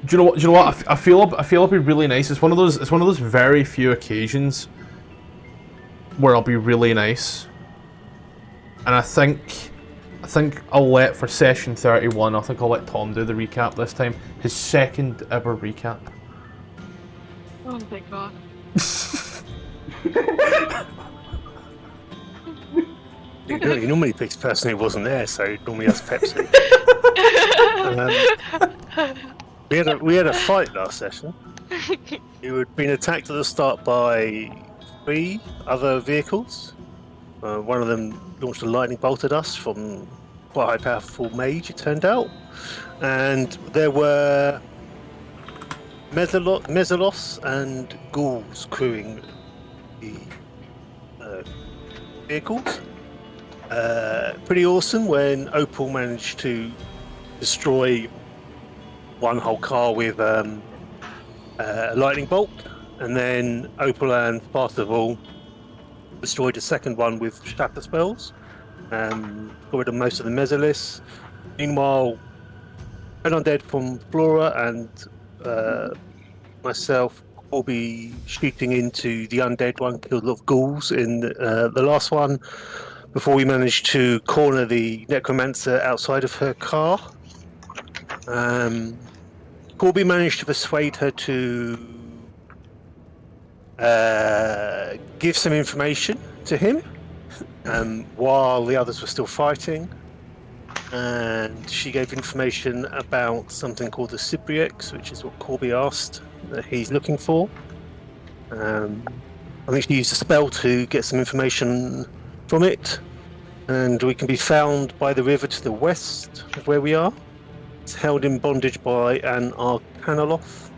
Do you know what? I feel it'll be really nice. It's one of those very few occasions where I'll be really nice, and I think I'll let for session 31. I think I'll let Tom do the recap this time. His second ever recap. Oh my god. He normally picks the person who wasn't there, so he normally has Pepsi. We had a fight last session. You had been attacked at the start by 3 other vehicles. One of them launched a lightning bolt at us from quite a high powerful mage, it turned out. And there were Mezalos and ghouls crewing the vehicles. Pretty awesome when Opal managed to destroy one whole car with a lightning bolt, and then Opal and Tfarcevol destroyed a second one with shatter spells. Got rid of most of the Mezalis. Meanwhile, an undead from Flora and myself, Corby, shooting into the undead one, killed a lot of ghouls in the last one, before we managed to corner the necromancer outside of her car. Corby managed to persuade her to give some information to him while the others were still fighting. And she gave information about something called the Sibreix, which is what Corby asked that he's looking for. I think she used a spell to get some information from it, and we can be found by the river to the west of where we are. It's held in bondage by an Arcanoloth.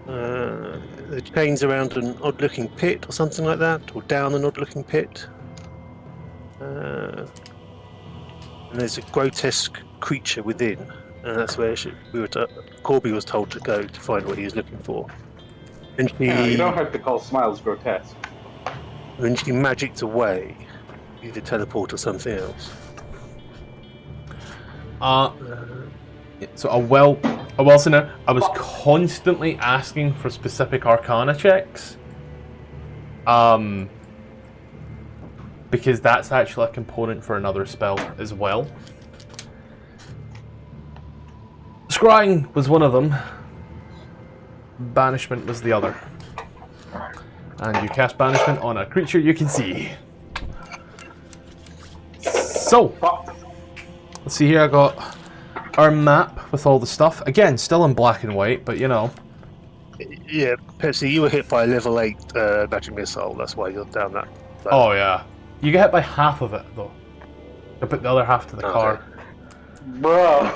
The chain's around an odd-looking pit or something like that, or down an odd-looking pit. And there's a grotesque creature within, and that's where Corby was told to go to find what he was looking for. And you don't have to call Smiles grotesque. When she magicked away, either teleport or something else. So I will say now, I was constantly asking for specific Arcana checks. Because that's actually a component for another spell as well. Scrying was one of them. Banishment was the other. And you cast Banishment on a creature you can see. So, let's see here, I got our map with all the stuff. Again, still in black and white, but you know. Yeah, Pepsi, you were hit by a level 8 magic missile, that's why you're down that. Oh yeah. You get hit by half of it, though. I put the other half to the car. Bro.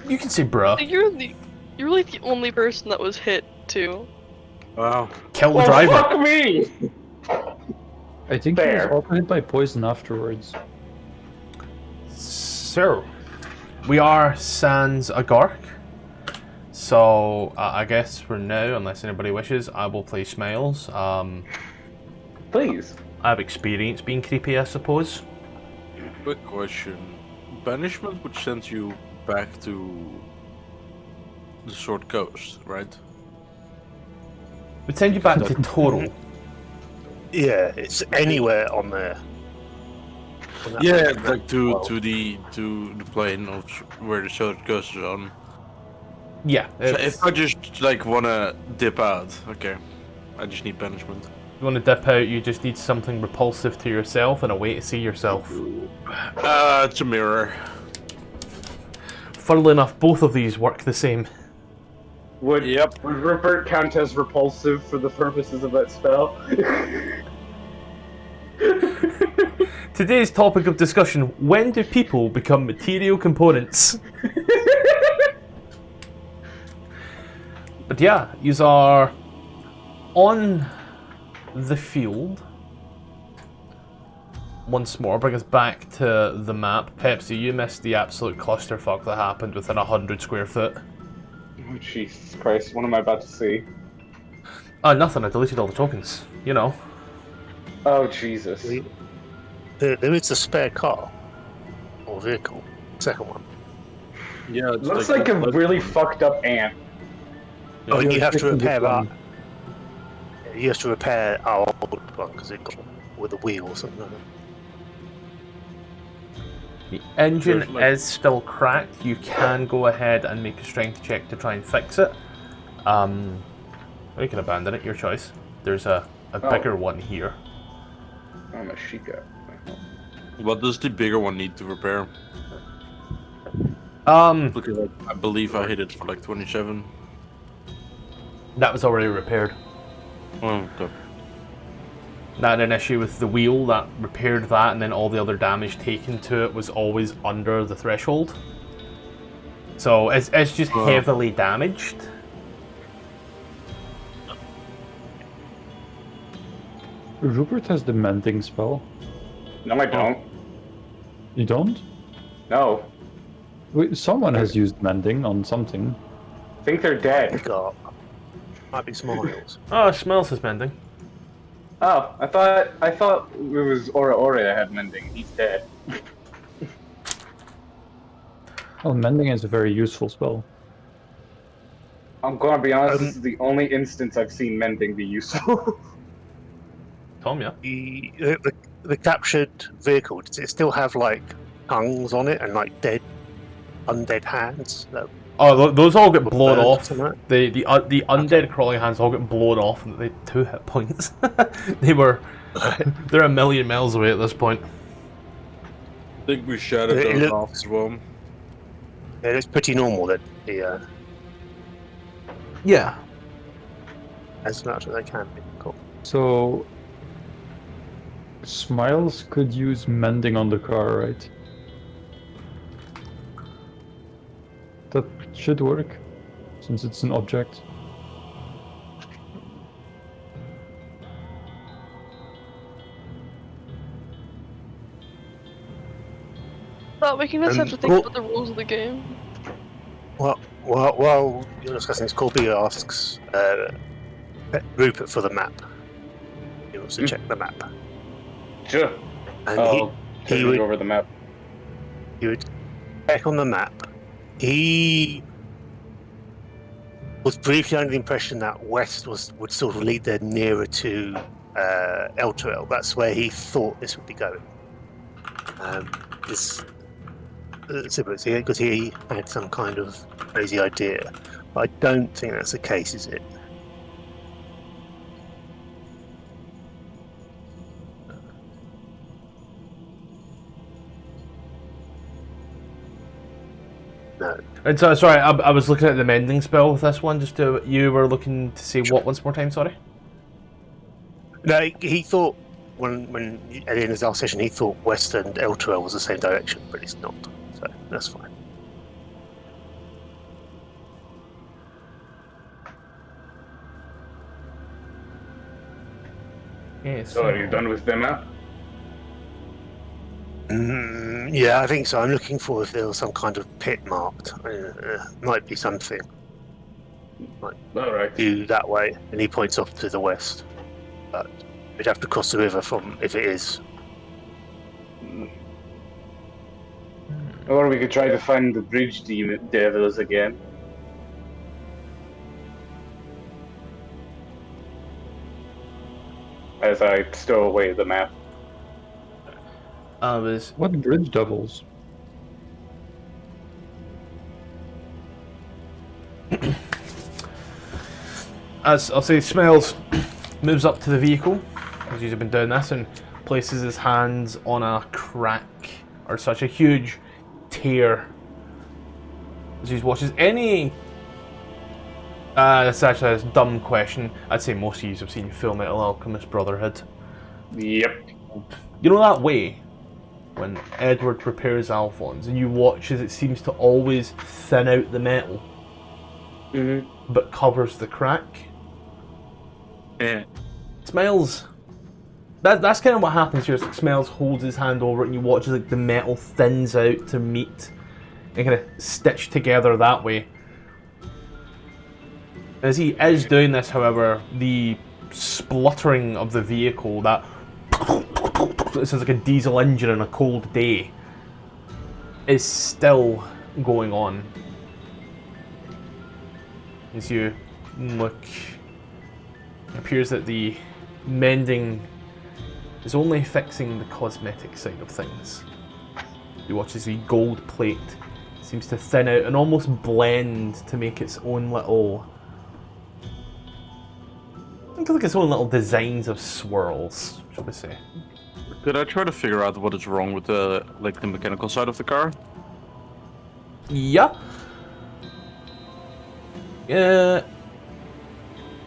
You can say bruh. You're like the only person that was hit, too. Wow. Kill the driver. Fuck me! I think he was also hit by poison afterwards. So, we are sans Agark. So, I guess for now, unless anybody wishes, I will play Smiles. Please. I have experience being creepy, I suppose. Quick question. Banishment would send you back to the Sword Coast, right? Would send you back to Toro. Yeah, it's anywhere on there. Yeah, like to the plane of where the Sword Coast is on. Yeah. So if I just like wanna dip out, okay, I just need banishment. You want to dip out, you just need something repulsive to yourself and a way to see yourself. It's a mirror. Funnily enough, both of these work the same. Would Rupert count as repulsive for the purposes of that spell? Today's topic of discussion, when do people become material components? But yeah, yous are on the field. Once more, bring us back to the map. Pepsi, you missed the absolute clusterfuck that happened within 100 square foot. Oh, Jesus Christ, what am I about to see? Nothing, I deleted all the tokens, you know. Oh, Jesus. There is a spare car or vehicle. Second one. Yeah, it's Looks like a left really one. fucked up ant. Oh, Yeah, you have to taking this repair that. one. You have to repair our old one because it got with a wheel or something. Like that. The engine There's, like- is still cracked. You can go ahead and make a strength check to try and fix it. Or you can abandon it, your choice. There's a bigger one here. Oh, my Sheikah. What does the bigger one need to repair? Because I believe I hit it for like 27. That was already repaired. Oh, okay. That had an issue with the wheel that repaired that, and then all the other damage taken to it was always under the threshold. So it's just heavily damaged. Rupert has the mending spell. No, I don't. You don't? No. Wait, someone has used mending on something. I think they're I dead. got might be Smiles. Oh, it smells suspending. Oh, I thought it was Ora that had Mending. He's dead. Well, mending is a very useful spell. I'm gonna be honest, this is the only instance I've seen Mending be useful. Tom, yeah. The captured vehicle, does it still have like tongues on it and like undead hands? That Oh, those all get blown birds off. and that? The undead crawling hands all get blown off, and they had 2 hit points. They're a million miles away at this point. I think we shattered It those look- off as well. It looks pretty normal that Yeah. as much as they can be. Cool. So, Smiles could use mending on the car, right? That should work, since it's an object. Thought we can just have to think cool. about the rules of the game. Well, while you're discussing this, Corby asks Rupert for the map. He wants to check the map, Sure. and Oh, he he would over the map. check on the map. He was briefly under the impression that west would sort of lead them nearer to Elturel. That's where he thought this would be going. Because he had some kind of crazy idea. But I don't think that's the case, is it? No. And so, sorry, I was looking at the mending spell with this one. You were looking to see what once more time? Sorry. No, he thought when at the end of the last session, he thought west and Elturel was the same direction, but it's not. So that's fine. Yes. So are you done with the map? Yeah, I think so. I'm looking for if there was some kind of pit marked. Might be something. Alright. Do that way, and he points off to the west. But we'd have to cross the river from if it is. Or we could try to find the bridge devils again. As I stow away the map. What bridge devils? As I'll say, Smells moves up to the vehicle, as he's been doing this, and places his hands on a crack, or such a huge tear. As he watches any... that's actually a dumb question. I'd say most of you have seen Full Metal Alchemist Brotherhood. Yep. You know that way? When Edward prepares Alphonse, and you watch as it seems to always thin out the metal, but covers the crack? Yeah. Smells. That's kind of what happens here. Smells holds his hand over it, and you watch as like the metal thins out to meet and kind of stitch together that way. As he is doing this, however, the spluttering of the vehicle, that it sounds like a diesel engine on a cold day, is still going on. As you look, it appears that the mending is only fixing the cosmetic side of things. You watch as the gold plate seems to thin out and almost blend to make its own little, like its own little designs of swirls, shall we say. Could I try to figure out what is wrong with the mechanical side of the car? Yeah.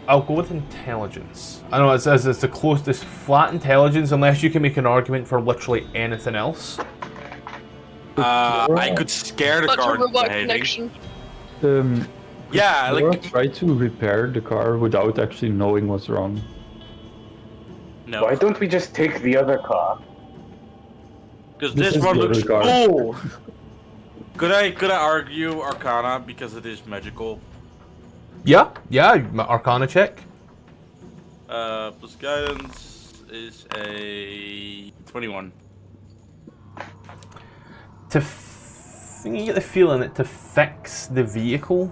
I'll go with intelligence. I know it's the closest flat intelligence, unless you can make an argument for literally anything else. I could scare the That's a car into robot behaving. connection. Yeah, Flora try to repair the car without actually knowing what's wrong. No. Why don't we just take the other car? Because This this is one the looks other car. cool. Could I argue Arcana because it is magical? Yeah, Arcana check. Plus guidance is a 21. You get the feeling that to fix the vehicle,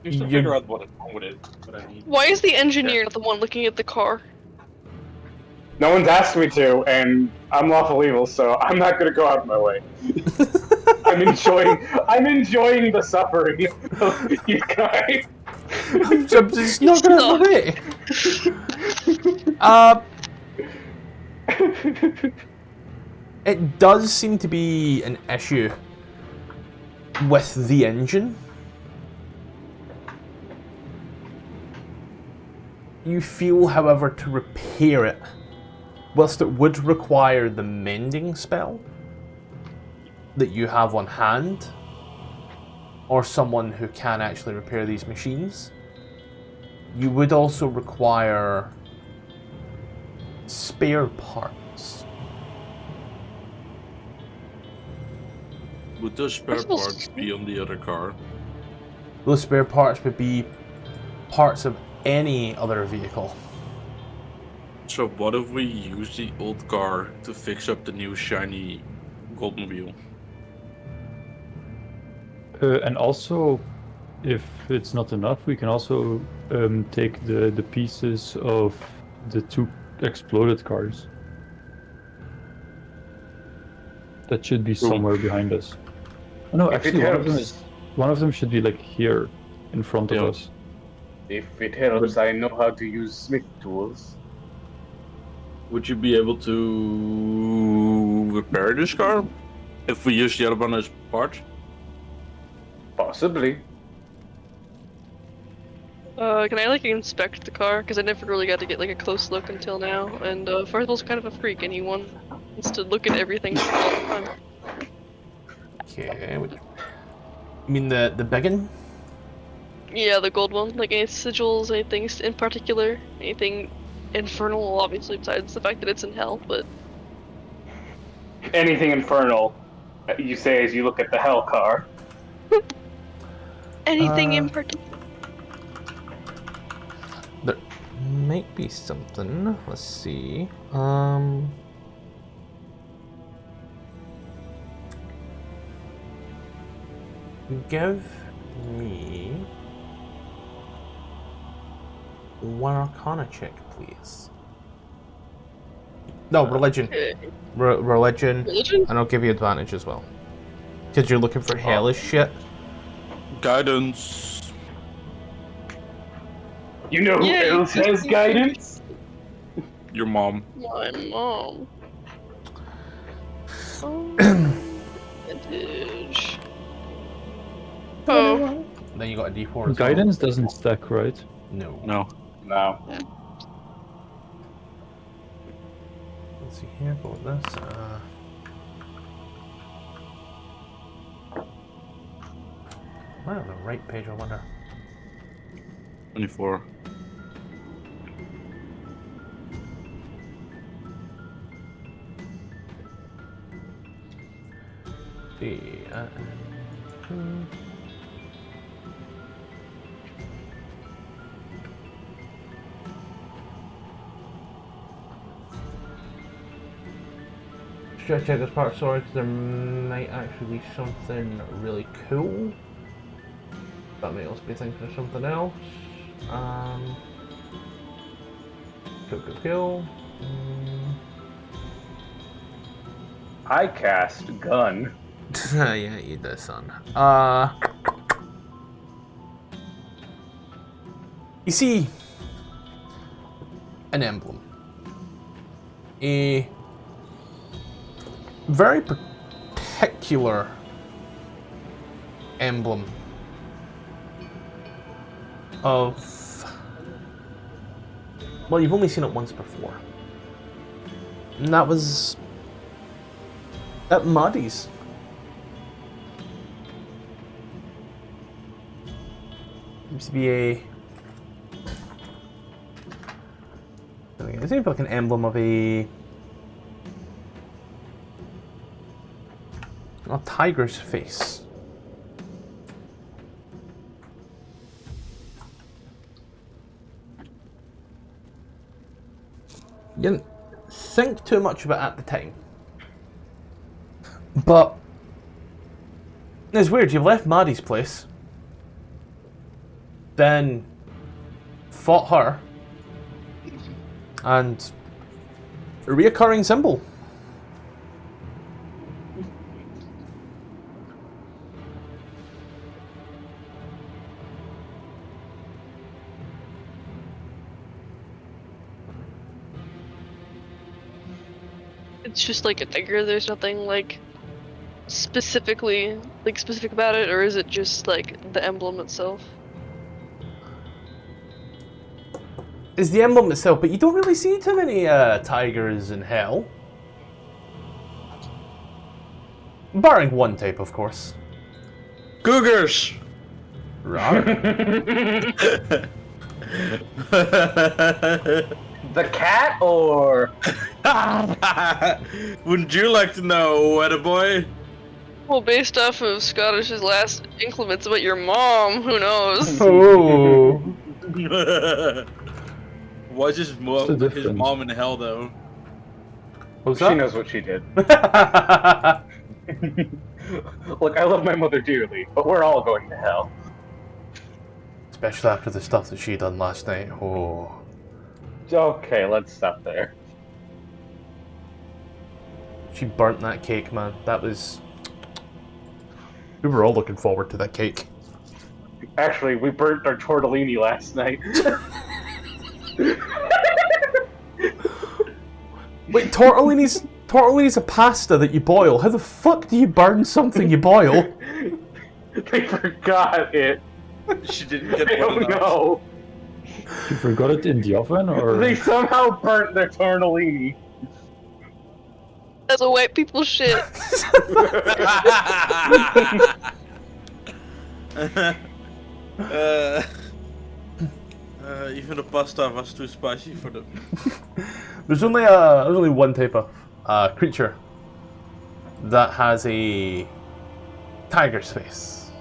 You still You're- figure out what is wrong with it. But I mean, Why is the engineer not the one looking at the car? No one's asked me to, and I'm lawful evil, so I'm not gonna go out of my way. I'm enjoying the suffering of you guys. I'm just not gonna way. It does seem to be an issue with the engine. You feel, however, to repair it, whilst it would require the mending spell that you have on hand, or someone who can actually repair these machines, you would also require spare parts. would those spare Possible- parts be on the other car? Those spare parts would be parts of any other vehicle. So what if we use the old car to fix up the new shiny Goldmobile? And also, if it's not enough, we can also take the pieces of the 2 exploded cars. That should be somewhere behind us. Oh, no, If it actually, helps. one of them should be like here, in front of Yeah. us. If it helps, I know how to use smith tools. Would you be able to repair this car if we use the other one as part? Possibly. Can I like inspect the car? Because I never really got to get like a close look until now, and Tfarcevol's kind of a freak, and he wants to look at everything all the time. Okay. You mean the biggin? Yeah, the gold one. Like any sigils, anything in particular, anything infernal, obviously, besides the fact that it's in hell, but Anything infernal, you say as you look at the hell car. anything in particular. There might be something. Let's see. Give me one Arcana check, please. No, religion. Okay. Religion. Religion? And I'll give you advantage as well. Because you're looking for hellish shit. Guidance. You know who Yeah, else has guidance? Your mom. My mom. Advantage. Oh. Then you got a D4 as Guidance doesn't stack, right? well. No. No. No. Let's see here, go with this. Am I on the right page, I wonder? 24. See, Should I check this part? Sorry, because there might actually be something really cool. That may also be thinking of something else. Kill. I cast gun. Yeah, you do, son. You see an emblem. A very particular emblem of... Well, you've only seen it once before. And that was at Muddy's. Seems to be a... It seems like an emblem of a tiger's face. You didn't think too much about it at the time, but it's weird. You've left Maddie's place, then fought her, and a reoccurring symbol. It's just like a dagger. There's nothing like specific about it, or is it just like the emblem itself? Is the emblem itself, but you don't really see too many tigers in hell. Barring one type, of course. Cougars! Right. The cat or? Wouldn't you like to know, Weta boy? Well, based off of Scottish's last inclements about your mom, who knows? Oh. Why is his mom in hell, though? What's She that? knows what she did. Look, I love my mother dearly, but we're all going to hell. Especially after the stuff that she done last night. Oh. Okay, let's stop there. She burnt that cake, man. That was... We were all looking forward to that cake. Actually, we burnt our tortellini last night. Wait, tortellini's a pasta that you boil. How the fuck do you burn something you boil? They forgot it. She didn't get I don't know. You forgot it in the oven, or? They somehow burnt their tortellini. That's a white people shit. Even the pasta was too spicy for them. There's only one type of creature that has a tiger's face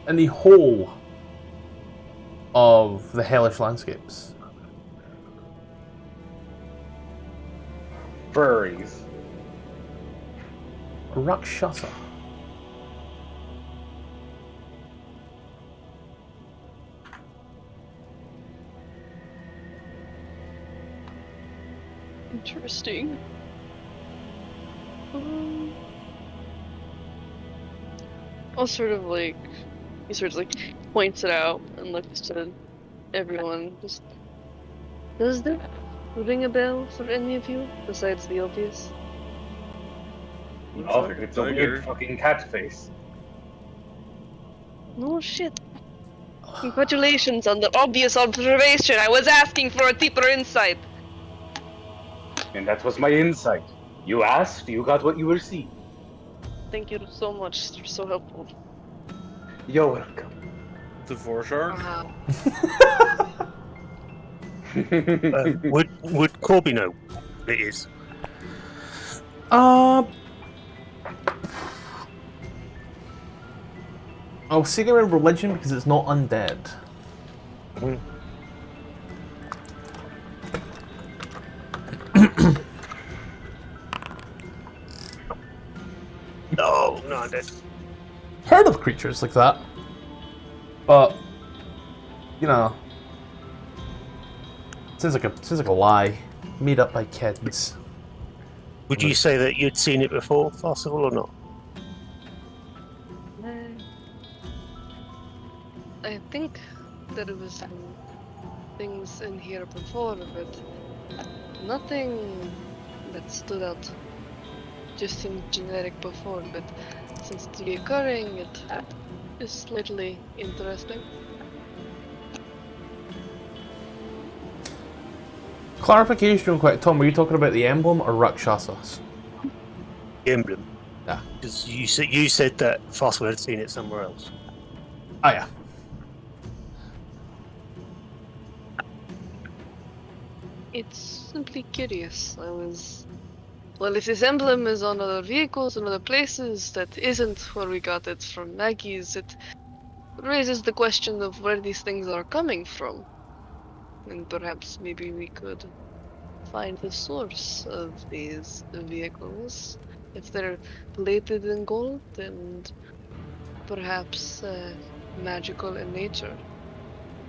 in the whole of the hellish landscapes. Furries. Rakshasa. Interesting. I'll sort of like, he sort of like points it out and looks to everyone. Just, does that ring a bell for any of you besides the obvious? Oh, it's a weird fucking cat face. No shit. Congratulations on the obvious observation. I was asking for a deeper insight. And that was my insight. You asked, you got what you received. Thank you so much. You're so helpful. You're welcome. The Vorshard? Wow. Would Corby know what it is? I'll say it around religion because it's not undead. No, no, I don't. Heard of creatures like that, but you know, sounds like a lie made up by kids. Would you say that you'd seen it before, Tfarcevol, or not? I think there was some things in here before, but nothing that stood out. Just seemed generic before, but since it's reoccurring, it is slightly interesting. Clarification real quick, Tom, were you talking about the emblem or Rakshasas? The emblem. Yeah. Because you said that Tfarcevol had seen it somewhere else. Oh yeah. It's simply curious. Well, if this emblem is on other vehicles and other places, that isn't where we got it from Maggie's, it raises the question of where these things are coming from. And perhaps maybe we could find the source of these vehicles. If they're plated in gold and perhaps magical in nature,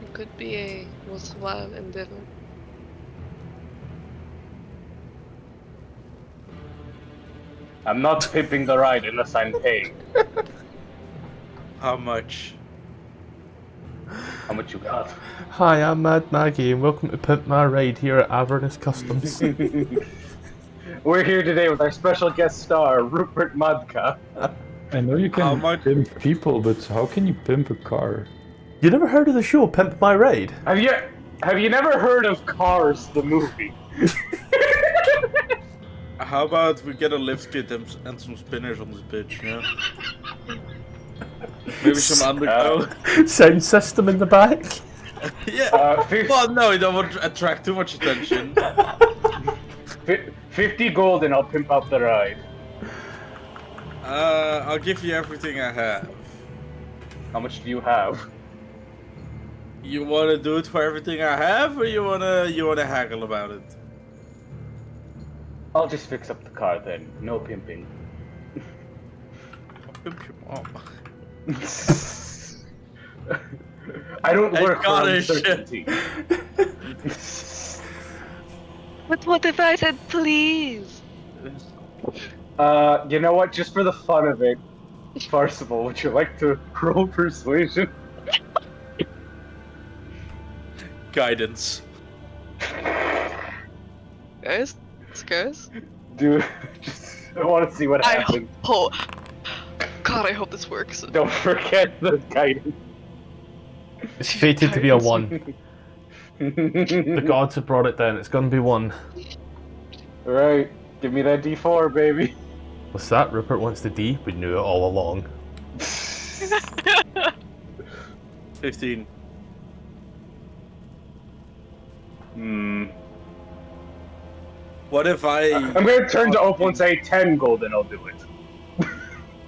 it could be a worthwhile endeavor. I'm not pimping the ride unless I'm paid. How much? How much you got? Hi, I'm Mad Maggie, and welcome to Pimp My Ride here at Avernus Customs. We're here today with our special guest star, Rupert Madka. I know you How can much- pimp people, but how can you pimp a car? You never heard of the show Pimp My Ride? Have you never heard of Cars, the movie? How about we get a lift kit and some spinners on this bitch, yeah? Maybe some undergo. Sound system in the back? Yeah. Well, no, you don't want to attract too much attention. 50 gold and I'll pimp out the ride. I'll give you everything I have. How much do you have? You wanna do it for everything I have, or you wanna haggle about it? I'll just fix up the car then. No pimping. I'll pimp your mom. I don't I work for got it, uncertainty. But what if I said please? You know what? Just for the fun of it, Tfarcevol, would you like to roll persuasion? Guidance. Guys? Dude, I want to see what happens. God, I hope this works. Don't forget the guidance. It's fated to be a 1. The gods have brought it down, it's gonna be 1. Right, give me that D4, baby. What's that? Rupert wants the D? We knew it all along. 15. What if I'm gonna turn to Opal and say 10 gold and I'll do it.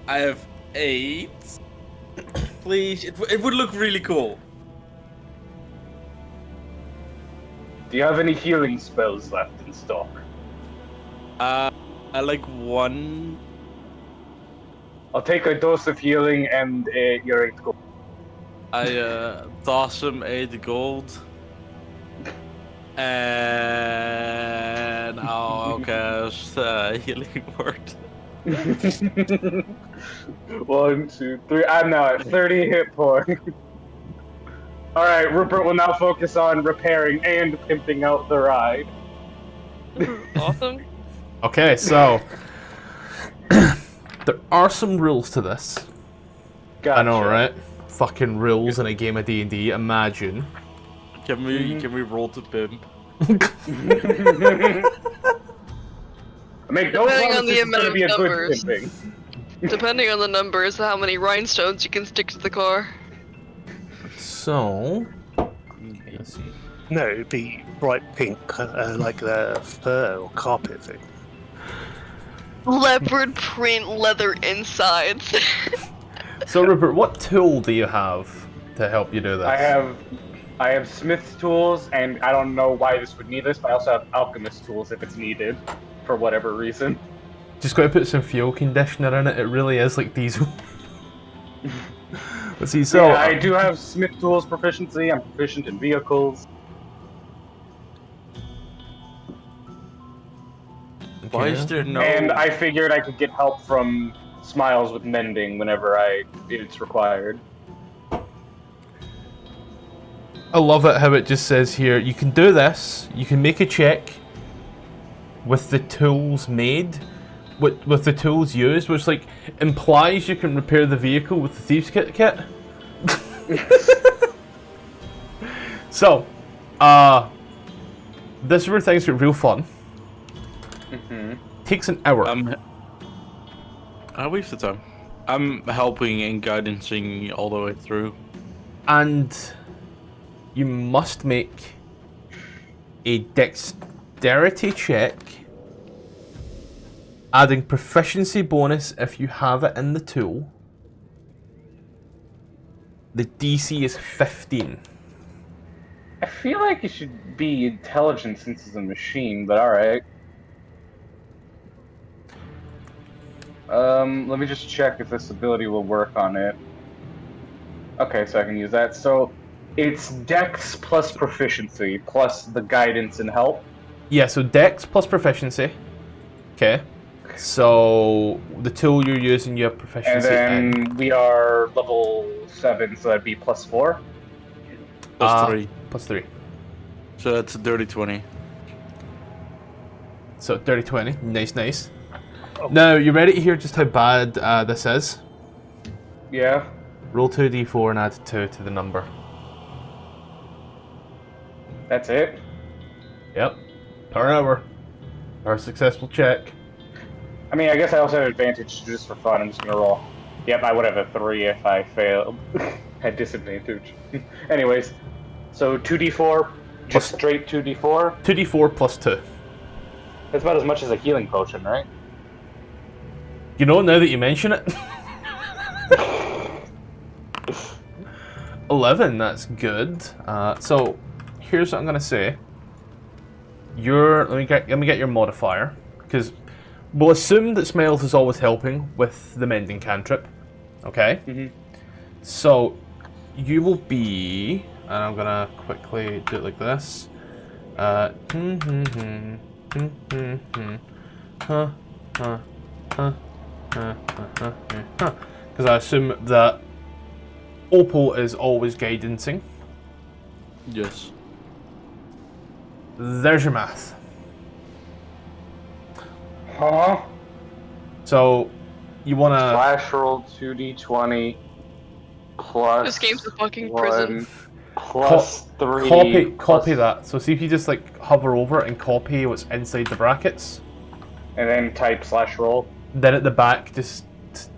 I have 8? Please, it would look really cool. Do you have any healing spells left in stock? I like 1. I'll take a dose of healing and your 8 gold. I toss him 8 gold. And I'll cast healing word. 1, 2, 3. I'm now at 30 hit points. Alright, Rupert will now focus on repairing and pimping out the ride. Awesome. Okay, so there are some rules to this. Gotcha. I know, right? Fucking rules in a game of D&D. Imagine. Can we roll to pimp? I mean, don't Depending promise on the this is amount gonna of be a good numbers. pimping. Depending on the numbers, how many rhinestones you can stick to the car. So, No, it'd be bright pink, like the fur or carpet thing. Leopard print leather insides. so Rupert, what tool do you have to help you do this? I have smith's tools, and I don't know why this would need this, but I also have alchemist tools if it's needed, for whatever reason. Just got to put some fuel conditioner in it. It really is like diesel. Let's see. So Yeah, I do have Smith tools proficiency. I'm proficient in vehicles. Why is there no? And I figured I could get help from Smiles with mending whenever it's required. I love it how it just says here, you can do this, you can make a check with the tools made, with the tools used, which like implies you can repair the vehicle with the Thieves' kit. So, this is where things get real fun. Takes an hour. I waste the time. I'm helping and guidancing all the way through. And you must make a dexterity check, adding proficiency bonus if you have it in the tool. The DC is 15. I feel like it should be intelligent since it's a machine, but alright. Let me just check if this ability will work on it. Okay, so I can use that. So, it's Dex plus proficiency, plus the guidance and help. Yeah, so Dex plus proficiency. Okay. So, the tool you're using, you have And proficiency then in. we are level 7, so that'd be plus 4. Plus 3. Plus 3. So that's a dirty 20. So, dirty 20. Nice, nice. Now, you ready to hear just how bad this is? Yeah. Roll 2d4 and add 2 to the number. That's it? Yep. Per hour. Per successful check. I mean, I guess I also have advantage just for fun. I'm just gonna roll. Yep, I would have a 3 if I failed. Had disadvantage. Anyways, so 2d4, just straight 2d4. 2d4 plus 2. That's about as much as a healing potion, right? You know, now that you mention it. 11, that's good. So, here's what I'm gonna say. Let me get your modifier, because we'll assume that Smiles is always helping with the mending cantrip. Okay? So, you will be, and I'm gonna quickly do it like this. Because I assume that Opal is always guidancing. Yes. There's your math. Huh? So, you wanna... Flash roll 2d20 plus This game's a fucking 1 prison. plus 3. Copy that. So see if you just like hover over it and copy what's inside the brackets. And then type slash roll. Then at the back just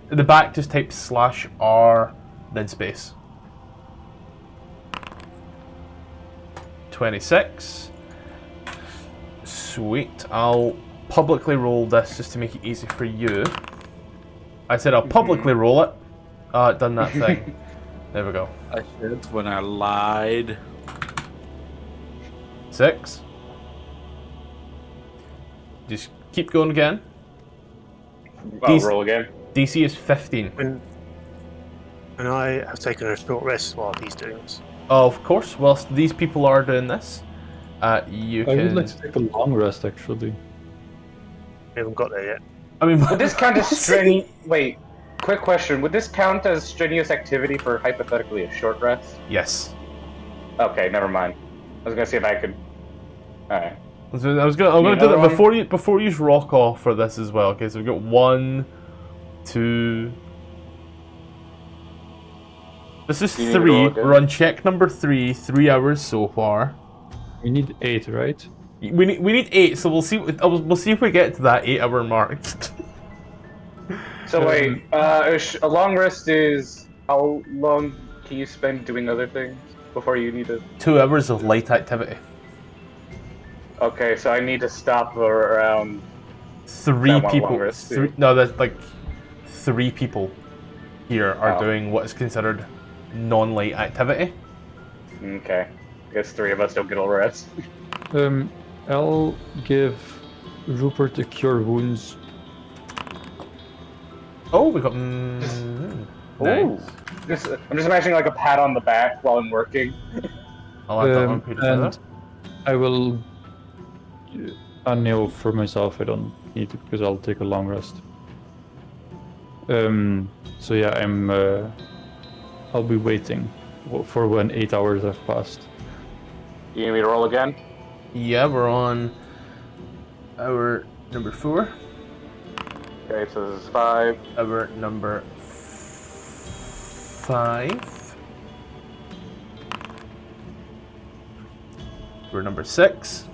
type /r, then space. 26. Sweet. I'll publicly roll this just to make it easy for you. I said I'll publicly roll it. Done that thing. There we go. I said when I lied. 6. Just keep going again. Roll again. DC is 15. And I have taken a short rest while he's doing this. Of course, whilst these people are doing this, you I can... would like to take a long rest, actually. We haven't got there yet. I mean, Would this count as strenuous? Wait, quick question. Would this count as strenuous activity for hypothetically a short rest? Yes. Okay, never mind. I was gonna see if I could. Alright. I'm gonna do another that before you rock off for this as well. Okay, so we've got 1, 2. This is Do you need to 3. roll again? We're on check number 3. 3 hours so far. We need 8, right? We need 8. So we'll see. We'll see if we get to that 8-hour mark. So wait, a long rest is how long can you spend doing other things before you need to? 2 hours of light activity. Okay, so I need to stop around. 3 That one people. long rest, Three, too. no, that's like 3 people here are Oh. doing what is considered non-light activity. Okay, I guess 3 of us don't get a rest. I'll give Rupert a cure wounds Oh, we got. Ooh. Nice. I'm just imagining like a pat on the back while I'm working. I'll add that one for you to further. And I will unknow for myself. I don't need to because I'll take a long rest. So yeah, I'll be waiting for when 8 hours have passed. You need me to roll again? Yeah, we're on hour number 4. Okay, so this is 5. Hour number 5. We're number 6.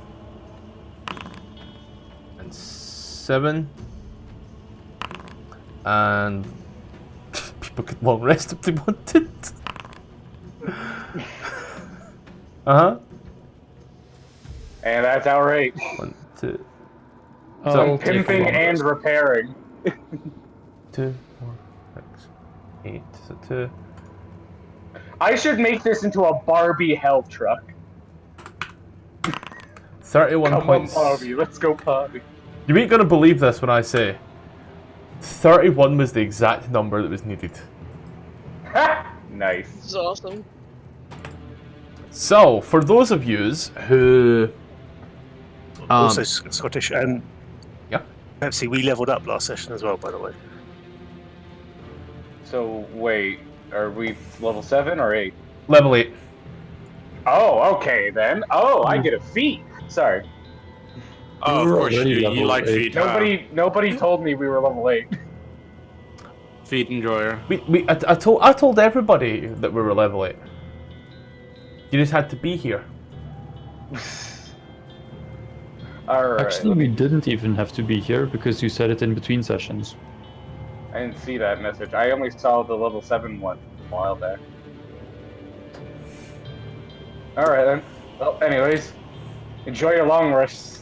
And 7. And people could long rest if they wanted. Uh-huh. And that's hour 8. 1, 2. I'll take a Pimping long and rest. repairing. 2, 4, 6, 8. So 2. I should make this into a Barbie health truck. 31 Come on, points. Barbie, let's go Barbie. You ain't gonna believe this when I say 31 was the exact number that was needed. Ha! Nice. This is awesome. So, for those of yous who... Also, Scottish. Yeah. Actually, we leveled up last session as well, by the way. So, wait, are we level 7 or 8? Level 8. Oh, okay then. Oh, I get a feat. Sorry. Oh, of We're course, already you level like 8. feet. huh? Nobody told me we were level 8. Feet enjoyer. I told everybody that we were level 8. You just had to be here. Alright. Actually, we didn't even have to be here because you said it in between sessions. I didn't see that message. I only saw the level 7 one a while back. Alright then. Well, anyways, enjoy your long rests.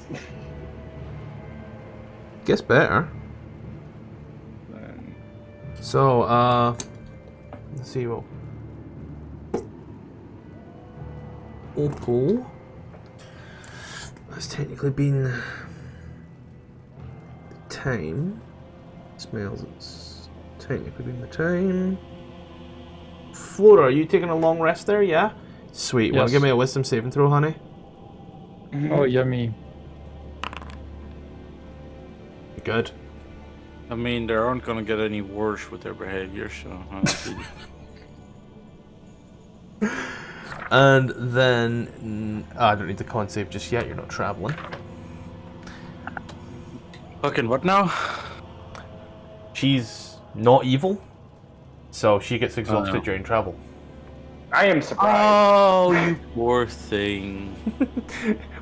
Gets better. So, let's see what... Opal. That's technically been the time. Smells it's technically been the time. Flora, are you taking a long rest there? Yeah? Sweet. Wanna Yes. give me a wisdom saving throw, honey? Oh, yummy. Good. I mean, they aren't gonna get any worse with their behavior, so honestly. And then... I don't need the con save just yet, you're not traveling. Fucking what now? She's not evil, so she gets exhausted no. during travel. I am surprised. Oh, you poor thing.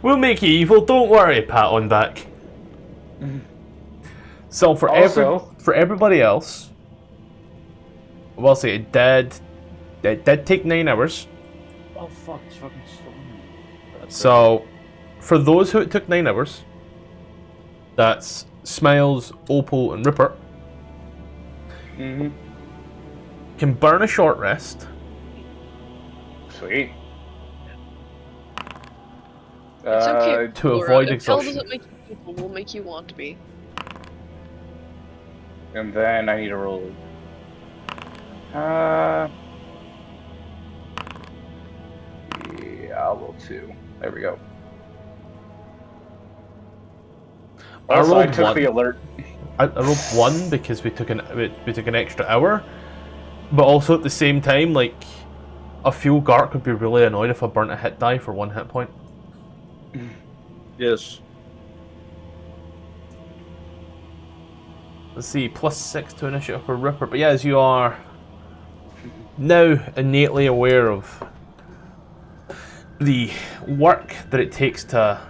We'll make you evil, don't worry, pat on back. So for Also- for everybody else, well, say it did take 9 hours. Oh fuck, it's fucking stormy. So for those who it took 9 hours, that's Smiles, Opal, and Rupert, can burn a short rest. Sweet. It's okay. to Flora. avoid If hell exhaustion. doesn't make you evil, will make you want to be. And then I need to roll. Yeah, I'll roll 2. There we go. I Also, I rolled took 1. the alert. I rolled 1 because we took an extra hour, but also at the same time, like, a fuel Gark would be really annoyed if I burnt a hit die for 1 hit point. Yes. Let's see, +6 to initiative for Rupert. But yeah, as you are now innately aware of the work that it takes to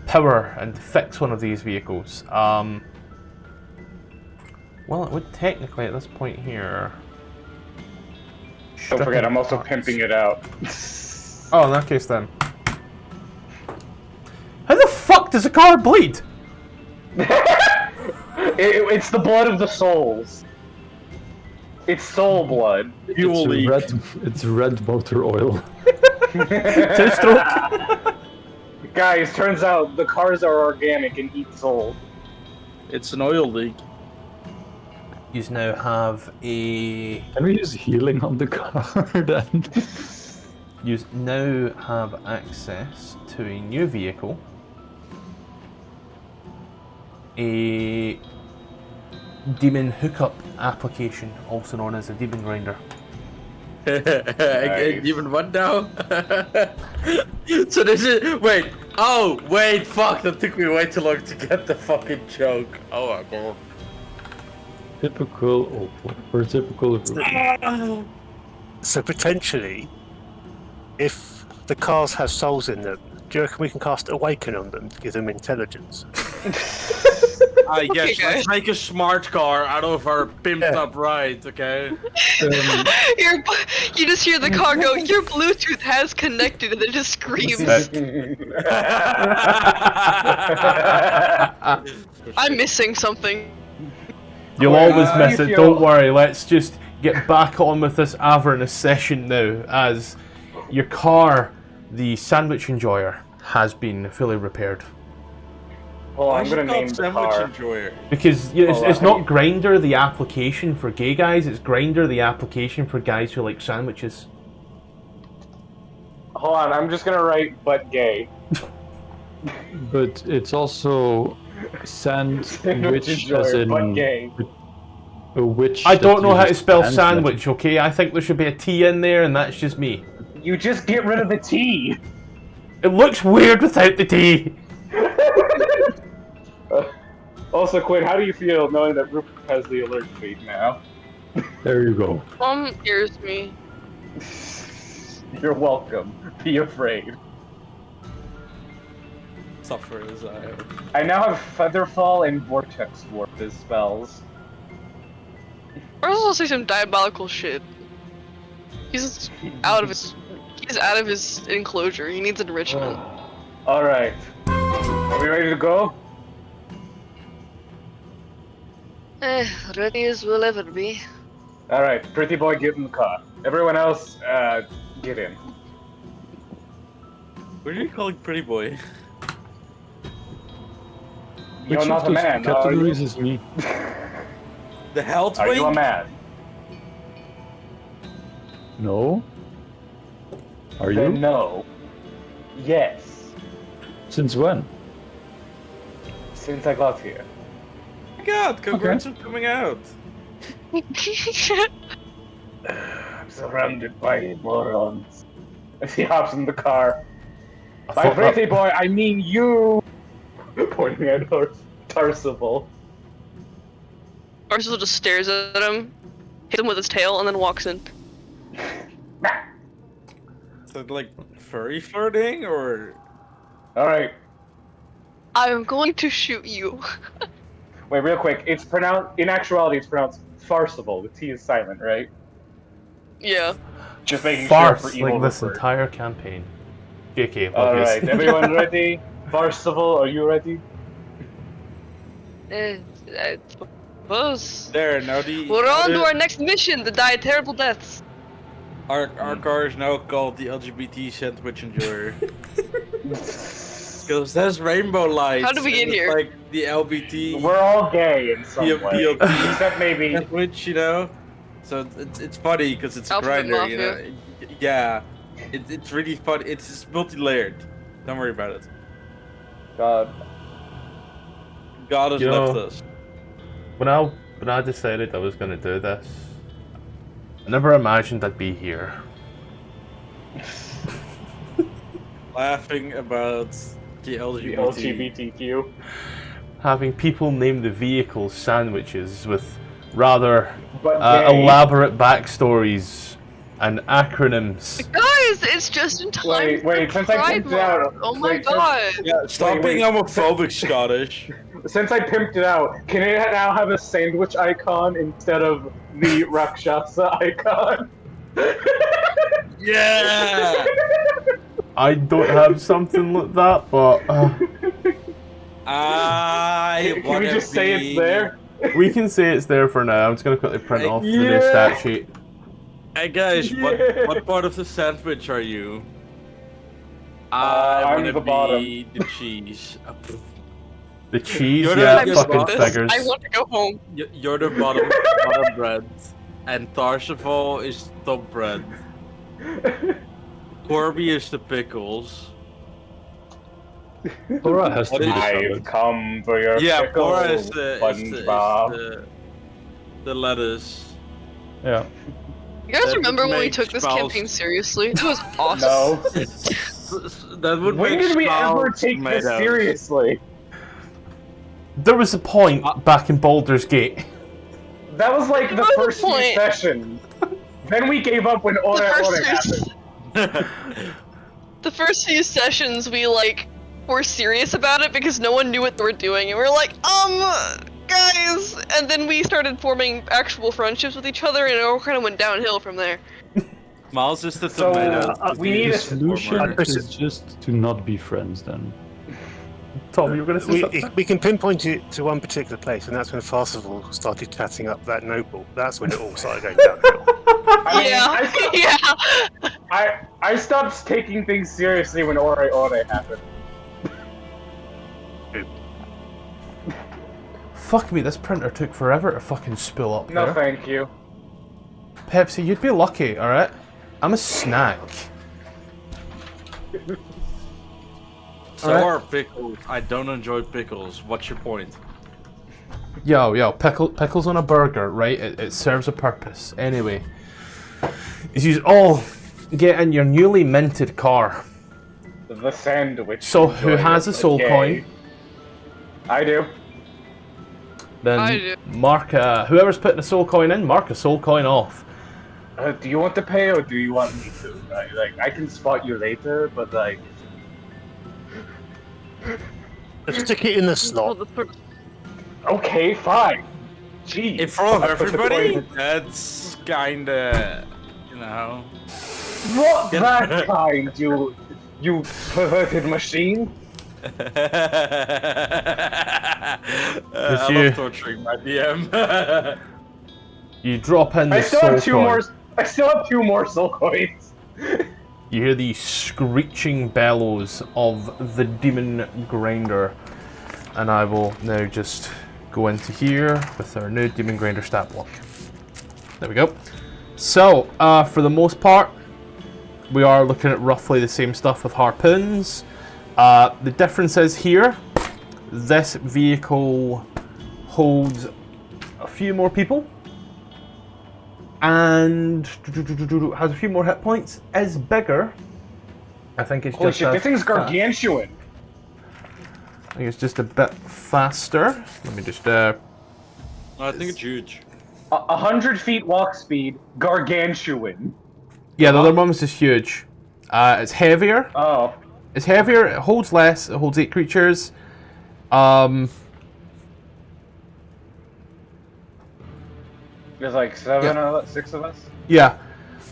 power and fix one of these vehicles, well, it would technically at this point here. Don't forget, I'm also parts. pimping it out. Oh, in that case then. How the fuck does a car bleed? It's the blood of the souls. It's soul blood. Fuel leak. It's red motor oil. 2-stroke. Guys, turns out the cars are organic and eat soul. It's an oil leak. You now have a. Can we use healing on the car then? You now have access to a new vehicle. A demon hookup application, also known as a demon grinder. Even what now? So this is wait. Oh wait, fuck! That took me way too long to get the fucking joke. Oh my god. Typical Opal, or typical Rupert. So potentially, if the cars have souls in them, do you reckon we can cast Awaken on them to give them intelligence? Yes, let's make a smart car out of our pimped up ride, okay? You just hear the car go, your Bluetooth has connected, and it just screams. I'm missing something. You'll always miss it, don't worry. Let's just get back on with this Avernus session now, as your car, the Sandwich Enjoyer, has been fully repaired. Well, I'm gonna call name the Sandwich car. Enjoyer. Because you know, it's not Grinder, the application for gay guys, it's Grinder, the application for guys who like sandwiches. Hold on, I'm just gonna write "but gay." But it's also sandwich as in but gay. a witch. I don't that know how to uses spell hand sandwich, okay? I think there should be a T in there, and that's just me. You just get rid of the T. It looks weird without the T. Also, Quinn, how do you feel knowing that Rupert has the alert feed now? There you go. Scares me. You're welcome. Be afraid. Suffer as I am. I now have Featherfall and Vortex Warp as spells. Or else I'll say some diabolical shit. He's out of his enclosure. He needs enrichment. Alright. Are we ready to go? Ready as we'll ever be. Alright, pretty boy, get in the car. Everyone else, get in. What are you calling pretty boy? You're Which not of a those man, are you? categories is me? The health Are you a wing? man? No. Are Then you? no. Yes. Since when? Since I got here. Oh my god, congrats on coming out. I'm surrounded by morons. As he hops in the car. By pretty boy, I mean you! Pointing at Tfarcevol. Tfarcevol just stares at him, hits him with his tail, and then walks in. Is that like furry flirting or? Alright. I'm going to shoot you. Wait, real quick. It's pronounced, in actuality, it's pronounced Tfarcevol. The T is silent, right? Yeah. Just making Farce, sure for evil like this Rupert. entire campaign. JK, Alright, everyone ready? Tfarcevol, are you ready? I suppose. There, now the. We're on to our next mission, to die terrible deaths. Our car is now called the LGBT Sandwich Enjoyer. Because there's rainbow lights. How did we get and it's here? Like the LBT. We're all gay in some way. Except maybe. Sandwich, you know? So it's funny because it's a Alphabet grinder, you Mafia. know? Yeah. It's really fun. It's multi-layered. Don't worry about it. God. God has You left know- us. When I decided I was going to do this, I never imagined I'd be here. Laughing about the The LGBT. LGBTQ. Having people name the vehicles sandwiches with rather But gay. elaborate backstories and acronyms. Guys, it's just in time. Wait, for since I Pride pimped it out. Month. Oh my Wait, since- god. Yeah, stop Wait, being wait. homophobic, Scottish. Since I pimped it out, can it now have a sandwich icon instead of the Rakshasa icon? Yeah! I don't have something like that, but Can we just say it's there? we can say it's there for now. I'm just going to quickly print off the new stat sheet. Hey guys, Yeah. what part of the sandwich are you? I'm wanna the bottom. be the cheese. The cheese, You're the- yeah, you're fucking the- figures. I want to go home. You're the bottom bread, and Tfarcevol is top bread. Corby is the pickles. Flora has to be the I've salad. come for your Yeah, pickle, Flora is SpongeBob. the lettuce. Yeah. You guys That remember when we makes took this Spouse- campaign seriously? It was awesome. No. That would When make did we ever Spouse take this tomatoes. seriously? There was a point back in Baldur's Gate. That was like the There was a first few point. sessions. Then we gave up when Ore Ore happened. The first few sessions, we were serious about it because no one knew what they were doing, and we were like, guys, and then we started forming actual friendships with each other, and it all kind of went downhill from there. Miles is the So, tomato. we need The a solution is just to not be friends then. Tom, you were going to say something? We can pinpoint it to one particular place, and that's when Tfarcevol started chatting up that noble. That's when it all started going downhill. I stopped taking things seriously when Ore Ore happened. Fuck me, this printer took forever to fucking spool up No, there. thank you. Pepsi, you'd be lucky, alright? I'm a snack. So Alright. are pickles. I don't enjoy pickles. What's your point? Yo, pickles on a burger, right? It serves a purpose. Anyway. Is you all get in your newly minted car. The sandwich. So, who has a soul coin? I do. Then I do. mark, whoever's putting a soul coin in, mark a soul coin off. Do you want to pay or do you want me to? I can spot you later, but Let's stick it in the Well, slot. the per- okay, fine. Jeez. In front of I put the everybody? coin- That's kinda, you know. What that kind, you perverted machine? I you- love torturing my DM. You drop in the I still soul have two coin. more. I still have 2 more soul coins. You hear the screeching bellows of the demon grinder. And I will now just go into here with our new demon grinder stat block. There we go. So, for the most part, we are looking at roughly the same stuff with harpoons. The difference is here, this vehicle holds a few more people. And has a few more hit points, is bigger. I think it's Holy just shit, this thing's fast. gargantuan. I think it's just a bit faster. Let me just I think it's huge. 100 feet walk speed, gargantuan. yeah, the other one was just huge. It's heavier. Oh. It's heavier. It holds less. It holds 8 creatures. There's like 7 or 6 of us. Yeah,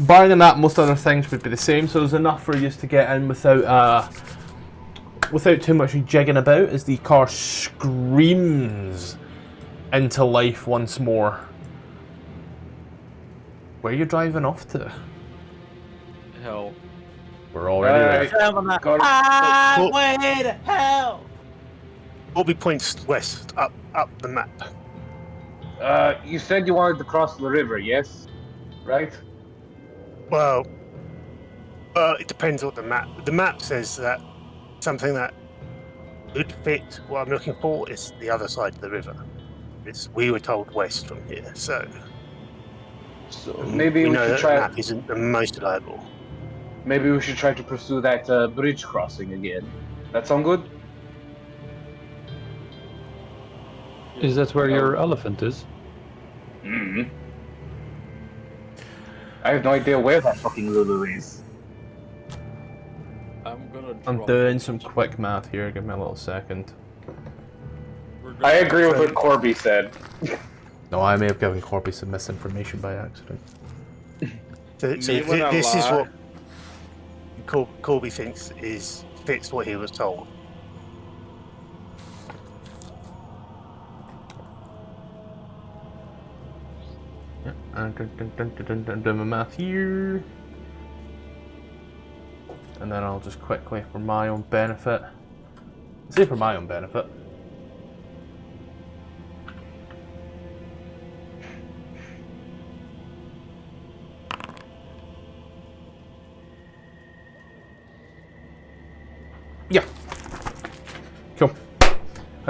barring that, most other things would be the same. So there's enough for you to get in without too much jigging about as the car screams into life once more. Where are you driving off to? Hell. We're already there. Highway to hell! Corby points west, up the map. You said you wanted to cross the river, yes? Right? Well, it depends on the map. The map says that something that would fit what I'm looking for is the other side of the river. We were told west from here, so So maybe we know should that try. the map isn't the most reliable. Maybe we should try to pursue that bridge crossing again. That sound good? Is that where your elephant is? Hmm. I have no idea where that fucking Lulu is. I'm doing some quick math here. Give me a little second. I agree with what Corby said. No, I may have given Corby some misinformation by accident. So Me when I this is lie. what Corby thinks fits what he was told. And do my math here. And then I'll just quickly, for my own benefit, say for my own benefit,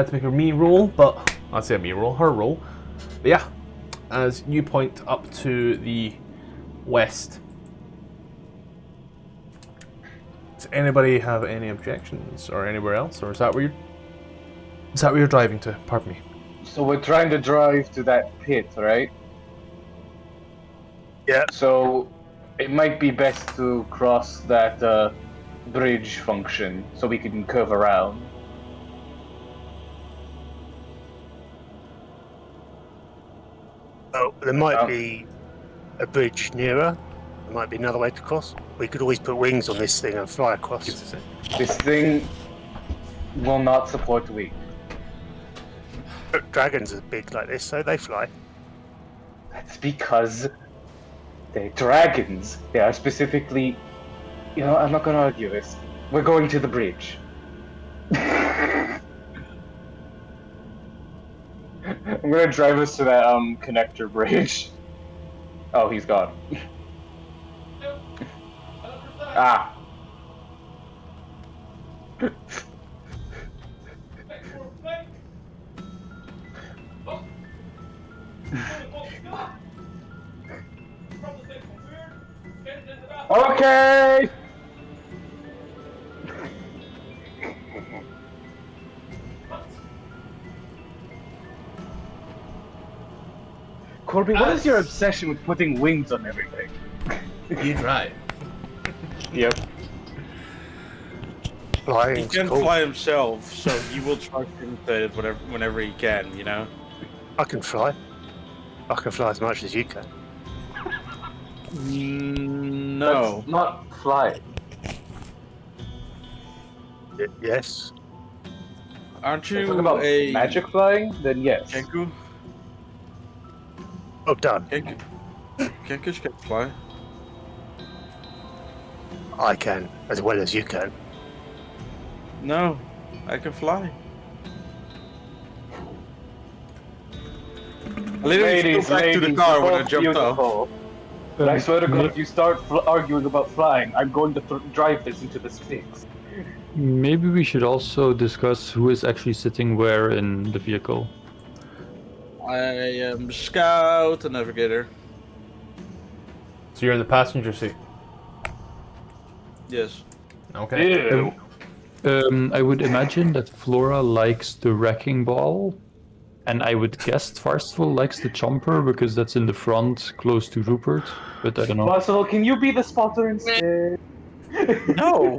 had to make a me roll, but I'd say a me roll, her roll. But yeah, as you point up to the west. Does anybody have any objections or anywhere else, or is that where you're driving to? Pardon me. So we're trying to drive to that pit, right? Yeah. So it might be best to cross that bridge function so we can curve around. Oh, there might be a bridge nearer. There might be another way to cross. We could always put wings on this thing and fly across. This thing will not support wings. Dragons are big like this, so they fly. That's because they're dragons. They are specifically... You know, I'm not gonna argue this. We're going to the bridge. I'm gonna drive us to that connector bridge. Oh, he's gone. Ah. Okay. Corby, what is your obsession with putting wings on everything? You drive. Yep. He Flying's can cool. fly himself, so he will trust him to it whenever he can, you know? I can fly. I can fly as much as you can. No. That's not fly. Yes. Aren't If you're you talking about a magic flying, then yes. Kenku? Oh, done. Kenkus can fly. I can, as well as you can. No, I can fly. I literally flew back to the car when I jumped off. But I swear to God, if you start arguing about flying, I'm going to drive this into the Styx. Maybe we should also discuss who is actually sitting where in the vehicle. I am Scout and Navigator. So you're in the passenger seat. Yes. Okay. Ew. I would imagine that Flora likes the wrecking ball, and I would guess Tfarcevol likes the chomper because that's in the front, close to Rupert. But I don't know. Russell, can you be the spotter instead? No.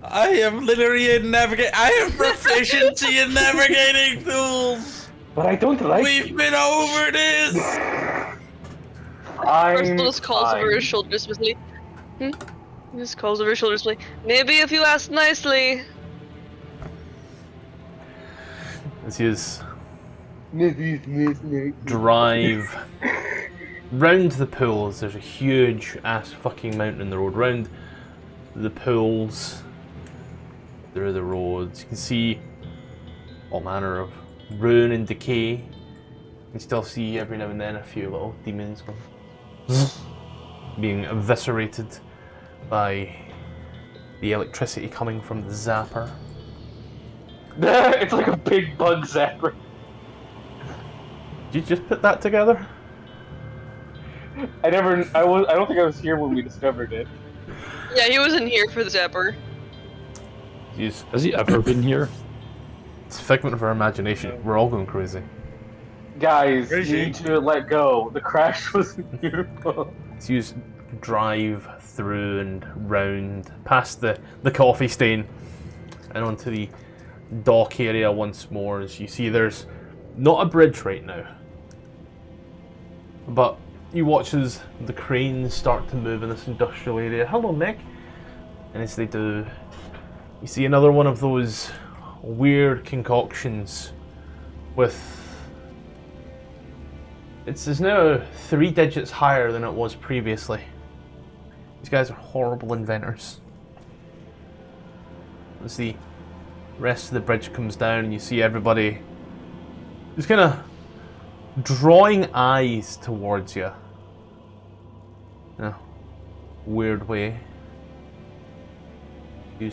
I am literally a navigator. I have proficiency in navigating tools. But I don't like We've been over this. First just calls over his shoulders with me. He just calls over his shoulders like, maybe if you ask nicely. As you drive round the pools, there's a huge ass fucking mountain in the road. Round the pools, there are the roads. You can see all manner of ruin and decay. You can still see every now and then a few little demons being eviscerated by the electricity coming from the zapper. It's like a big bug zapper. Did you just put that together? I don't think I was here when we discovered it. Yeah, he wasn't here for the zapper. Jeez. Has he ever been here? It's a figment of our imagination. We're all going crazy. Guys, Where is you he? need to let go. The crash was beautiful. So you drive through and round past the coffee stain and onto the dock area once more. As you see, there's not a bridge right now, but you watch as the cranes start to move in this industrial area. Hello, Nick. And as they do, you see another one of those weird concoctions with... It's now 3 digits higher than it was previously. These guys are horrible inventors. As the rest of the bridge comes down and you see everybody just kind of drawing eyes towards you. In a weird way. You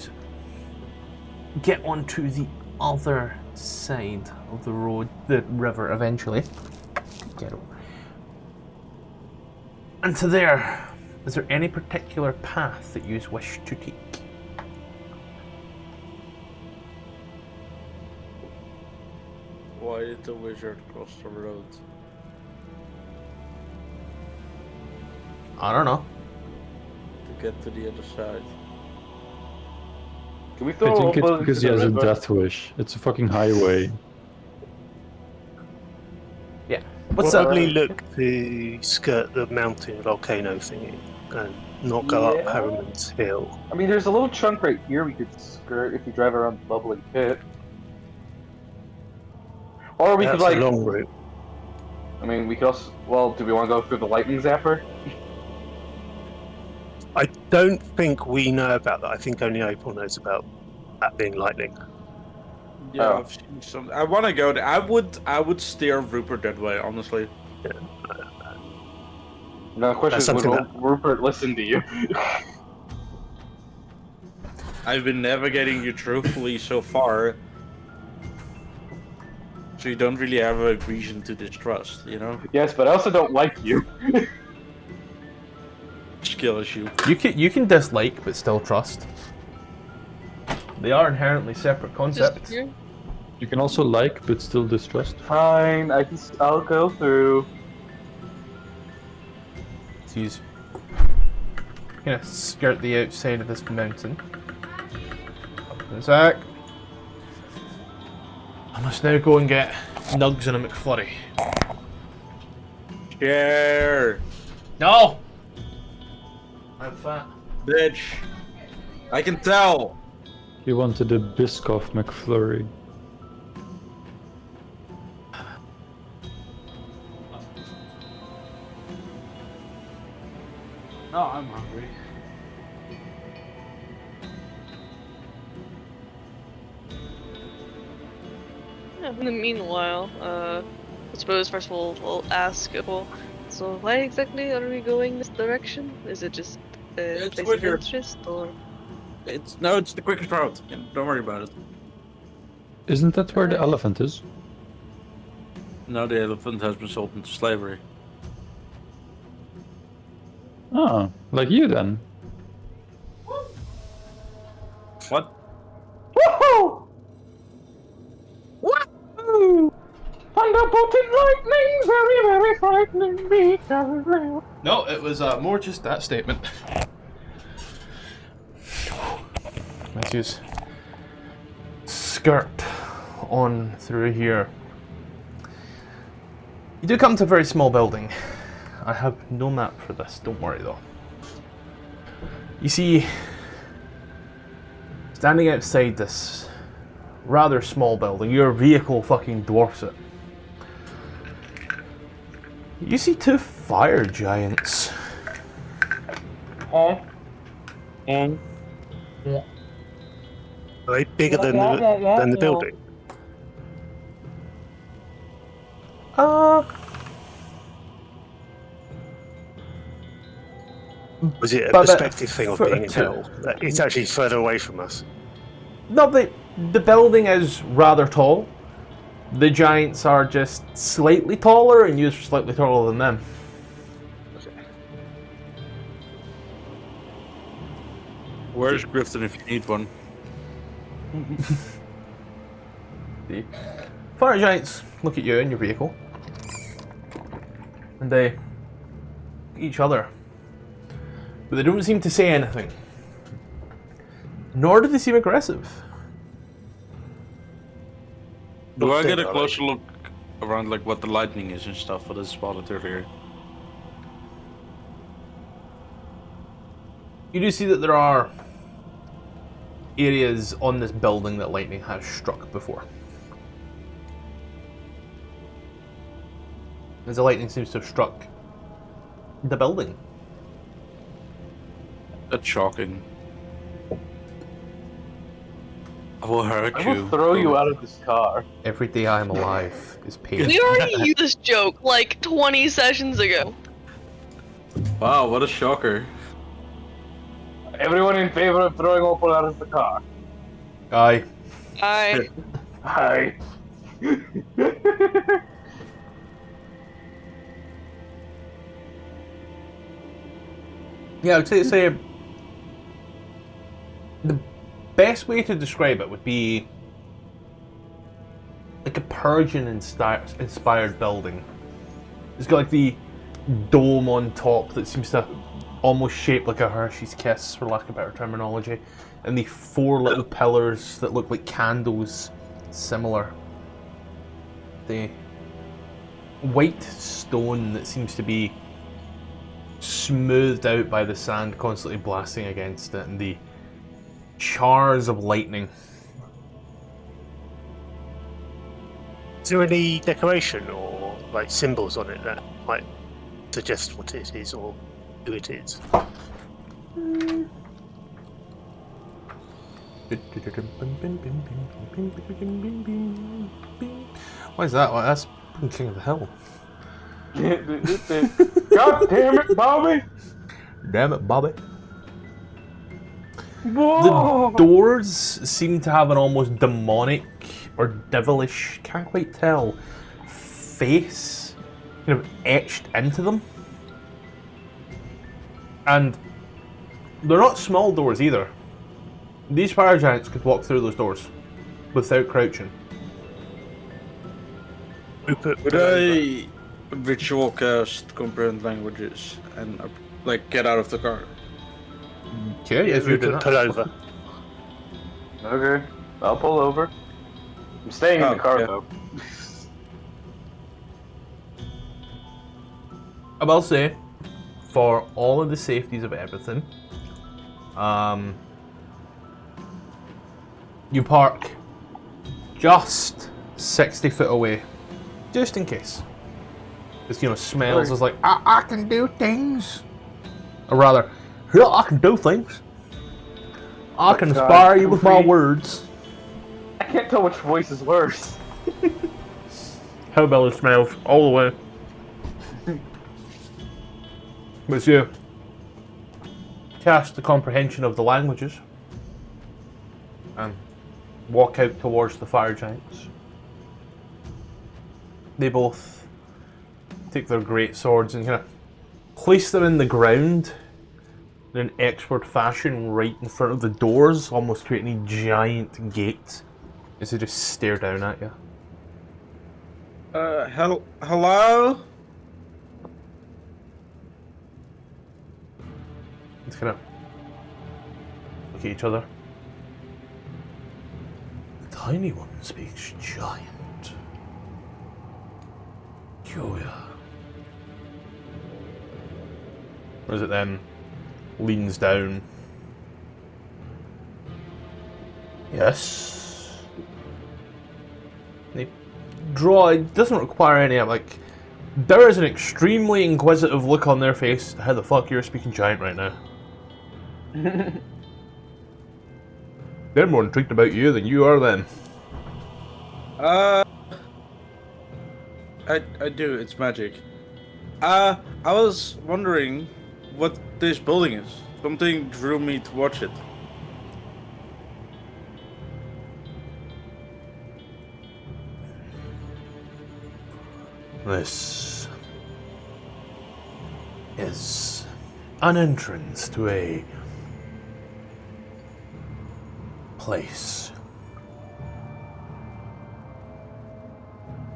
get onto the other side of the road, the river eventually. Get over. And to there, is there any particular path that you wish to take? Why did the wizard cross the road? I don't know. To get to the other side. Can we throw I think Opal it's because into he has the a river? death wish. It's a fucking highway. Yeah. What's that? Probably look to skirt the mountain volcano thingy and not go up Yeah. Harriman's Hill. I mean, there's a little chunk right here we could skirt if we drive around the bubbling pit. Or we That's could like, a long route. I mean, we could also, well, do we want to go through the lightning zapper? I don't think we know about that. I think only Opal knows about that being lightning. Yeah, Oh. I've seen some. I want to go there. I would steer Rupert that way, honestly. Now the question That's is, would something Rupert listen to you? I've been navigating you truthfully so far. So you don't really have a reason to distrust, you know? Yes, but I also don't like you. Skill issue. You can dislike but still trust. They are inherently separate Just concepts. here. You can also like, but still distrust. Fine, I'll go through. So you're gonna skirt the outside of this mountain. Up in a sec. I must now go and get Nugs and a McFlurry. Share! No! I'm fat. Bitch! I can tell! He wanted a Biscoff McFlurry. No, I'm hungry. Yeah, in the meanwhile, I suppose first of all we'll ask Opal. So why exactly are we going this direction? Is it just a It's place of quicker. interest, or It's the quickest route. Yeah, don't worry about it. Isn't that where the elephant is? No, the elephant has been sold into slavery. Ah, like you then. What? Woohoo! Woohoo! Thunderbolt and lightning, very, very frightening me. No, it was more just that statement. Let's use skirt on through here. You do come to a very small building. I have no map for this, don't worry though. You see, standing outside this rather small building, your vehicle fucking dwarfs it. You see two fire giants. Are they bigger than the building? Was it a But perspective thing of for- being in hell? That it's actually further away from us. No, the building is rather tall. The giants are just slightly taller, and you're slightly taller than them. Where's Grifton if you need one? The fire giants look at you in your vehicle, and they look at each other, but they don't seem to say anything. Nor do they seem aggressive. Do I get a Alright. closer look around like what the lightning is and stuff? What is spotted earlier? You do see that there are areas on this building that lightning has struck before. As the lightning seems to have struck the building. That's shocking. I will hurt I you. will throw you out of this car. Every day I am alive is painful. we already used this joke like 20 sessions ago. Wow, what a shocker. Everyone in favor of throwing Opal out of the car? Aye. I Hi. Yeah, I'd say the best way to describe it would be like a Persian-inspired building. It's got like the dome on top that seems to almost shape like a Hershey's Kiss, for lack of better terminology, and the 4 little pillars that look like candles, similar. The white stone that seems to be smoothed out by the sand constantly blasting against it, and the chars of lightning. Is there any decoration or like symbols on it that might suggest what it is or who it is? What is that? That's King of the Hill. God damn it, Bobby! Damn it, Bobby. Whoa! The doors seem to have an almost demonic or devilish, can't quite tell, face kind of etched into them. And they're not small doors either. These fire giants could walk through those doors without crouching. Rupert, Would I ritual cast comprehend languages and like get out of the car? Okay, yes, you do Rupert, pull that. over. Okay, I'll pull over. I'm staying in the car yeah. though. I will say, for all of the safeties of everything, you park just 60 foot away, just in case. Because, you know, smells is like, I can do things. Or rather, yeah, I can do things. I can God, inspire you with my Goofy. words. I can't tell which voice is worse. Hellbelly smells all the way. But it's you. Cast the comprehension of the languages. And walk out towards the fire giants. They both take their great swords and kind of place them in the ground in an expert fashion right in front of the doors, almost creating a giant gate as they just stare down at you. Hello? Just kind of look at each other. The tiny one speaks giant. Peculiar. Or is it then leans down? Yes. They draw. It doesn't require any like. There is an extremely inquisitive look on their face. How the fuck you're speaking giant right now? They're more intrigued about you than you are them. I do, it's magic. I was wondering what this building is. Something drew me to watch it. This is an entrance to a place.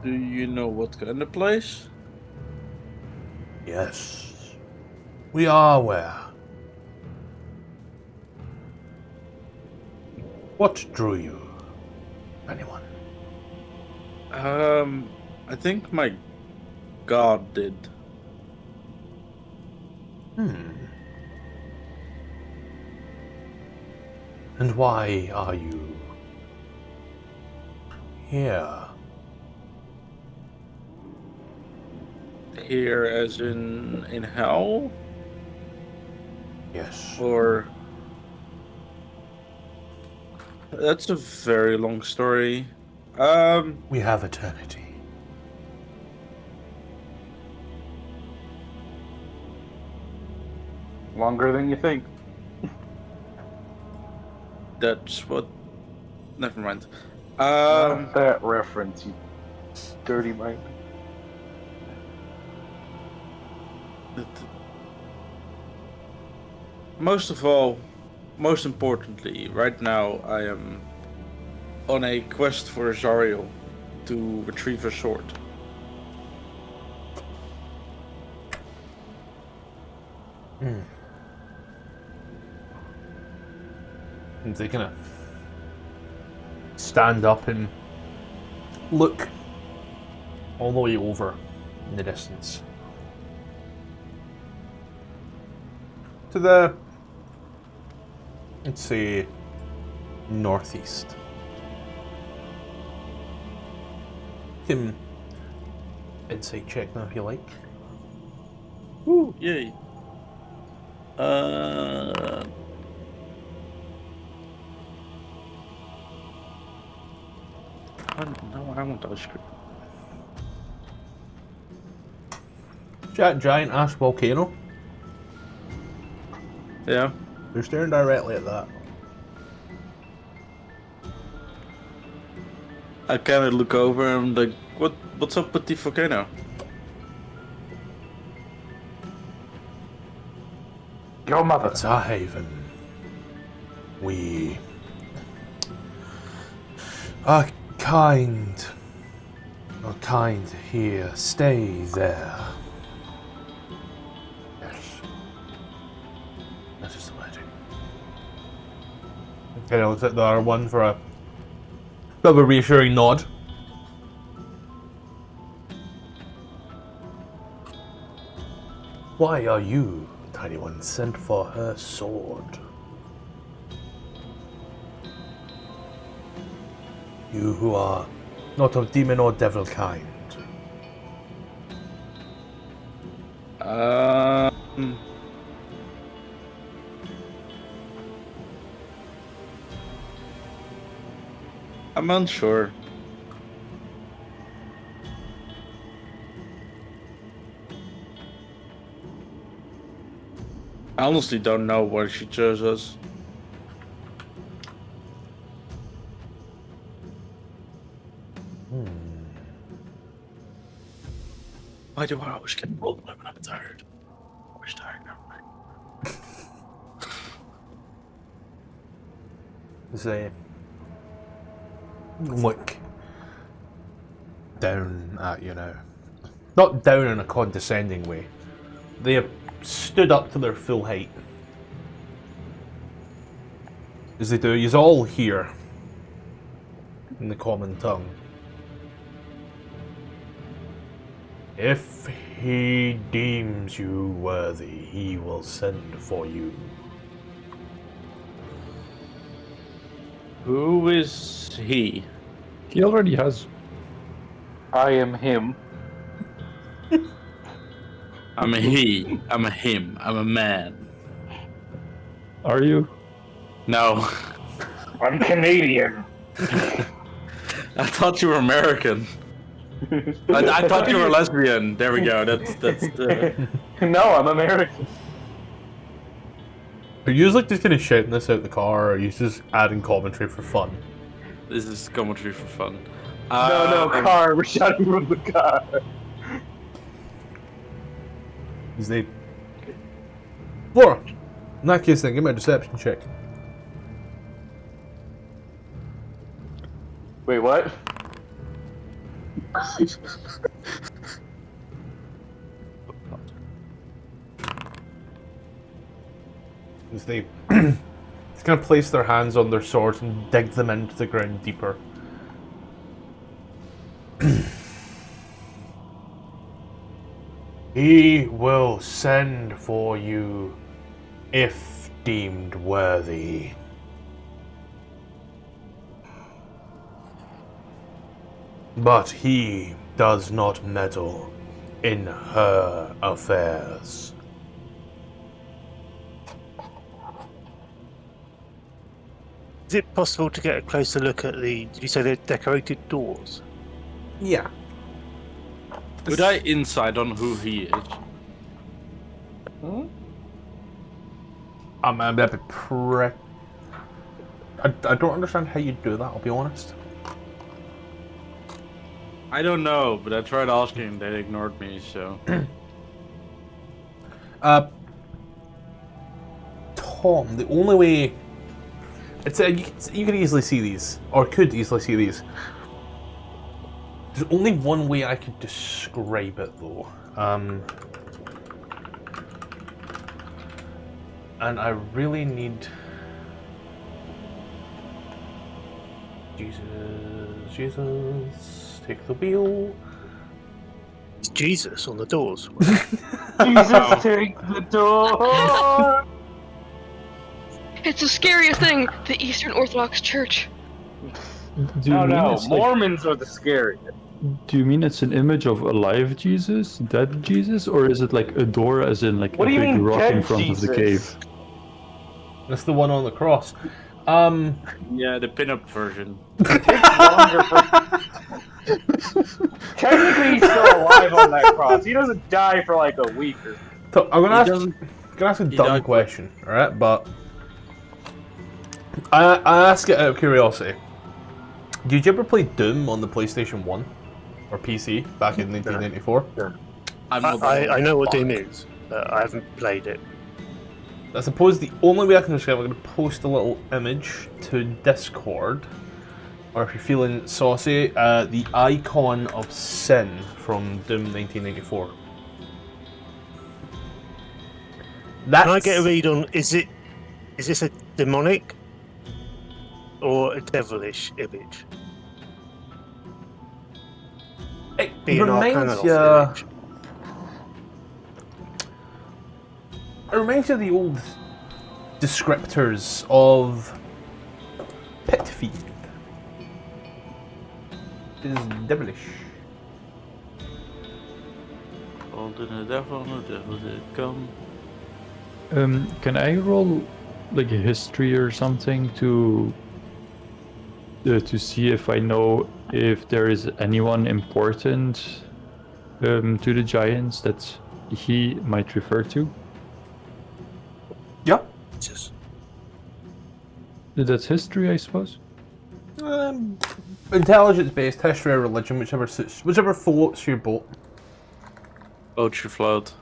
Do you know what kind of place? Yes, we are aware. What drew you? Anyone? I think my god did. And why are you here? Here as in hell? Yes. Or... That's a very long story. We have eternity. Longer than you think. That's what... Never mind. Not that reference, you dirty mind. Most of all, most importantly, right now I am on a quest for Zariel to retrieve her sword. And they kind of stand up and look all the way over in the distance to the, let's say, northeast. You can insight check now if you like. Ooh, yay. No, I want those. Giant ash volcano. Yeah. They're staring directly at that. I kind of look over and I'm like, what's up with the volcano? Your mother. It's our haven. We are kind here. Stay there. Yes. That is the wording. Okay, looks at the other one for a bit of a reassuring nod. Why are you, tiny one, sent for her sword? You who are not of demon or devil kind. I'm unsure. I honestly don't know why she chose us. Why do I always get rolled when I'm tired? Always tired, never mind. They look down at you now. Not down in a condescending way. They have stood up to their full height. As they do, you's all here in the common tongue. If he deems you worthy, he will send for you. Who is he? He already has. I am him. I'm a he. I'm a him. I'm a man. Are you? No. I'm Canadian. I thought you were American. I thought you were lesbian. There we go. That's the... No, I'm American. Are you like just kind of shouting this out the car, or are you just adding commentary for fun? This is commentary for fun. No, car. We're shouting from the car. Is they... Flora! In that case then, give me a deception check. Wait, what? As they just kind of place their hands on their swords and dig them into the ground deeper. He will send for you if deemed worthy. But he does not meddle in her affairs. Is it possible to get a closer look at the, did you say the decorated doors? Yeah. Could I insight on who he is? I'm a bit I don't understand how you do that, I'll be honest. I don't know, but I tried asking, they ignored me, so... Tom, the only way... you could easily see these, or could easily see these. There's only one way I could describe it, though. And I really need... Jesus, take the wheel. It's Jesus on the doors. Jesus, take the door! It's the scariest thing, the Eastern Orthodox Church. Do you No, mean no, it's like, Mormons are the scariest. do you mean it's an image of alive Jesus, dead Jesus, or is it like a door as in like What a do you big mean, rock in dead front of the Jesus? cave? That's the one on the cross. Yeah, the pin-up version. Takes longer for... Technically, he's still alive on that cross. He doesn't die for like a week or... So I'm gonna ask a he dumb died- question, alright? But I ask it out of curiosity. Did you ever play Doom on the PlayStation 1 or PC back in 1994? I'm not I know what Doom is, but I haven't played it. I suppose the only way I can describe it, I'm going to post a little image to Discord, or if you're feeling saucy, the icon of Sin from Doom 1994. That's... Can I get a read on, is this a demonic or a devilish image? It Be an reminds Arcanos you... image. It reminds you of the old descriptors of Pitfield. It is devilish. Called in the devil did come. Can I roll like a history or something to see if I know if there is anyone important to the giants that he might refer to? Yeah. Jesus. That's history, I suppose. Intelligence-based, history or religion, whichever floats your boat. Boat should float.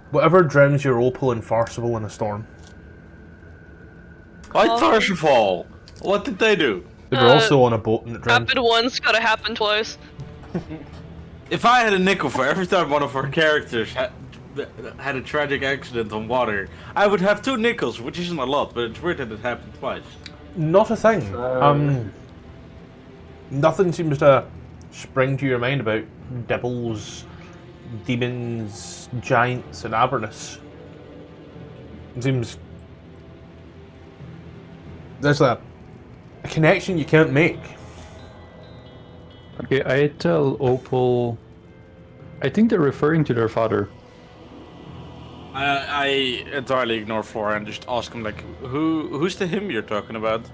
Whatever drowns your Opal and Tfarcevol in a storm. Like Tfarcevol! What did they do? They were also on a boat and it drowned. Happened once, gotta happen twice. If I had a nickel for every time one of our characters had a tragic accident on water, I would have 2 nickels, which isn't a lot, but it's weird that it happened twice. Not a thing. Nothing seems to spring to your mind about devils, demons, giants, and Avernus. It seems there's a connection you can't make. Okay, I tell Opal. I think they're referring to their father. I entirely ignore Flora and just ask him, like, who's the him you're talking about?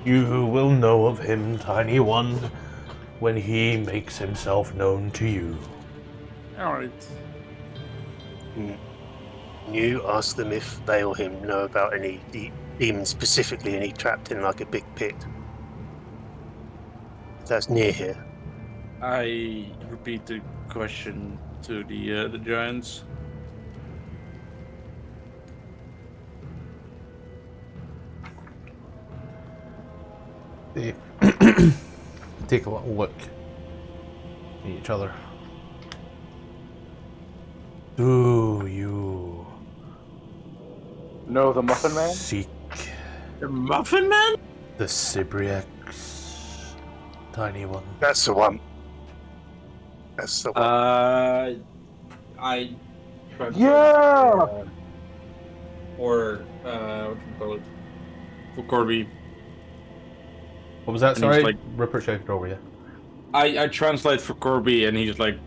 You will know of him, Tiny One, when he makes himself known to you. Alright. You ask them if they or him know about any demons specifically, any trapped in like a big pit. That's near here. I repeat the question to the giants. They take a little look at each other. Do you No, the Muffin Man? seek The Muffin Man? the Sibreix, Tiny One? That's the one. That's the one. I. Yeah! Or what do you call it? For Corby. What was that? And he's Sorry, like- Rupert shouted over you. I translate for Corby, and he's like,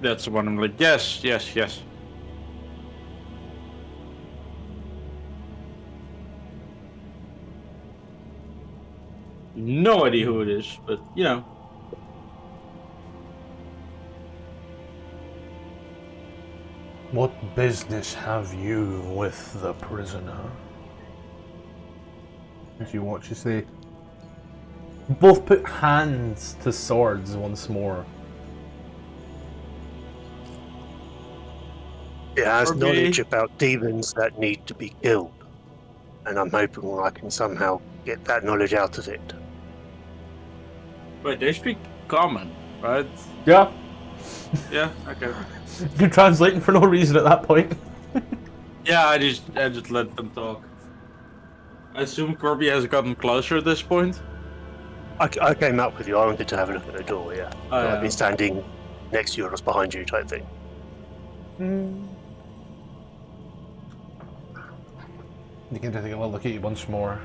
"That's the one." I'm like, "Yes, yes, yes." No idea who it is, but you know. What business have you with the prisoner? as you watch as they both put hands to swords once more. It has Corby. knowledge about demons that need to be killed, and I'm hoping I can somehow get that knowledge out of it. Wait, they speak common, right? Yeah, Yeah, okay. you're translating for no reason at that point. Yeah, I just let them talk. I assume Corby has gotten closer at this point. I came up with you. I wanted to have a look at the door, yeah. Oh, I've yeah. been standing next to you or just behind you type thing. You can take a look at you once more.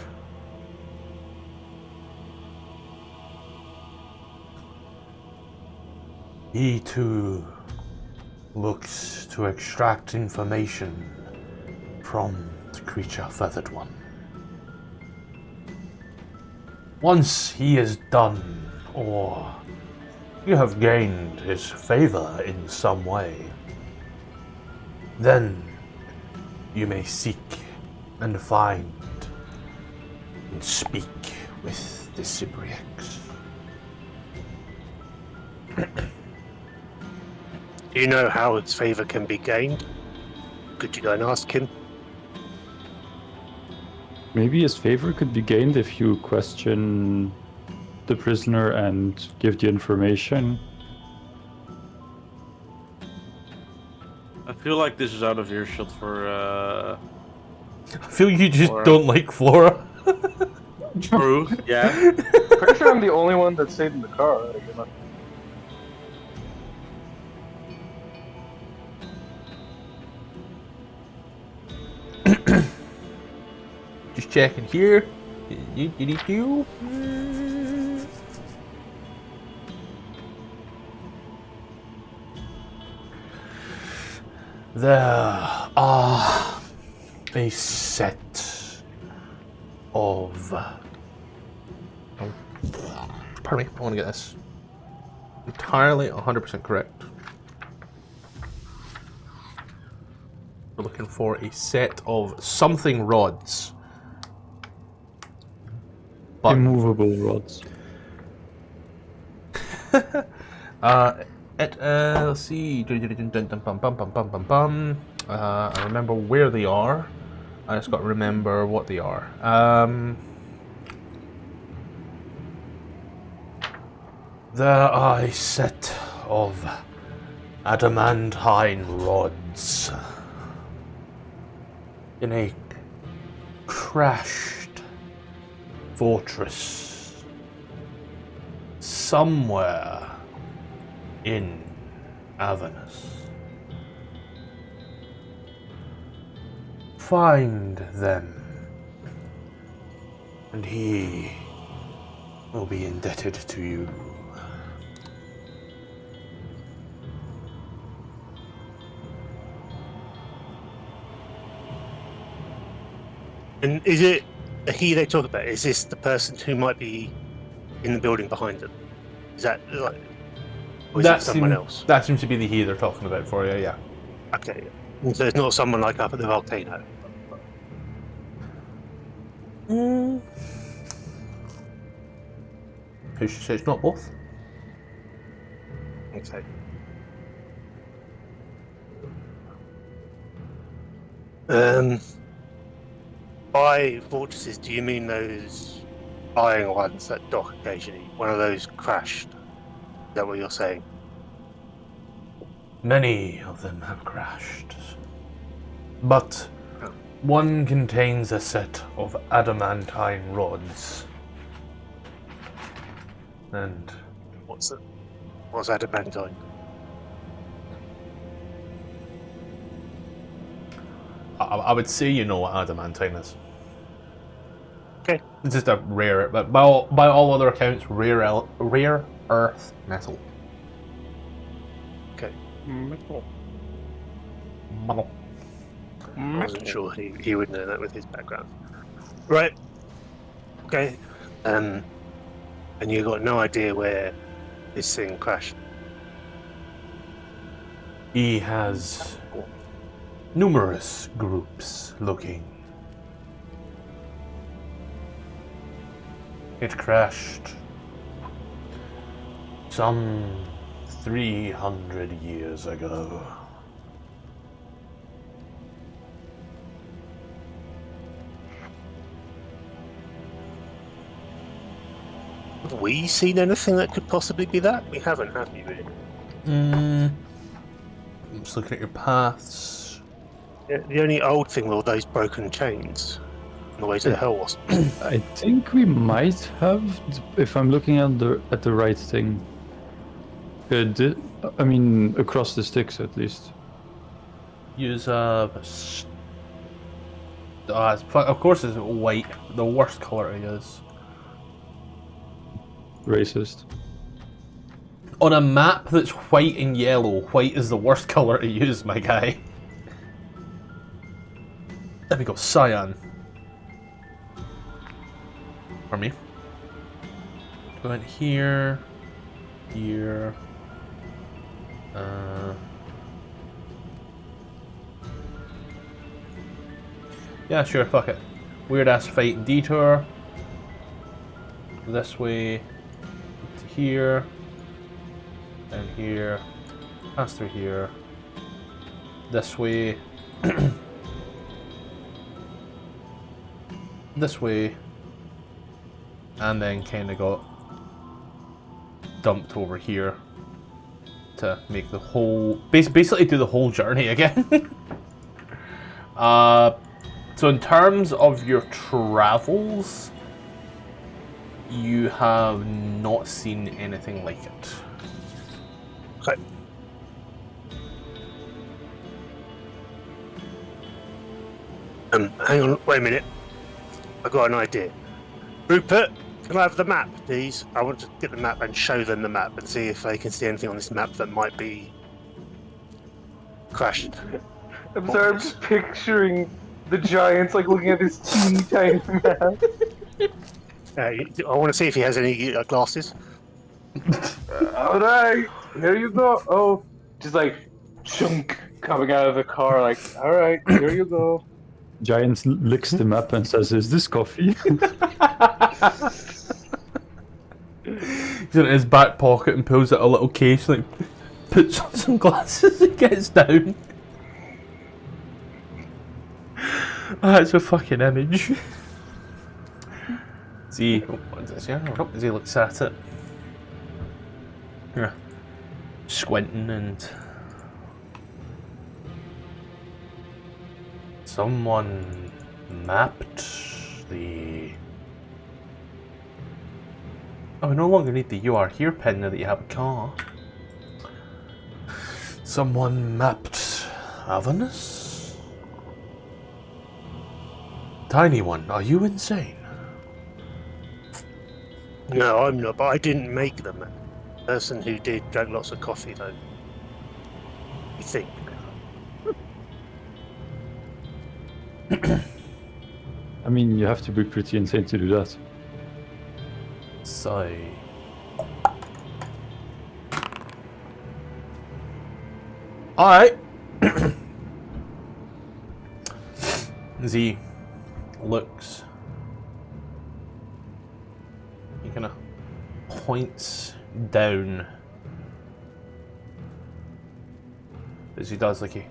He too looks to extract information from the creature feathered one. Once he is done, or you have gained his favor in some way, then you may seek and find and speak with the Sibreix. Do you know how its favor can be gained? Could you go and ask him? Maybe his favor could be gained if you question the prisoner and give the information. I feel like this is out of earshot for I feel you just Flora. don't like Flora. True. Yeah. Pretty sure I'm the only one that stayed in the car. Like, I'm not- Just checking here. There are a set of. Pardon me, I want to get this entirely 100% correct. We're looking for a set of something rods. But Immovable rods. let's see. I remember where they are. I just got to remember what they are. There are a set of adamantine rods in a crashed fortress somewhere in Avernus. Find them, and he will be indebted to you. And is it the he they talk about? Is this the person who might be in the building behind them? Is that like, or is that someone else? That seems to be the he they're talking about for you, yeah. Okay. And so it's not someone like up at the volcano. Who's to say it's not both? Okay. By fortresses, do you mean those flying ones that dock occasionally? One of those crashed? Is that what you're saying? Many of them have crashed. But one contains a set of adamantine rods. And What's it? What's adamantine? I would say you know what adamantine is. Okay. It's just a rare, but by all other accounts, rare earth metal. Okay. Metal. Metal. I wasn't sure he would know that with his background. Right. Okay. And you got no idea where this thing crashed. He has numerous groups looking. It crashed some 300 years ago. Have we seen anything that could possibly be that? We haven't, have we? I'm just looking at your paths. Yeah, the only old thing were those broken chains on the way to the Hell Wasp. I think we might have, if I'm looking at the right thing. I mean, across the sticks at least. Use of course it's white, the worst colour to use. Racist. On a map that's white and yellow, white is the worst colour to use, my guy. There we go, cyan. For me. Go in here. Here. Yeah, sure, fuck it. Weird ass fight and detour. This way. To here. And here. Pass through here. This way. This way. And then kinda got dumped over here to make the whole basically do the whole journey again. So in terms of your travels, you have not seen anything like it. Okay. Hang on, wait a minute. I got an idea. Rupert, can I have the map, please? I want to get the map and show them the map and see if they can see anything on this map that might be crashed. I'm sorry, I'm just picturing the giants like looking at this teeny tiny map. I want to see if he has any glasses. Alright, here you go. Oh, just like chunk coming out of the car, like, alright, here you go. Giant licks the map and says, "Is this coffee?" He's in his back pocket and pulls out a little case, like puts on some glasses and gets down. That's a fucking image. See, as he looks at it, yeah, squinting, and someone mapped the. Oh, we no longer need the "you are here" pin now that you have a car. Someone mapped Avernus? Tiny one, are you insane? No, I'm not, but I didn't make them. The person who did drank lots of coffee, though. You think? I mean, you have to be pretty insane to do that. So. Alright. Z looks. He kind of points down as he does, like he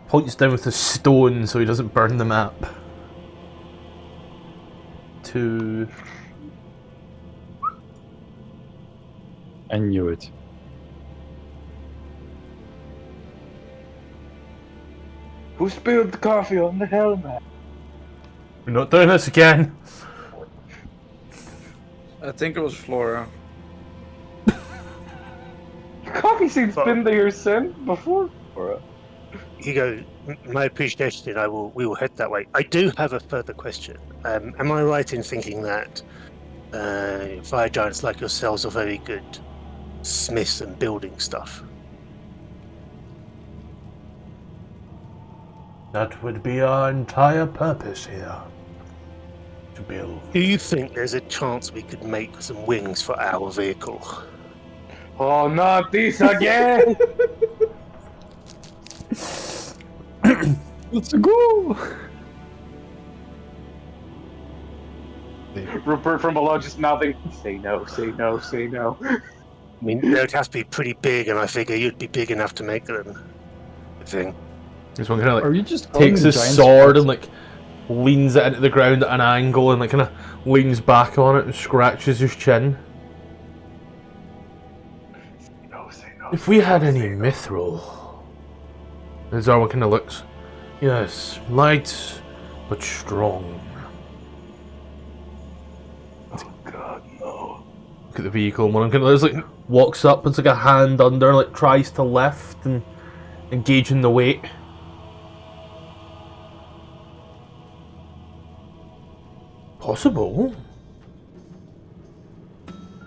points down with a stone so he doesn't burn the map. To. I knew it. Who spilled the coffee on the helmet? We're not doing this again. I think it was Flora. Coffee seed's been there since before. You go, my appreciation, we will head that way. I do have a further question. Am I right in thinking that fire giants like yourselves are very good smiths and building stuff? That would be our entire purpose here. To build. Do you think there's a chance we could make some wings for our vehicle? Oh, not this again! Let's go! Rupert from below just mouthing, say no, say no, say no. I mean, they'd have to be pretty big, and I figure you'd be big enough to make them. I think. This one kind of Are like you just calling takes them his giant sword spikes? and like leans it into the ground at an angle and like kind of leans back on it and scratches his chin. No, say no. If we had any mithril, and Zarwin kind of looks. Yes, light but strong. Oh God, no. Look at the vehicle, and one kind of like walks up, puts like a hand under, like tries to lift and engaging the weight. Possible.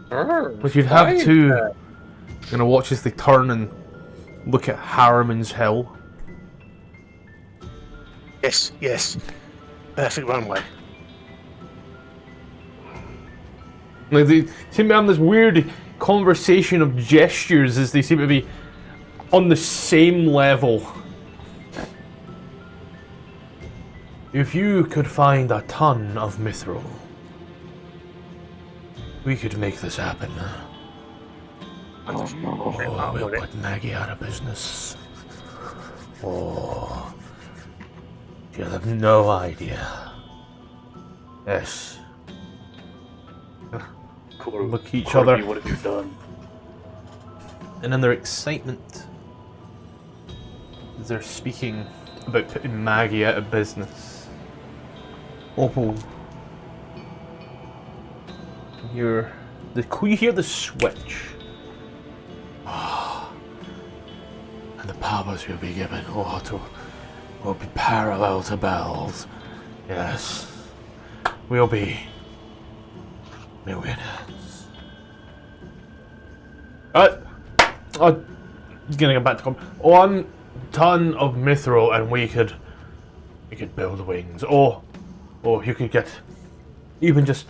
But you'd have to kind of watch as they turn and look at Harriman's Hill. Yes, yes. Perfect runway. Like they seem to have this weird conversation of gestures as they seem to be on the same level. If you could find a ton of mithril, we could make this happen. Oh no. Oh, we'll put Maggie out of business. Oh, you have no idea. Yes. Corby, Look at each Corby, other. What have you done? And in their excitement, as they're speaking about putting Maggie out of business, Opal, you hear the switch. And the powers will be given will be parallel to bells. Yes, we'll be millionaires. Gonna get back to 1 ton of mithril, and we could build wings. Or you could get even just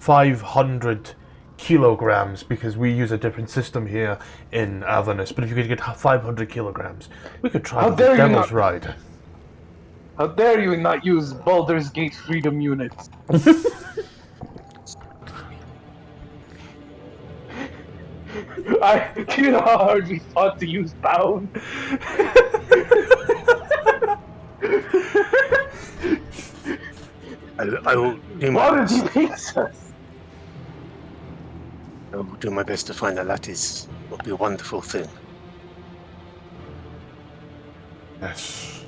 500 kilograms, because we use a different system here in Avernus. But if you could get 500 kilograms, we could try How the dare you Devil's not- Ride. How dare you not use Baldur's Gate freedom units? Do you know how hard we fought to use Bound? I will do my Why did best. he fix us? I will do my best to find that. That will be a wonderful thing. Yes,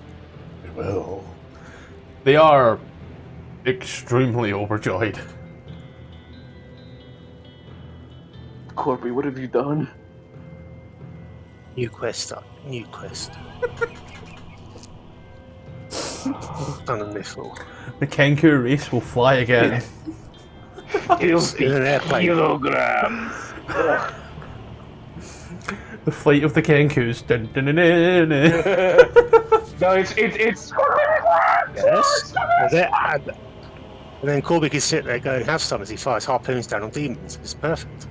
it will. They are extremely overjoyed. Corby, what have you done? New quest up. New quest. Done a missile. The Kenku race will fly again. It's in an airplane. Kilograms. The flight of the Kenkus. Dun, dun, dun, dun, dun. No, it's. Yes. And then Corby can sit there, go and have some as he fires harpoons down on demons. It's perfect.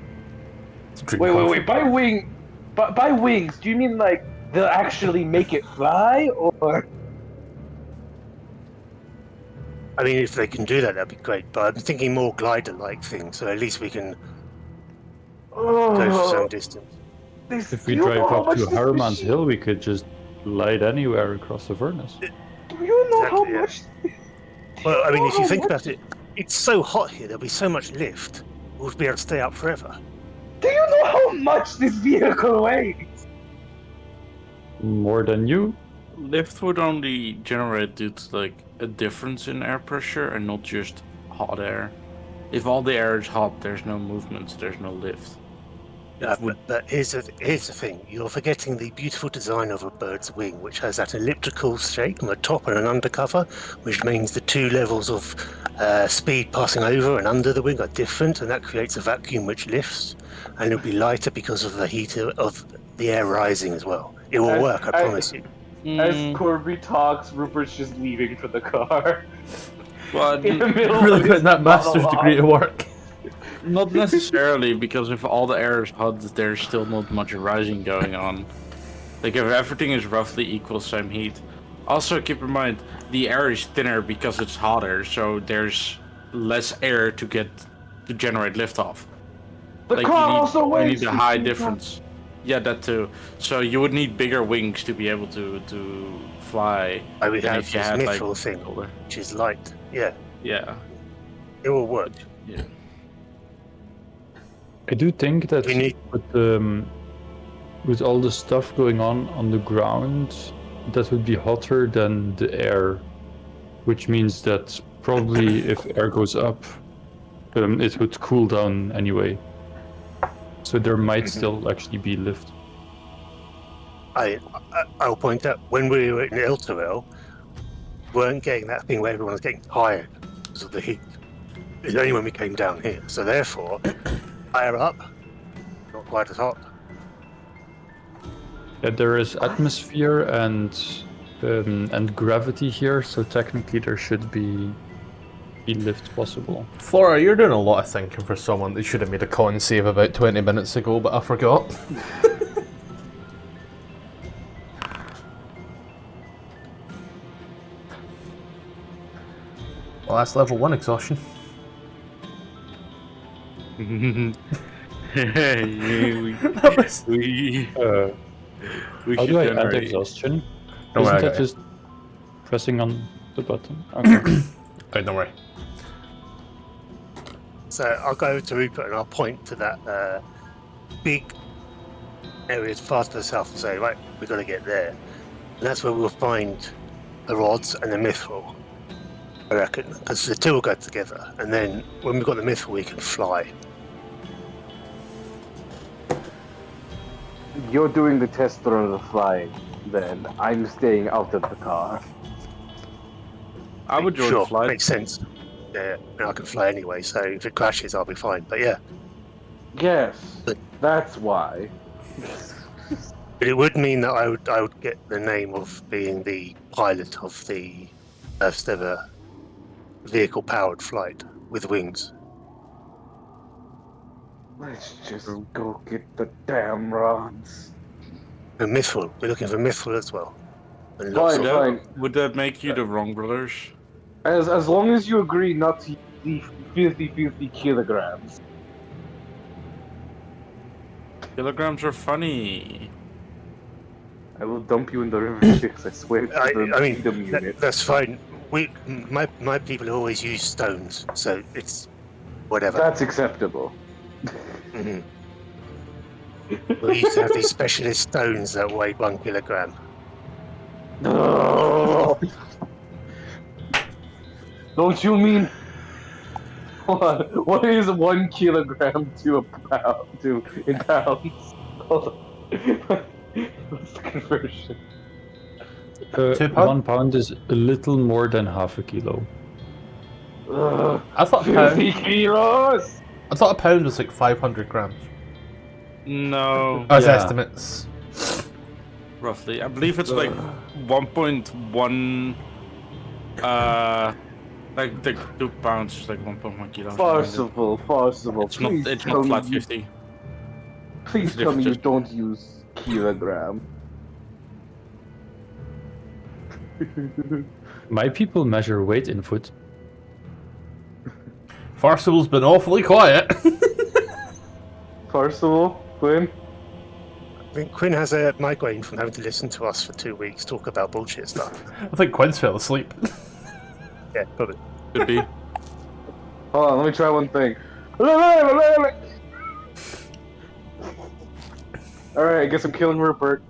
It's a dream Wait. come true. By wings, do you mean like they'll actually make it fly, or? I mean, if they can do that, that'd be great. But I'm thinking more glider-like things, so at least we can go for some distance. If we drive up to Harriman's Hill, we could just glide anywhere across Avernus. Do you know how Exactly, yeah. much? Well, I mean, if you think about it, it's so hot here. There'll be so much lift. We'll be able to stay up forever. Do you know how much this vehicle weighs? More than you? Lift would only generate due to like a difference in air pressure and not just hot air. If all the air is hot, there's no movement, there's no lift. But here's the thing. You're forgetting the beautiful design of a bird's wing, which has that elliptical shape on the top and an undercover, which means the two levels of speed passing over and under the wing are different, and that creates a vacuum which lifts, and it'll be lighter because of the heat of the air rising as well. It will work, I promise you. As Corby talks, Rupert's just leaving for the car. Well, In the middle Really of putting his that master's monologue. degree to work. not necessarily, because if all the air is hot, there's still not much rising going on. Like if everything is roughly equal same heat. Also keep in mind, the air is thinner because it's hotter, so there's less air to generate liftoff. The Like car also you weighs need a high 15 difference. Yeah, that too. So you would need bigger wings to be able to fly. I would than have if you this had like mithril thing, which is light. Yeah, yeah. it will work. Yeah. I do think that We need- with all the stuff going on the ground, that would be hotter than the air, which means that probably if air goes up, it would cool down anyway. So there might still actually be lift. I'll point out when we were in Elturel, we weren't getting that thing where everyone was getting tired because of the heat. It's only when we came down here. So therefore, higher up, not quite as hot. Yeah, there is atmosphere and gravity here, so technically there should be lift possible. Flora, you're doing a lot of thinking for someone that should have made a con save about 20 minutes ago, but I forgot. Well, that's level 1 exhaustion. we That was... we How should do I add generate. exhaustion? Don't worry, Isn't I got that you. just pressing on the button? Okay. Right, don't worry. So I'll go to Rupert and I'll point to that big area far to the south and say, right, we've got to get there. And that's where we'll find the rods and the mithril, I reckon. Because the two will go together. And then when we've got the mithril, we can fly. You're doing the test run of flying, then I'm staying out of the car. I would join Sure, flight. makes sense. Yeah, and I can fly anyway, so if it crashes, I'll be fine. But yeah, Yes, But- that's why. but it would mean that I would get the name of being the pilot of the first ever vehicle-powered flight with wings. Let's just go get the damn rods. And mithril, we're looking for mithril as well. And lots Fine, of- fine. Would that make you the wrong brothers? As long as you agree not to use the 50 kilograms. Kilograms are funny. I will dump you in the river Styx, I swear to the I mean, freedom unit. that's fine. My people always use stones, so it's whatever. That's acceptable. Mhm. We used to have these specialist stones that weighed 1 kilogram. No. Don't you mean what is 1 kilogram to a pound in pounds? Hold on. What's the conversion? 2 pound? 1 pound is a little more than half a kilo. I thought a 50 pound, kilos! I thought a pound was like 500 grams. No, As Yeah. estimates. roughly. I believe it's like 1.1. Like the 2 pounds is like 1.1 kilos. Farcical. It's not. Please It's tell not flat me 50. Please tell me you don't use kilogram. My people measure weight in foot. Tfarcevol's been awfully quiet. Farcical, Quinn? I think Quinn has a migraine from having to listen to us for 2 weeks talk about bullshit stuff. I think Quinn's fell asleep. Yeah, probably. Could be. Hold on, let me try one thing. Alright, I guess I'm killing Rupert.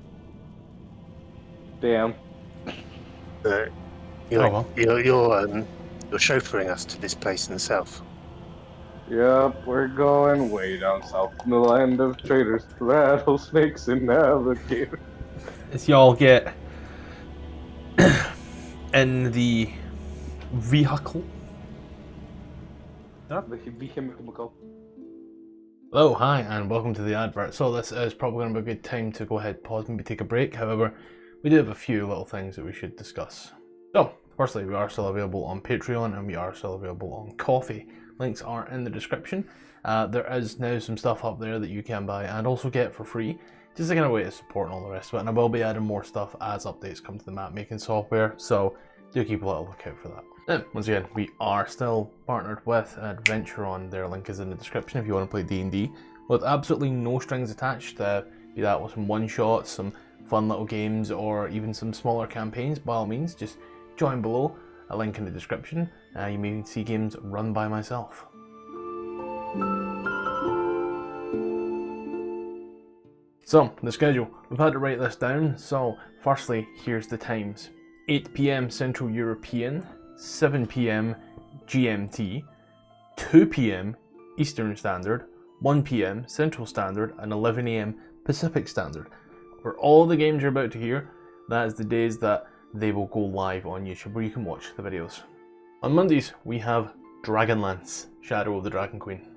Damn. You're, Oh, well. you're chauffeuring us to this place in the south. Yep, we're going way down south in the land of traders, rattlesnakes, and alligators. As y'all get in the vehicle. The vehicle. Hello, hi, and welcome to the advert. So this is probably going to be a good time to go ahead, pause, maybe take a break. However, we do have a few little things that we should discuss. So, firstly, we are still available on Patreon and we are still available on Coffee. Links are in the description. There is now some stuff up there that you can buy and also get for free. Just a kind of way to support and all the rest of it. And I will be adding more stuff as updates come to the map making software. So do keep a little lookout for that. Now, once again, we are still partnered with AdverntureOn. Their link is in the description if you want to play D&D with absolutely no strings attached. Be that with some one-shots, some fun little games, or even some smaller campaigns. By all means, just join below. A link in the description. You may even see games run by myself. So, the schedule. We've had to write this down. So, firstly, here's the times. 8 PM Central European, 7 PM GMT, 2 PM Eastern Standard, 1 PM Central Standard, and 11 AM Pacific Standard. For all the games you're about to hear, that is the days that they will go live on YouTube where you can watch the videos. On Mondays, we have Dragonlance, Shadow of the Dragon Queen.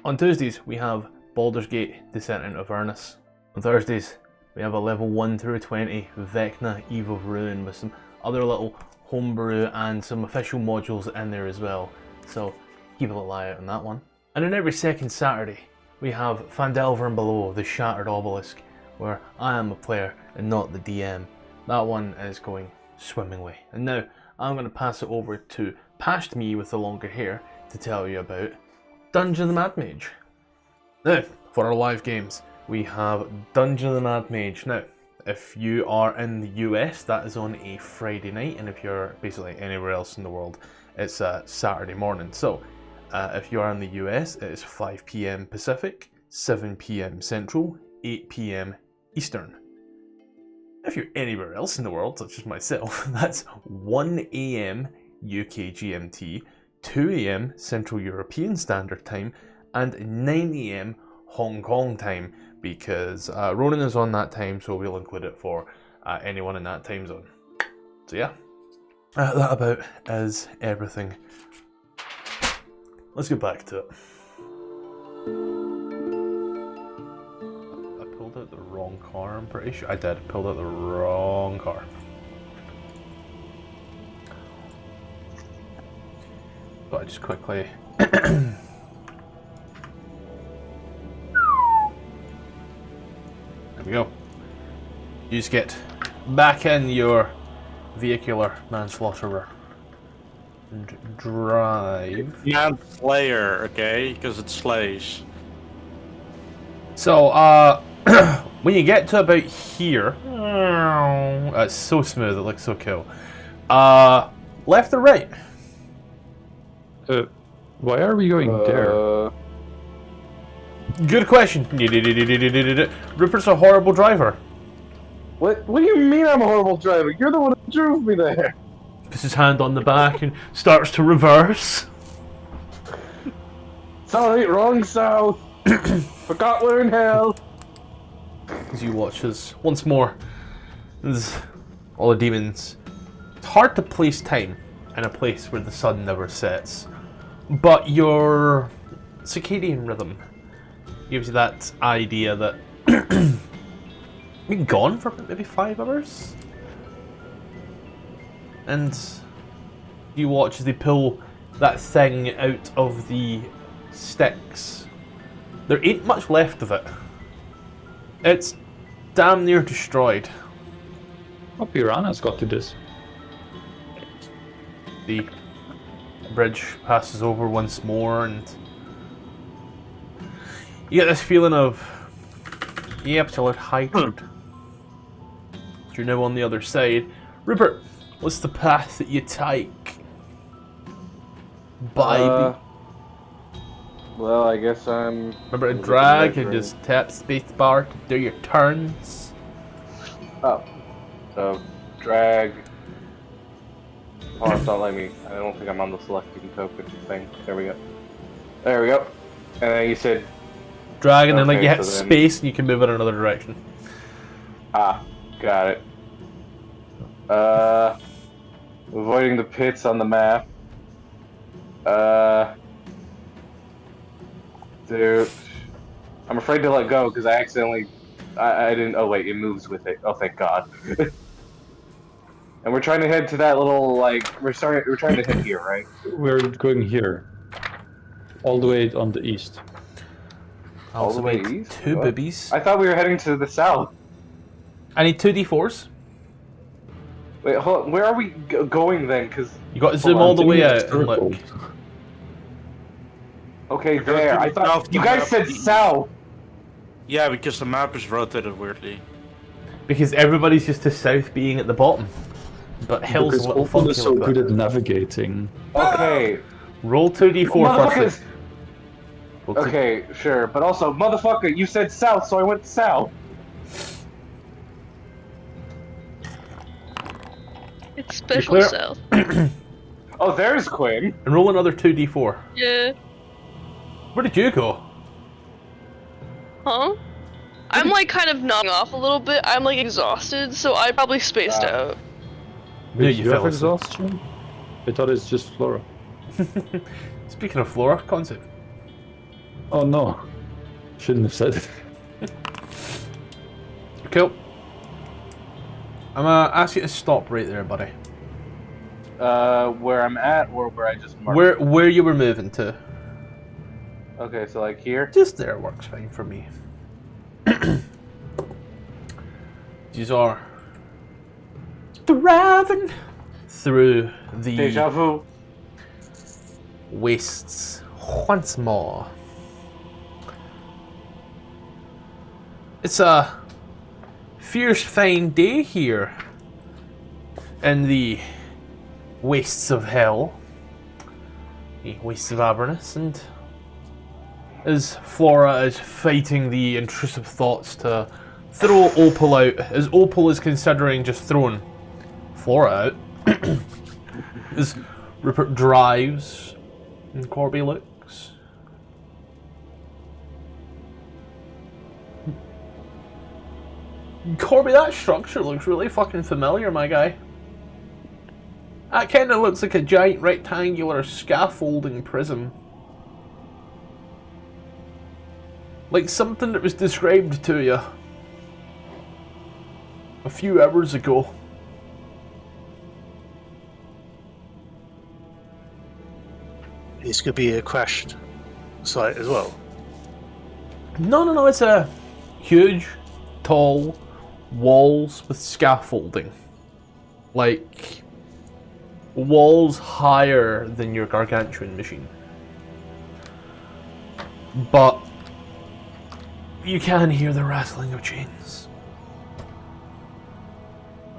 On Tuesdays, we have Baldur's Gate, Descent into Avernus. On Thursdays, we have a level 1 through 20 Vecna, Eve of Ruin with some other little homebrew and some official modules in there as well. So keep a little eye out on that one. And on every second Saturday, we have Phandelver and Below, the Shattered Obelisk, where I am a player and not the DM. That one is going swimmingly. And now I'm going to pass it over to past me with the longer hair to tell you about Dungeon of the Mad Mage. Now, for our live games, we have Dungeon of the Mad Mage. Now, if you are in the US, that is on a Friday night, and if you're basically anywhere else in the world, it's a Saturday morning. So, if you are in the US, it is 5 PM Pacific, 7 PM Central, 8 PM Eastern. If you're anywhere else in the world, such as myself, that's 1 AM UK GMT, 2 AM Central European Standard Time, and 9 AM Hong Kong time, because Ronan is on that time, so we'll include it for anyone in that time zone. So yeah, that about is everything. Let's get back to it. I pulled out the wrong car, I'm pretty sure. I did, pulled out the wrong car. But I just quickly... There we go. You just get back in your vehicular manslaughterer and drive. Manslayer, okay? Because it slays. So, when you get to about here, it's so smooth, it looks so cool. Left or right? Why are we going there? Good question. Rupert's a horrible driver. What do you mean I'm a horrible driver? You're the one who drove me there. Puts his hand on the back and starts to reverse. Sorry, wrong south. Forgot we're in hell. As you watch as once more, there's all the demons. It's hard to place time in a place where the sun never sets, but your circadian rhythm gives you that idea that we've been gone for maybe 5 hours, and you watch as they pull that thing out of the sticks. There ain't much left of it. It's damn near destroyed. Oh, Piranha's got to this. The bridge passes over once more, and you get this feeling of, yep, till it heightened. You're now on the other side. Rupert, what's the path that you take? Bye. Well, I guess I'm... Remember to drag and just tap spacebar to do your turns. Oh. So, drag... Oh, it's not letting me... I don't think I'm on the selecting token thing. There we go. There we go. And then you said... Drag and then like you hit so then- space and you can move in another direction. Ah, got it. Avoiding the pits on the map. Dude, I'm afraid to let go because I accidentally, I didn't. Oh wait, it moves with it. Oh thank God. And we're trying to head to that little like we're trying to head here, right? We're going here. All the way on the east. All the way east? 2 What? boobies. I thought we were heading to the south. I need 2 d4s. Wait, hold on. Where are we going then? Because You got to zoom all the way out and look. okay, We're going there. to I the thought south you to guys map said the east. south. Yeah, because the map is rotated weirdly. Because everybody's used to south being at the bottom. But hill's Because a little Opal funky is so like good that. at navigating. Okay. Roll 2d4 Motherfuckers. firstly. Roll two- Okay, sure, but also, motherfucker, you said south, so I went south. It's special clear? south. Oh, there's Quinn. And roll another 2d4. Yeah. Where did you go? Huh? I'm like kind of nodding off a little bit. I'm like exhausted, so I probably spaced out. Yeah, Wait, you you have fell asleep. exhaustion? I thought it's just Flora. Speaking of Flora, concept. Oh no. Shouldn't have said it. Cool. I'm gonna ask you to stop right there, buddy. Where I'm at, or where I just marked? Where you were moving to. Okay, so like here. Just there works fine for me. These are driving through the Deja vu. wastes once more. It's a fierce fine day here in the wastes of hell, the wastes of Avernus, and as Flora is fighting the intrusive thoughts to throw Opal out, as Opal is considering just throwing Flora out, as Rupert drives and Corby looks. Corby, that structure looks really fucking familiar, my guy. That kinda looks like a giant rectangular scaffolding prism. Like something that was described to you a few hours ago. This could be a crashed site as well. No, it's a huge, tall walls with scaffolding. Like walls higher than your gargantuan machine. But you can hear the rattling of chains.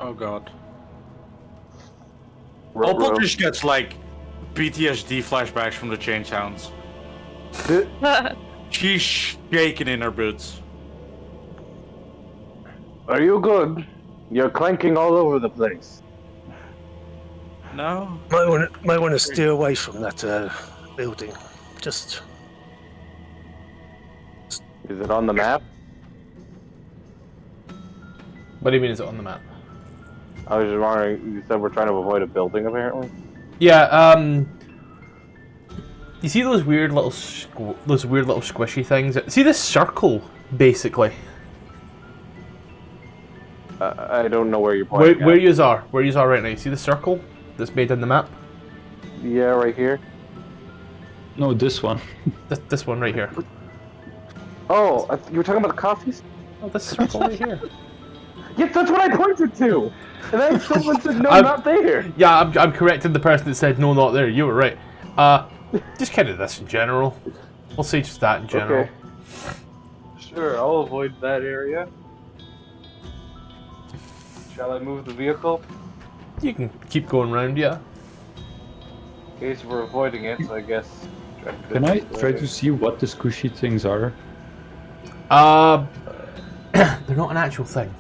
Oh god. Opal just gets like PTSD flashbacks from the chain sounds. She's shaking in her boots. Are you good? You're clanking all over the place. No? Might want to steer away from that building. Just Is it on the map? What do you mean is it on the map? I was just wondering, you said we're trying to avoid a building apparently? Yeah, you see those weird little squishy things? See this circle, basically. I don't know where you're pointing Where yous are right now. You see the circle that's made in the map? Yeah, right here. No, this one. This one right here. Oh, you were talking about the coffees? Oh, this circle right here. Yes, that's what I pointed to! And then someone said, no, I'm- not there! Yeah, I'm correcting the person that said no, not there. You were right. Just kind of this in general. We'll say just that in general. Okay. Sure, I'll avoid that area. Shall I move the vehicle? You can keep going round, yeah. In case we're avoiding it, so I guess... Can I try to see what the squishy things are? They're not an actual thing.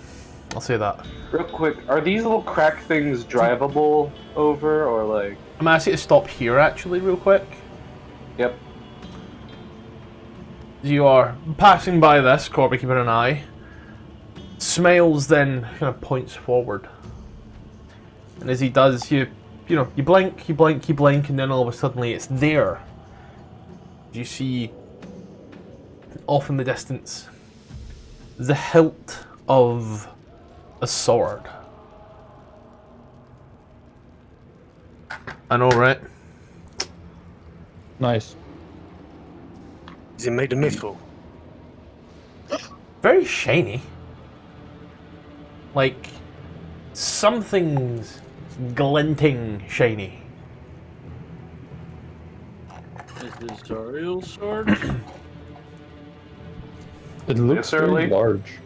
I'll say that. Real quick, are these little crack things drivable over, or like... I'm gonna ask you to stop here, actually, real quick. Yep. You are passing by this, Corby keeping an eye. Smiles, then kind of points forward. And as he does, you blink, you blink, and then all of a sudden it's there. You see, off in the distance, the hilt of a sword. I know, right? Nice. is it made of mithril? Very shiny. Like, Something's glinting shiny. Is this a real sword? It looks very Necessarily. large.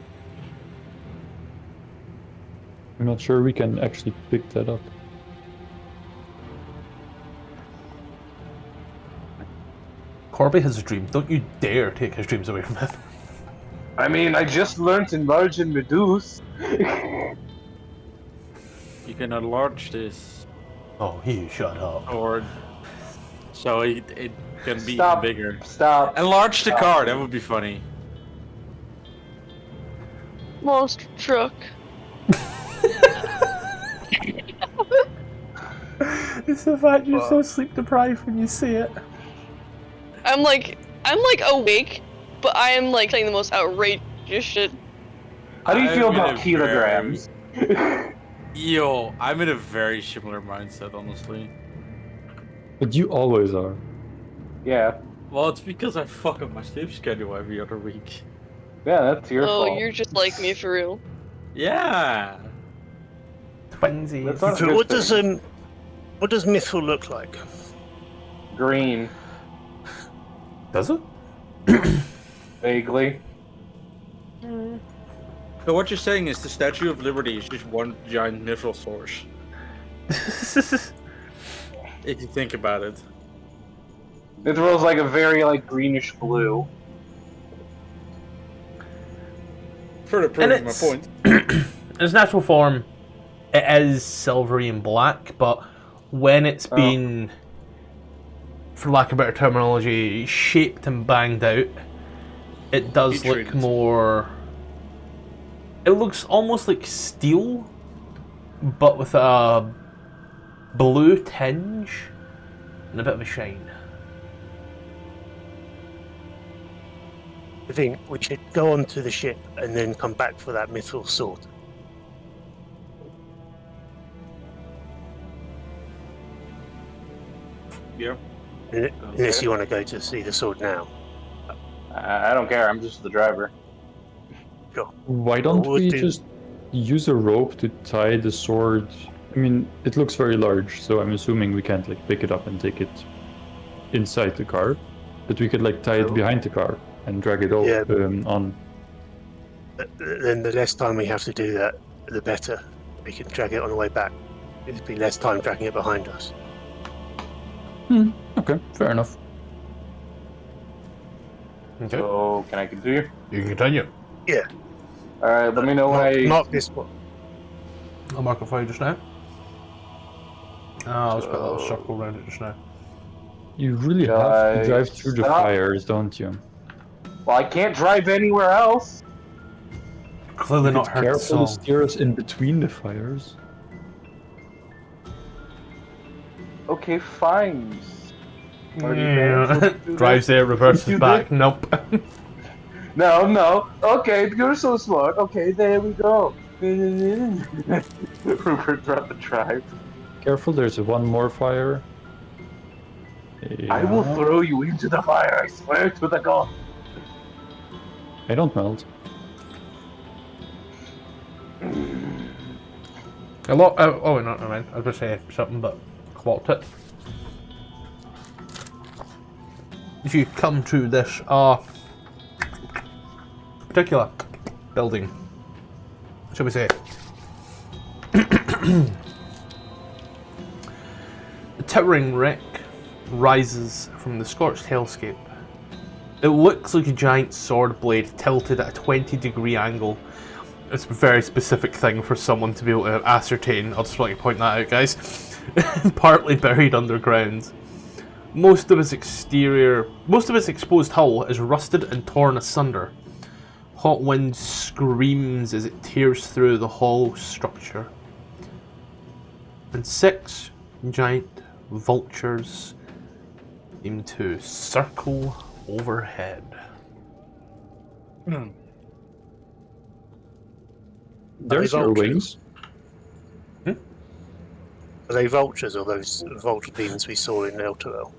I'm not sure we can actually pick that up. Corby has a dream. Don't you dare take his dreams away from him. I mean, I just learned enlarge and reduce. You can enlarge this Oh, you shut up. sword, so it can be Stop. even bigger. Stop. Enlarge the Stop. car. That would be funny. Monster truck. It's the fact you're so sleep deprived when you say it. I'm like awake, but I am like saying the most outrageous shit. How do you feel I'm in about a kilograms? Yo, I'm in a very similar mindset, honestly. But you always are. Yeah. Well, it's because I fuck up my sleep schedule every other week. Yeah, that's your Oh, fault. you're just like me for real. Yeah. Twinsies. That's not a So good what thing. does Mithril look like? Green. Does it? Vaguely. So what you're saying is the Statue of Liberty is just one giant mithril source. If you think about it. It rolls like a very greenish blue. Further proving my it's- point. In its natural form, it is silvery and black, but when it's been, for lack of better terminology, shaped and banged out, it does Heat look treated. more... It looks almost like steel, but with a blue tinge and a bit of a shine. I think we should go onto the ship and then come back for that Mithril sword. Yeah. Unless you want to go to see the sword now. I don't care. I'm just the driver. Why don't Would we do. just use a rope to tie the sword? I mean, it looks very large, so I'm assuming we can't pick it up and take it inside the car. But we could tie it behind the car and drag it over Yeah. on. Then the less time we have to do that, the better. We can drag it on the way back. It'd be less time dragging it behind us. Okay, fair enough. Okay. So, can I continue? You can continue. Alright, let me know when I... Mark this one. I'll mark it for you just now. I'll just put a little circle around it just now. You really have to drive through the Stop. fires, don't you? Well, I can't drive anywhere else. Clearly not Be heard the careful song. to steer us in between the fires. Okay, fine. Yeah. Drives there, reverses You back. Nope. No. Okay, you're so smart. Okay, there we go. Rupert dropped the drive. Careful, there's one more fire. I will Yeah. throw you into the fire, I swear to the god. I don't melt. A lot. Oh, wait, no, never mind. I was going to say something, but clocked it. If you come to this particular building, shall we say, the towering wreck rises from the scorched hellscape. It looks like a giant sword blade tilted at a 20-degree angle. It's a very specific thing for someone to be able to ascertain. I'll just want to point that out, guys. Partly buried underground. Most of its exposed hull is rusted and torn asunder. Hot wind screams as it tears through the hollow structure. And 6 giant vultures seem to circle overhead. There's Are they your vultures? wings. Are they vultures or those vulture beings we saw in Elturel?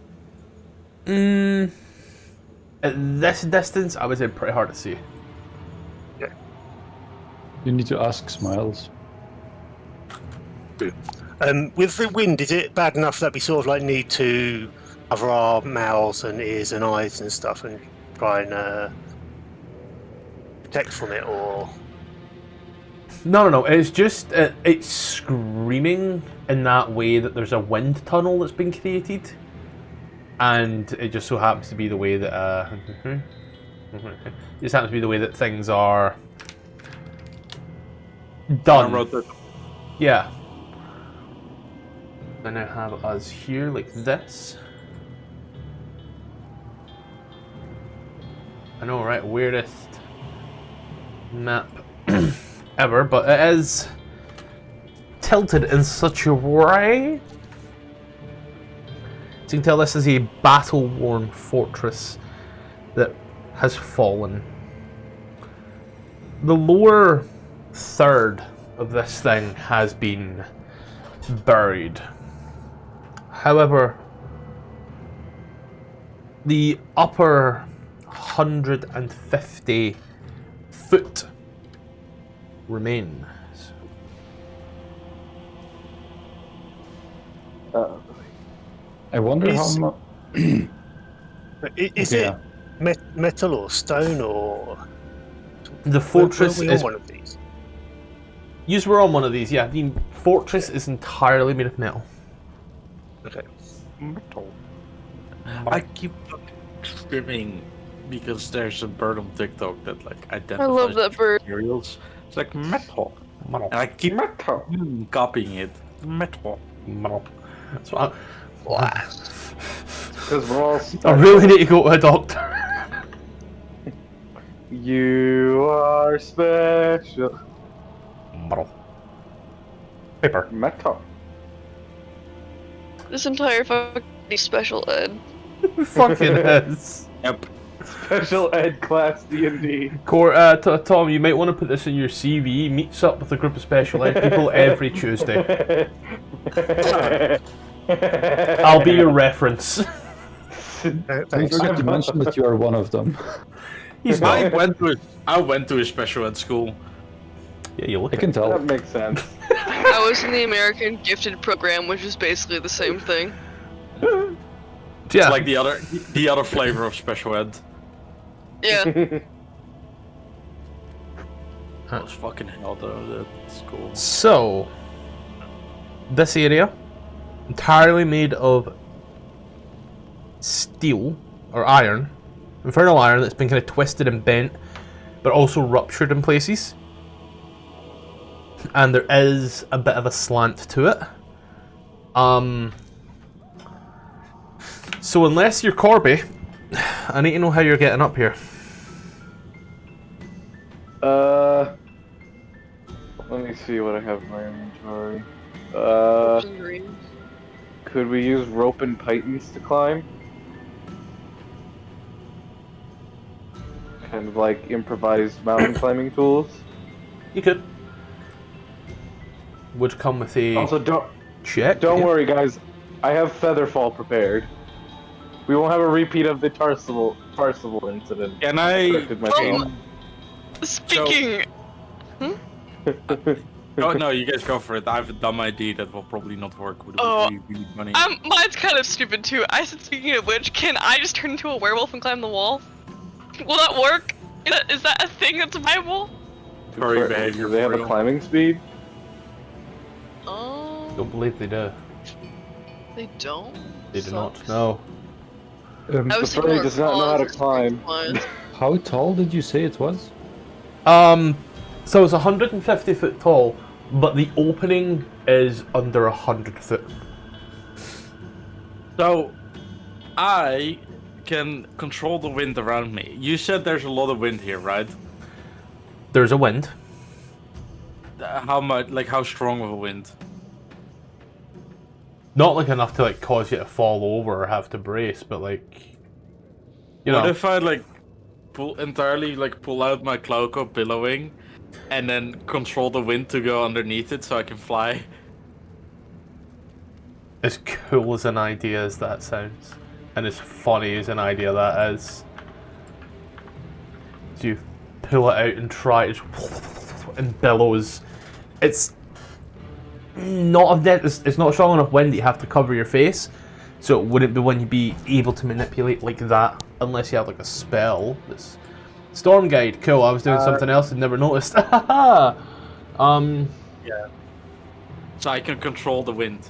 At this distance, I would say pretty hard to see. You need to ask Smiles. With the wind, is it bad enough that we sort of like need to cover our mouths and ears and eyes and stuff and try and protect from it, or? No. It's just it's screaming in that way that there's a wind tunnel that's been created, and it just so happens to be the way that it just happens to be the way that things are done. I wrote that. Yeah. I now have us here like this. I know, right? Weirdest map ever, but it is tilted in such a way. So you can tell this is a battle-worn fortress that has fallen. The lower third of this thing has been buried. However, the upper 150 foot remains. I wonder how much. Is it metal or stone or? The fortress Were we on is. one of these? You were on one of these, yeah. The fortress is entirely made of metal. Okay. I keep fucking screaming because there's a bird on TikTok that like identifies I love that bird. materials. It's like metal. Metal. And I keep copying it. Metal. Metal. That's what Because we're all. I really need to go to a doctor. You are special. Metal. Paper. Metal. This entire fucking special ed. Fucking is. Yep. Special ed class D&D. Tom, you might want to put this in your CV. Meets up with a group of special ed people every Tuesday. I'll be your reference. Don't Thanks. forget to mention that you are one of them. He's I not. went to a special ed school. Yeah, you look I can That tell. makes sense. I was in the American Gifted program, which is basically the same thing. Yeah. It's like the other flavor of special ed. Yeah. That was fucking hell though, that school. So, this area, entirely made of steel, or iron, infernal iron that's been kind of twisted and bent, but also ruptured in places. And there is a bit of a slant to it. So unless you're Corby, I need to know how you're getting up here. Let me see what I have in my inventory. Green. Could we use rope and pythons to climb? Kind of like improvised mountain climbing tools. You could. Would come with a Also, check. don't yeah. worry, guys. I have Featherfall prepared. We won't have a repeat of the Tfarcevol incident. Can I? Corrected myself. Speaking. Oh no, you guys go for it. I have a dumb idea that will probably not work. Would Oh, be really funny. Mine's kind of stupid too. I said, speaking of which, can I just turn into a werewolf and climb the wall? Will that work? Is that a thing that's viable? Furry behavior. Do they have for a real. climbing speed? Don't Oh, believe they do. they don't. They do not. Sucks. No. I was The thinking furry more does not know how to claws or climb. claws. How tall did you say it was? So it's 150 foot tall, but the opening is under 100 foot. So, I can control the wind around me. You said there's a lot of wind here, right? There's a wind. How much? Like how strong of a wind? Not like enough to like cause you to fall over or have to brace, but like, you What know. if I like pull out my cloak of billowing, and then control the wind to go underneath it so I can fly? As cool as an idea as that sounds, and as funny as an idea that is, as you pull it out and try it, and billows. It's not of that. It's not strong enough wind that you have to cover your face, so it wouldn't be one you'd be able to manipulate like that unless you have like a spell. That's Storm Guide. Cool. I was doing something else and never noticed. Yeah. So I can control the wind.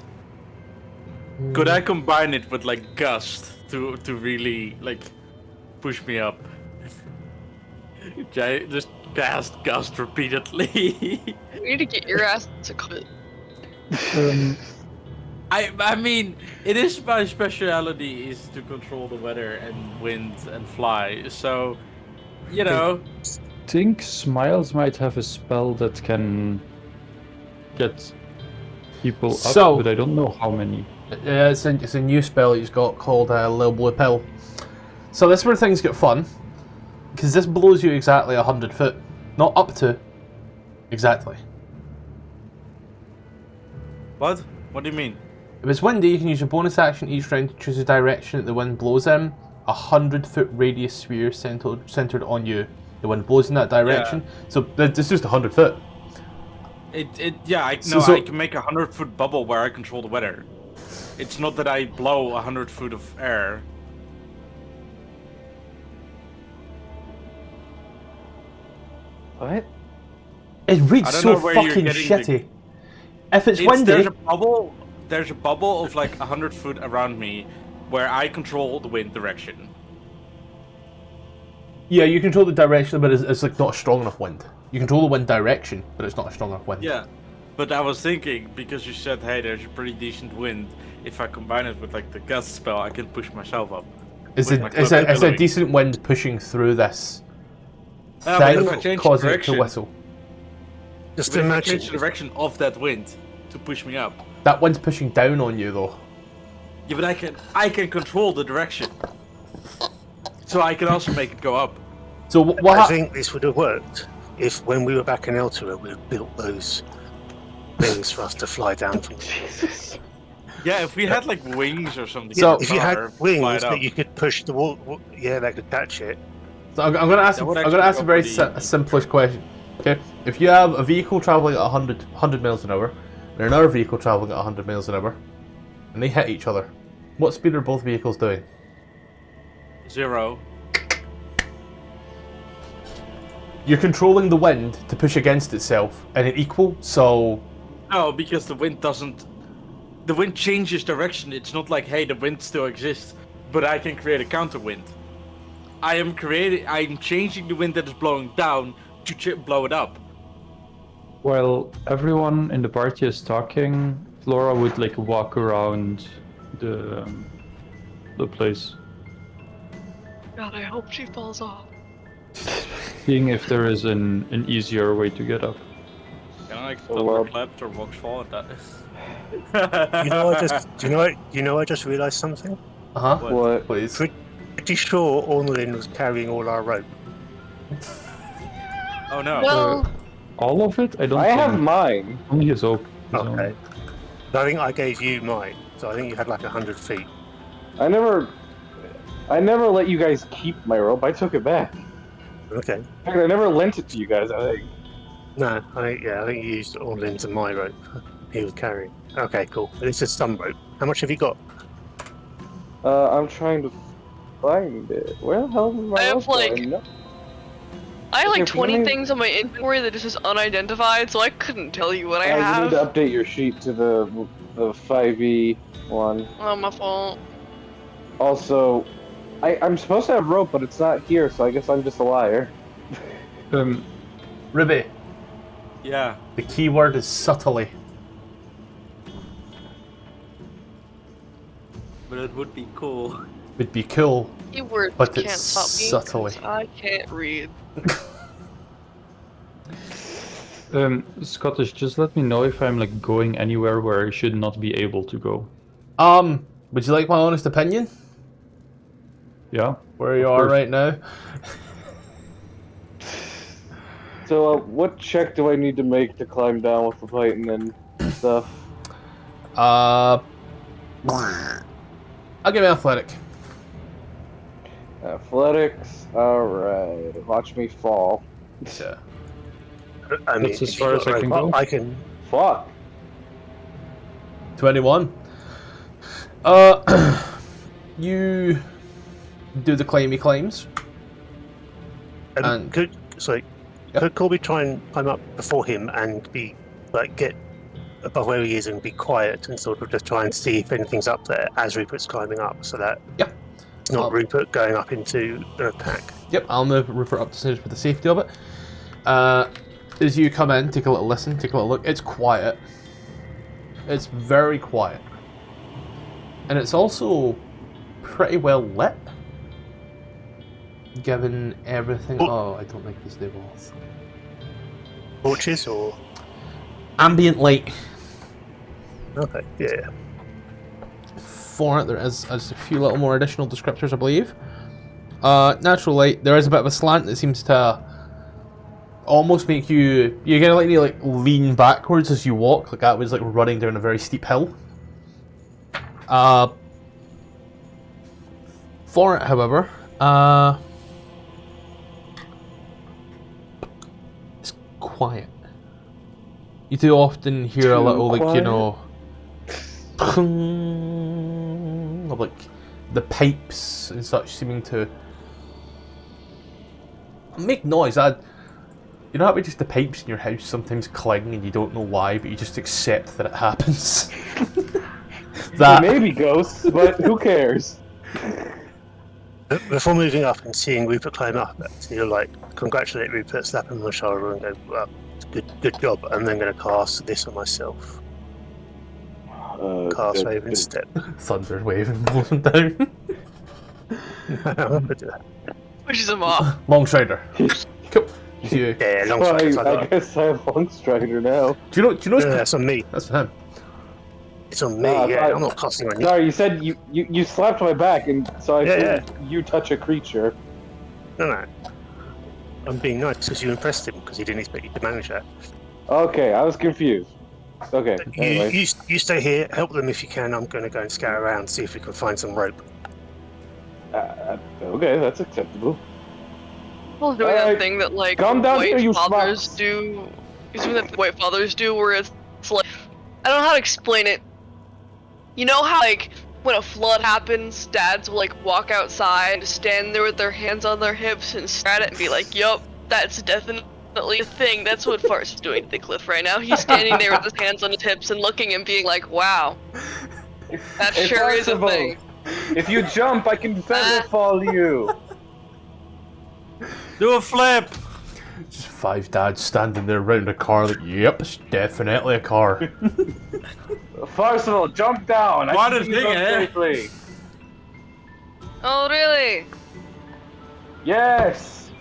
Could I combine it with like gust to really like push me up? Just cast gust repeatedly. You need to get your ass to quit. I mean, it is my speciality is to control the weather and wind and fly. So, you know. I think Smiles might have a spell that can get people up, but I don't know how many. It's a new spell he's got called Little Blue Pill. So this is where things get fun, because this blows you exactly 100 foot, not up to, exactly. What? What do you mean? If it's windy, you can use your bonus action each round to choose a direction that the wind blows in. 100-foot radius sphere centered on you. The wind blows in that direction. Yeah. So it's just 100 foot. I can make a 100-foot bubble where I control the weather. It's not that I blow 100 foot of air. What? It reads so fucking shitty. If it's windy, there's a bubble of like 100 foot around me where I control the wind direction. Yeah, you control the direction, but it's like not a strong enough wind. You control the wind direction, but it's not a strong enough wind. Yeah, but I was thinking, because you said, hey, there's a pretty decent wind, if I combine it with like the gust spell, I can push myself up. Is a decent wind pushing through this thing, causing it to whistle? Just imagine. imagine. Change the direction of that wind to push me up. That wind's pushing down on you, though. Yeah, but I can control the direction, so I can also make it go up. So I think this would have worked if, when we were back in Eltura, we had built those things for us to fly down from. Jesus. Yeah, if we had like wings or something. So if you had wings that you could push the wall, yeah, that could catch it. So I'm going to ask a very simplest question. Okay, if you have a vehicle traveling at 100 miles an hour, and another vehicle traveling at 100 miles an hour, and they hit each other, what speed are both vehicles doing? 0. You're controlling the wind to push against itself, and it equal. So no, because the wind doesn't. The wind changes direction. It's not like, hey, the wind still exists, but I can create a counter wind. I'm changing the wind that is blowing down to blow it up. While everyone in the party is talking, Flora would like walk around the place, God, I hope she falls off. seeing if there is an easier way to get up. Can I like thunderclapped or voxfall at that? You know, I just realised something. What? Please. Pretty sure Ornlin was carrying all our rope. Oh no. Well, All of it? I don't. I think. have mine. Only his oak. Okay. I think I gave you mine, so I think you had like 100 feet. I never let you guys keep my rope. I took it back. Okay. In fact, I never lent it to you guys, I think. No, I think you used Ornlin's and my rope. He was carrying. Okay, cool. But it's just some rope. How much have you got? I'm trying to find it. Where the hell is my I have, rope like, going? No. I have like Okay, 20 please. things on my inventory that is just unidentified, so I couldn't tell you what I You have. need to update your sheet to the 5e one. Oh, my fault. Also, I'm supposed to have rope, but it's not here, so I guess I'm just a liar. Ruby, Yeah. the key word is subtly. But it would be cool. Would be cool. Keywords But can't it's stop me. subtly. 'Cause I can't read. Scottish, just let me know if I'm like going anywhere where I should not be able to go. Would you like my honest opinion? Yeah. Where you Of are course. right now? So, what check do I need to make to climb down with the Titan and stuff? I'll give you athletic. Athletics. Alright. Watch me fall. Yeah. I mean, That's as if far you've as got I can rope, go. I can. Fuck. 21. You do the climbs. And could Corby try and climb up before him and be like get above where he is and be quiet and sort of just try and see if anything's up there as Rupert's climbing up, so that it's not Rupert going up into an attack. Yep, I'll move Rupert up to stage for the safety of it. As you come in, take a little listen, take a little look. It's quiet. It's very quiet. And it's also pretty well lit. Given everything... Oh, I don't like these labels. Torches or... Ambient light. Okay, yeah. For it, there is a few little more additional descriptors, I believe. Natural light. There is a bit of a slant that seems to almost make you... You're gonna like lean backwards as you walk, like that was like running down a very steep hill. For it, however, it's quiet. You do often hear a little, like, you know, of like the pipes and such seeming to make noise. You know how just the pipes in your house sometimes cling and you don't know why, but you just accept that it happens. That maybe ghosts, but who cares? Before moving up and seeing Rupert climb up, so you're like, congratulate Rupert, slap him on the shoulder and go, well, good job. I'm then going to cast this on myself. Cast Raven Step. Thunder wave and blows him down. Pushes him off. Long Strider. Cool. Yeah, Long Strider. I guess I have Long Strider now. Do you know? That's on me. That's for him. It's on me. I'm not casting on you. Sorry, you said you slapped my back, and so I said you touch a creature. No. I'm being nice because you impressed him because he didn't expect you to manage that. Okay, I was confused. Okay, anyway. You stay here, help them if you can. I'm going to go and scout around, see if we can find some rope. Okay, that's acceptable. Paul's doing that thing that like Calm down white here, you fathers schmucks. do. He's doing that white fathers do, where it's like, I don't know how to explain it. You know how like when a flood happens, dads will like walk outside and stand there with their hands on their hips and stare at it and be like, "Yup, that's definitely a thing." That's what Farce is doing to the cliff right now. He's standing there with his hands on his hips and looking and being like, "Wow, that sure is a thing." If you jump, I can feather fall you. Do a flip! Just 5 dads standing there around a car like, yep, it's definitely a car. Tfarcevol, jump down. What I a can thing, jump eh? safely. Oh really? Yes.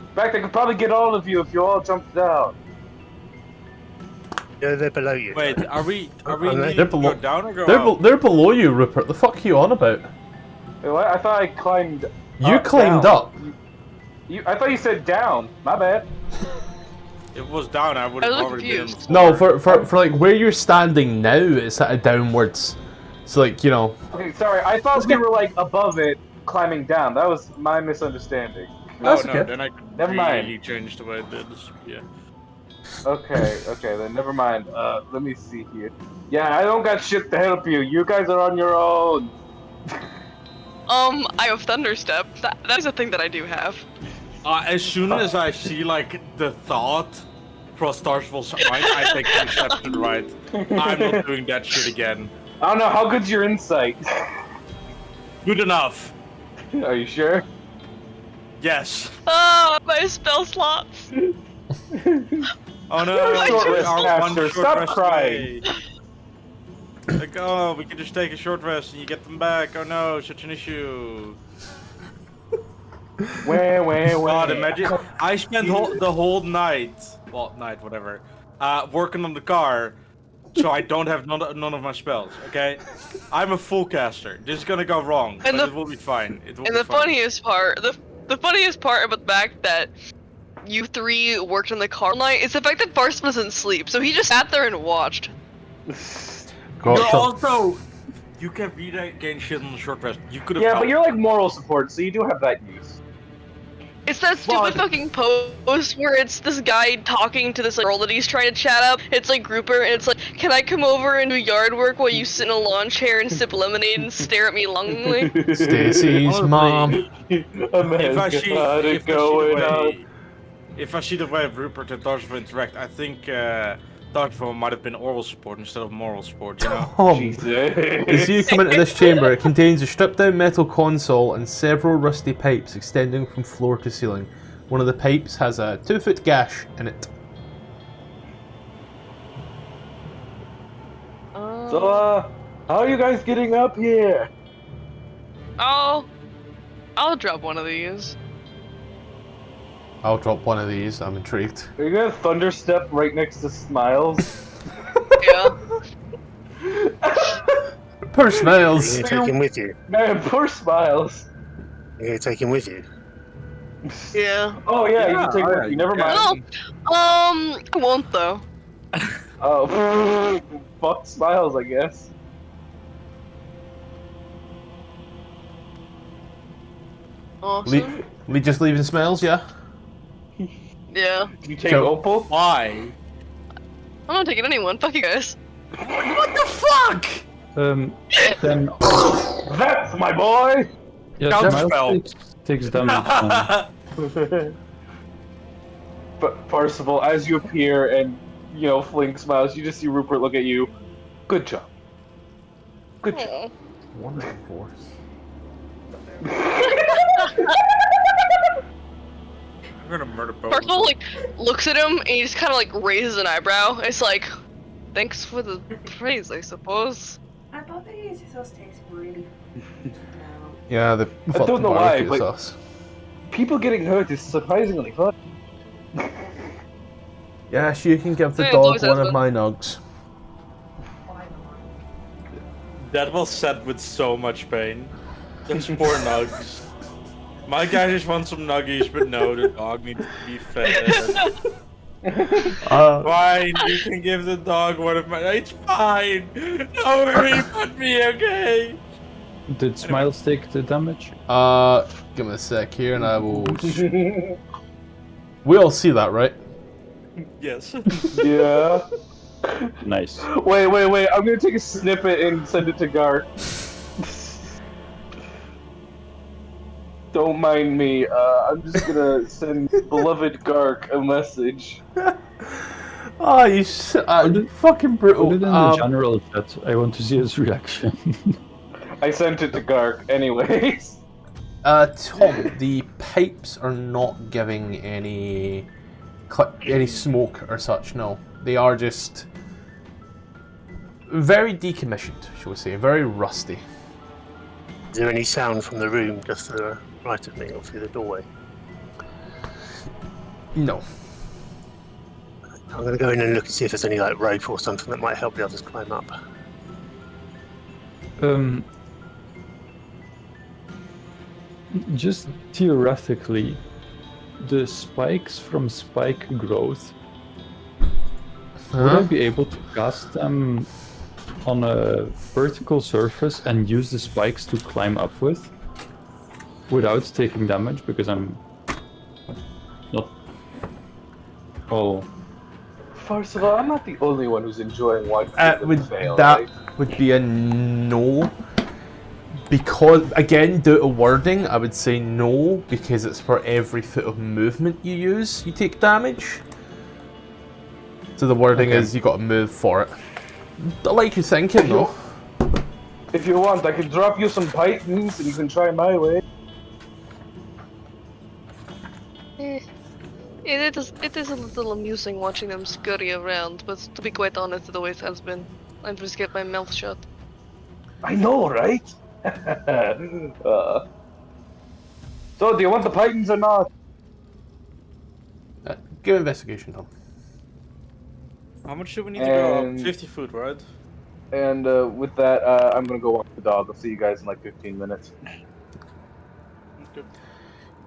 In fact, I could probably get all of you if you all jumped down. Yeah, they're below you. Wait, are we They're needing to below- go down or go up? They're below you, Rupert. The fuck are you on about? Wait, what? I thought I climbed. You climbed down. up. I thought you said down. My bad. If it was down, I would I have was already been on the confused. No, floor. for like where you're standing now, it's at a downwards. So like, you know. Okay, sorry. I thought we were like above it, climbing down. That was my misunderstanding. No, That's no, okay. then I Never mind. really changed the way I did this. Yeah. Okay, then never mind. Let me see here. Yeah, I don't got shit to help you. You guys are on your own. I have Thunderstep. That is a thing that I do have. As soon as I see like the thought cross Tfarcevol's mind, I take one step to the right. I'm not doing that shit again. I don't know, how good's your insight? Good enough. Are you sure? Yes. Ah, my spell slots. Oh no, Short rest, our one Master. short Stop rest crying. away. Like, oh, we can just take a short rest and you get them back. Oh no, such an issue. God, imagine. I spent the whole night, whatever, working on the car, so I don't have none of my spells. Okay, I'm a full caster. This is gonna go wrong, but it will be fine. It will be And the fine. funniest part, the funniest part about the fact that you three worked on the car all night is the fact that Farce doesn't sleep, so he just sat there and watched. You're also, you can regain shit on the short rest. You could have. Yeah, but you're like moral support, so you do have that use. It's that stupid fucking post where it's this guy talking to this like, girl that he's trying to chat up. It's like Rupert, and it's like, can I come over and do yard work while you sit in a lawn chair and sip lemonade and stare at me longingly? Stacy's mom. If I see the way Rupert and Tfarcevol interact, I think Tfarcevol might have been oral support instead of moral support, you know? As you come into this chamber, it contains a stripped-down metal console and several rusty pipes extending from floor to ceiling. One of the pipes has a 2-foot gash in it. So, how are you guys getting up here? I'll drop one of these. I'll drop one of these, I'm intrigued. Are you gonna thunderstep right next to Smiles? Yeah. Poor Smiles. You're gonna take him with you. Man, poor Smiles. You're gonna take him with you. Yeah. Oh yeah, you can take him with you. Never mind. I won't though. Oh, fuck Smiles, I guess. Awesome. We just leaving Smiles, yeah? Yeah. You take Opal? Why? I'm not taking anyone. Fuck you guys. What the fuck? Then That's my boy! yeah, Counterspell. takes damage. But Tfarcevol, as you appear and, fling Smiles, you just see Rupert look at you. Good job. Good job. Wonderful force. I'm gonna murder both. Tfarcevol looks at him and he just kind of raises an eyebrow. It's like, thanks for the praise, I suppose. I thought they used those takes really. No. Yeah, the I don't know why, but us. people getting hurt is surprisingly fun. Yes, you can give the Yeah, dog always one has of been. my nugs. Why not? That was said with so much pain. Just poor nugs. My guy just wants some nuggies, but no, the dog needs to be fed. Fine, you can give the dog one of my. It's fine. Don't worry about me, okay? Did Smiles take the damage? Give me a sec here and I will... We all see that, right? Yes. Yeah. Nice. Wait. I'm gonna take a snippet and send it to Gark. Don't mind me. I'm just gonna send beloved Gark a message. Oh, you fucking brutal. Put it in the general chat. I want to see his reaction. I sent it to Gark, anyways. Tom, the pipes are not giving any smoke or such, no. They are just very decommissioned, shall we say, very rusty. Is there any sound from the room just to the right of me or through the doorway? No. I'm gonna go in and look and see if there's any rope or something that might help the others climb up. Just theoretically, the spikes from spike growth, would I be able to cast them on a vertical surface and use the spikes to climb up with without taking damage? Because I'm not all. First of all, I'm not the only one who's enjoying watching them fail. That would be a no. Because, again, due to wording, I would say no, because it's for every foot of movement you use, you take damage. So the wording is you got to move for it. I like your thinking, though. If you want, I can drop you some pythons and you can try my way. It is a little amusing watching them scurry around, but to be quite honest, it always has been. I just get my mouth shut. I know, right? So, do you want the pythons or not? Give investigation, Tom. How much do we need to go And- up? 50 foot, right? And with that, I'm gonna go walk the dog. I'll see you guys in like 15 minutes.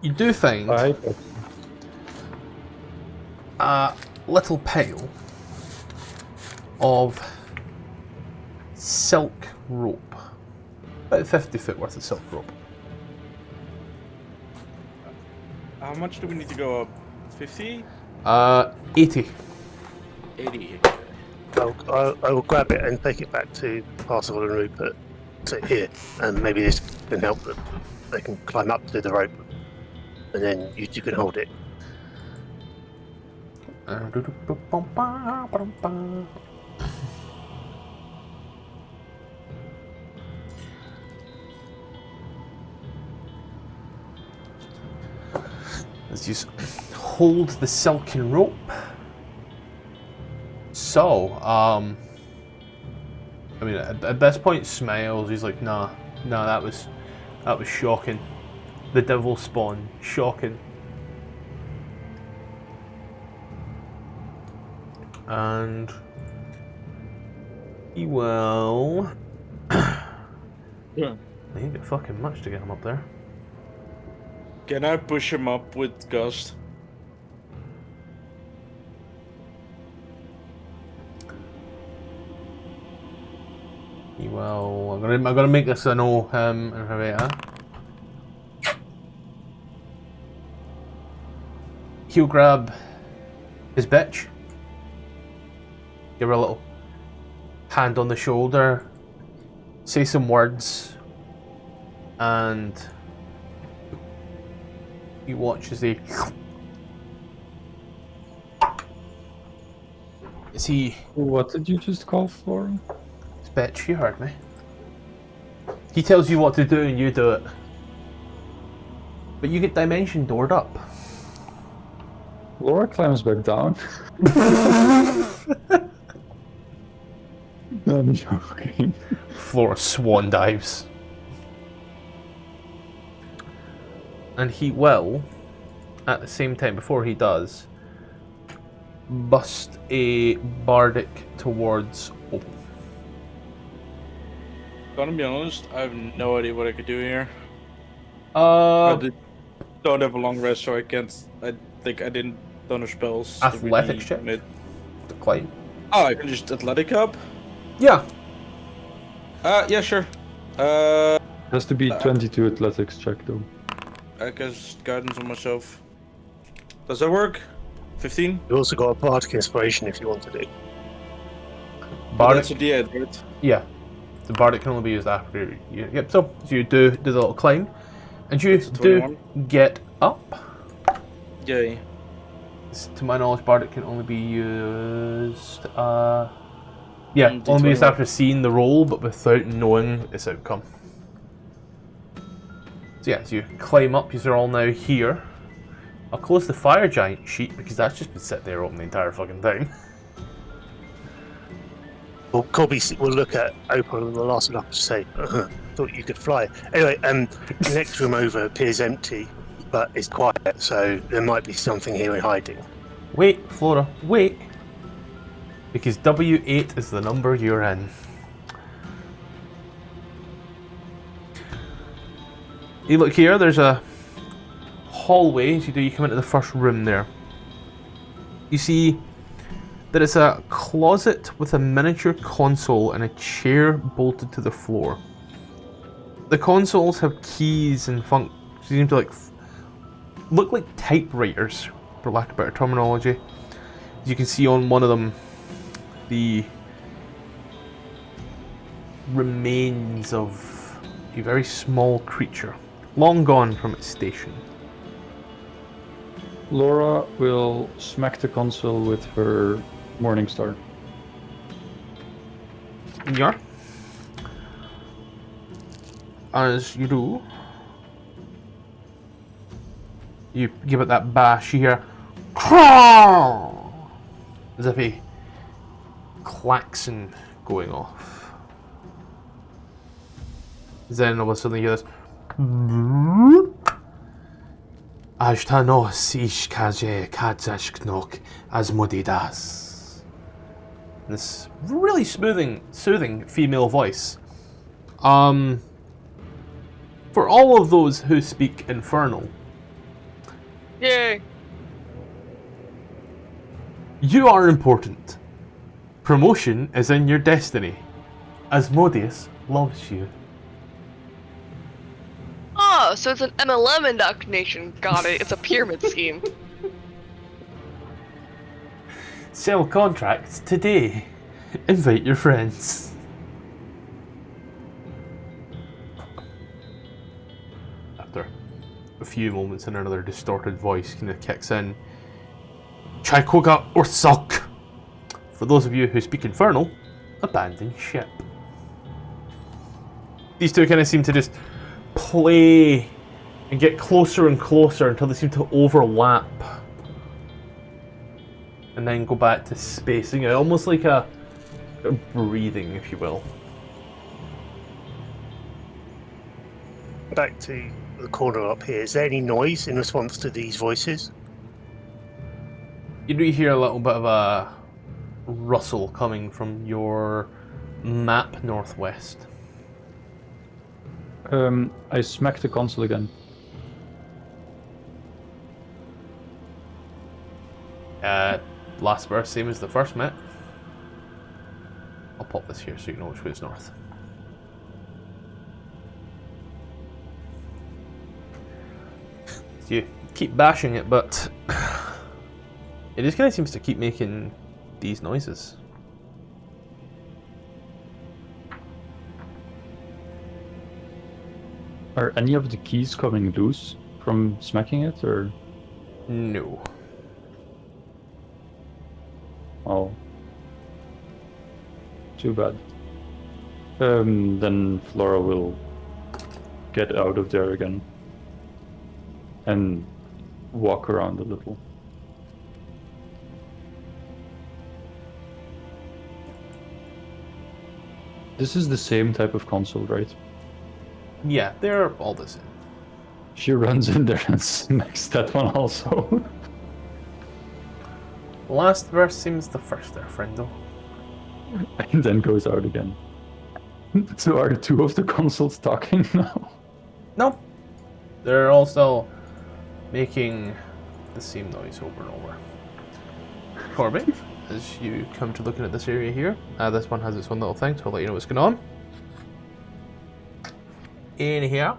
You do find Alright. a little pile of silk rope. About 50 foot worth of silk rope. How How much do we need to go up? 50? 80. 80. I will grab it and take it back to Tfarcevol and Rupert. So here, and maybe this can help them. They can climb up to the rope, and then you two can hold it. Let's just hold the silken rope. So, I mean, at this point, smiles. He's like, nah, that was shocking. The devil spawn, shocking. And he will. Yeah. I need it fucking much to get him up there. Can I push him up with Gust? He will. I'm gonna make this a no elevator. He'll grab his bitch. Give her a little hand on the shoulder. Say some words. And you watch as he What did you just call Flora? bitch, you heard me. He tells you what to do and you do it. But you get dimension doored up. Flora climbs back down. No, I'm joking. Flora swan dives. And he will, at the same time, before he does, bust a bardic towards Opal. Gonna be honest, I have no idea what I could do here. I don't have a long rest, so I can't. I think I don't have spells. to Athletics check? commit. To climb. Oh, I can just athletic up? Yeah. Yeah, sure. Has to be 22 athletics check though. I guess guidance on myself. Does that work? 15? You also got a bardic inspiration if you want to do. Bardic. That's a D8, right? Yeah. The bardic can only be used after you. Yep. So you do the little climb, and you It's a do 21. get up. Yay. To my knowledge, bardic can only be used. Yeah, Mm, only be used D21. after seeing the roll, but without knowing its outcome. So yeah, so you climb up. You're all now here. I'll close the fire giant sheet because that's just been sitting there open the entire fucking time. Well, Corby will look at Opal and the last one up to say, thought you could fly. Anyway, the next room over appears empty, but it's quiet, so there might be something here in hiding. Wait, Flora, wait. Because W8 is the number you're in. You look here, there's a hallway. As you come into the first room there. You see that it's a closet with a miniature console and a chair bolted to the floor. The consoles have keys and seem to look like typewriters, for lack of better terminology. As you can see on one of them, the remains of a very small creature, long gone from its station. Laura will smack the console with her Morning Star. Yeah. As you do, you give it that bash. You hear, as if a klaxon going off. Then all of a sudden you hear this. Ashtanos ishkaje kadzashknok asmodidas. This really soothing female voice. For all of those who speak Infernal, Yay! you are important. Promotion is in your destiny. Asmodeus loves you. Oh, Oh, so it's an MLM indoctrination. Got it. It's a pyramid scheme. Sell contracts today. Invite your friends. After a few moments, and another distorted voice kind of kicks in. Chikoga or suck. For those of you who speak Infernal, abandon ship. These two kind of seem to just play and get closer and closer until they seem to overlap. And then go back to spacing out, almost like a breathing, if you will. Back to the corner up here. Is there any noise in response to these voices? You do hear a little bit of a rustle coming from your map northwest. I smack the console again. Last verse, same as the first, mate. I'll pop this here so you know which way is north. So you keep bashing it, but it just kind of seems to keep making these noises. Are any of the keys coming loose from smacking it, or? No. Oh. Too bad. Then Flora will get out of there again and walk around a little. This is the same type of console, right? Yeah, they're all the same. She runs in there and smacks that one also. Last verse seems the first there, friendo. And then goes out again. So are two of the consoles talking now? No. They're all still making the same noise over and over. Corby, as you come to looking at this area here, this one has its own little thing, so I'll let you know what's going on. In here,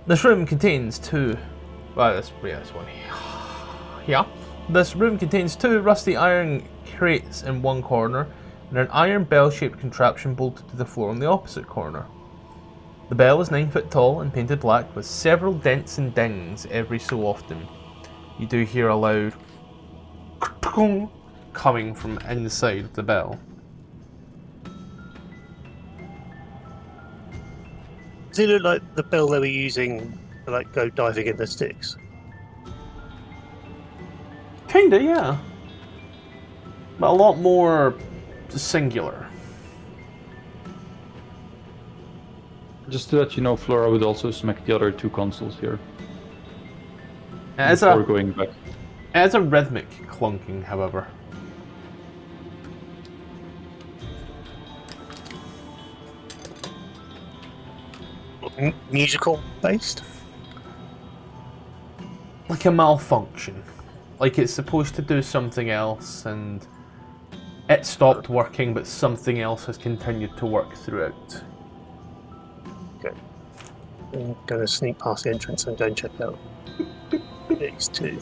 this room contains two. Well, this one here. This room contains two rusty iron crates in one corner, and an iron bell-shaped contraption bolted to the floor in the opposite corner. The bell is 9 foot tall and painted black, with several dents and dings every so often. You do hear a loud coming from inside the bell. Does it look like the bell they were using to like go diving in the sticks? Kinda, yeah. But a lot more singular. Just to let you know, Flora would also smack the other two consoles here. As before going back. As a rhythmic clunking, however. Musical based? Like a malfunction. Like it's supposed to do something else and it stopped working, but something else has continued to work throughout. Okay. I'm going to sneak past the entrance and go and check out these two.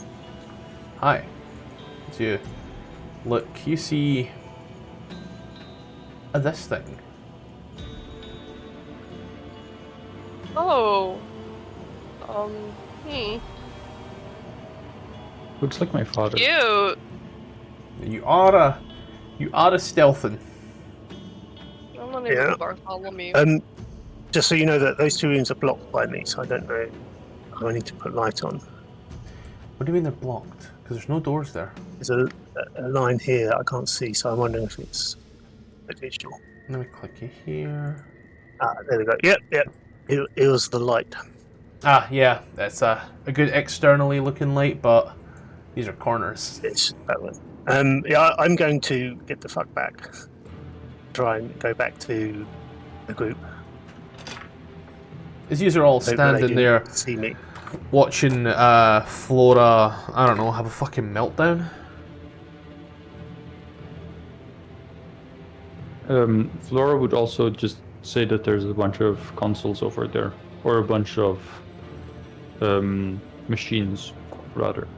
Hi. As you look, you see this thing. Oh. Looks like my father. Cute. You are a stealthin'. I'm not even Yeah. Bartholomew. Just so you know that those two rooms are blocked by me, so I don't know how I need to put light on. What do you mean they're blocked? Because there's no doors there. There's a line here that I can't see, so I'm wondering if it's a visual. Let me click it here. Ah, there we go. Yep. It was the light. Ah, yeah, that's a good externally looking light, but these are corners. It's that one. Yeah, I'm going to get the fuck back. Try and go back to the group. As you are all Hope that they standing can there see me. watching Flora, I don't know, have a fucking meltdown. Flora would also just say that there's a bunch of consoles over there or a bunch of machines, rather.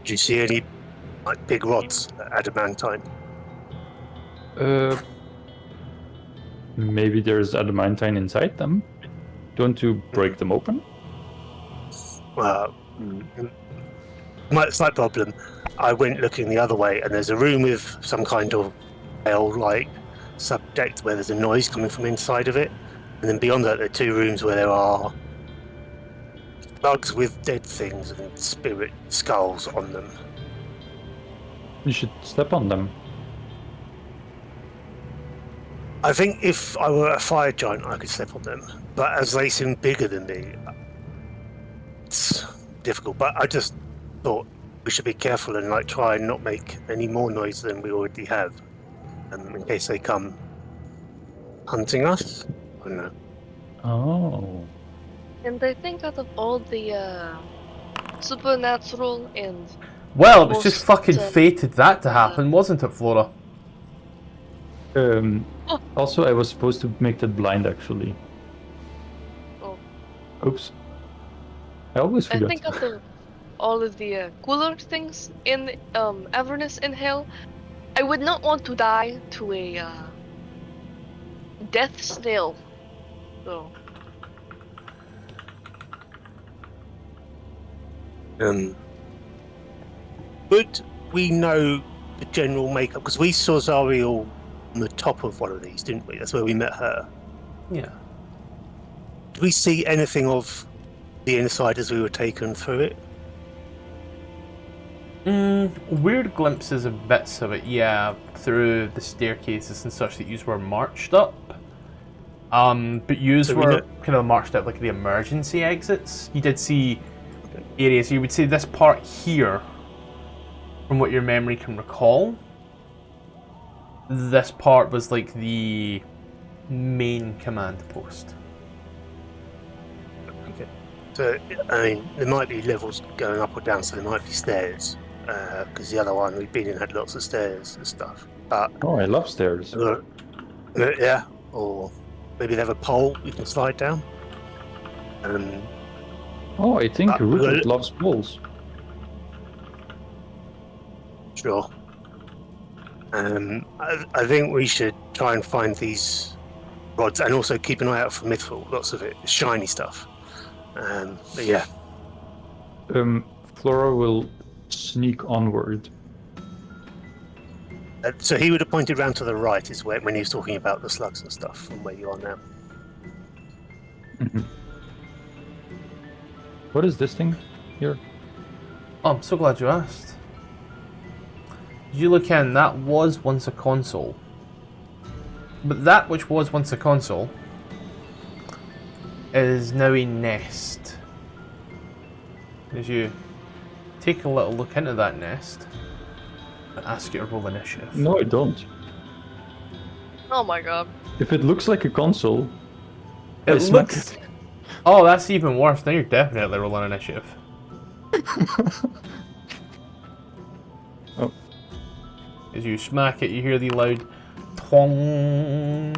Do you see any like big rods, adamantine? Maybe there's adamantine inside them. Don't you break them open? Well, my slight problem. I went looking the other way, and there's a room with some kind of bell-like subject where there's a noise coming from inside of it, and then beyond that, there are 2 rooms where there are bugs with dead things and spirit skulls on them. You should step on them. I think if I were a fire giant, I could step on them, but as they seem bigger than me, it's difficult. But I just thought we should be careful and like try and not make any more noise than we already have, in case they come hunting us. I don't know. Oh. And I think out of all the supernatural and Well, it was just most, fucking fated that to happen, wasn't it, Flora? Also, I was supposed to make that blind, actually. Oh. Oops. I always I forget. think out of all of the cooler things in Avernus and Hell, I would not want to die to a death snail. So Would we know the general makeup? Because we saw Zariel on the top of one of these, didn't we? That's where we met her. Yeah. Did we see anything of the inside as we were taken through it? Weird glimpses of bits of it, yeah, through the staircases and such that yous were marched up. But yous were kind of marched up like the emergency exits. You did see areas. You would say this part here, from what your memory can recall, this part was like the main command post. Okay. So, I mean, there might be levels going up or down, so there might be stairs. Because the other one we've been in had lots of stairs and stuff. But Oh, I love stairs. yeah, or maybe they have a pole you can slide down. Oh, I think But- Rupert loves balls. Sure. I think we should try and find these rods, and also keep an eye out for mithril. Lots of it, shiny stuff. But yeah, Flora will sneak onward. so he would have pointed round to the right, is where when he was talking about the slugs and stuff, from where you are now. Mhm. What is this thing here? Oh, I'm so glad you asked. Did you look in? That was once a console. But that which was once a console is now a nest. As you take a little look into that nest and ask you to roll initiative. No, I don't. oh my god. If it looks like a console, I It smack looks. it. Oh, that's even worse. Now you're definitely rolling initiative. Oh. As you smack it, you hear the loud twang.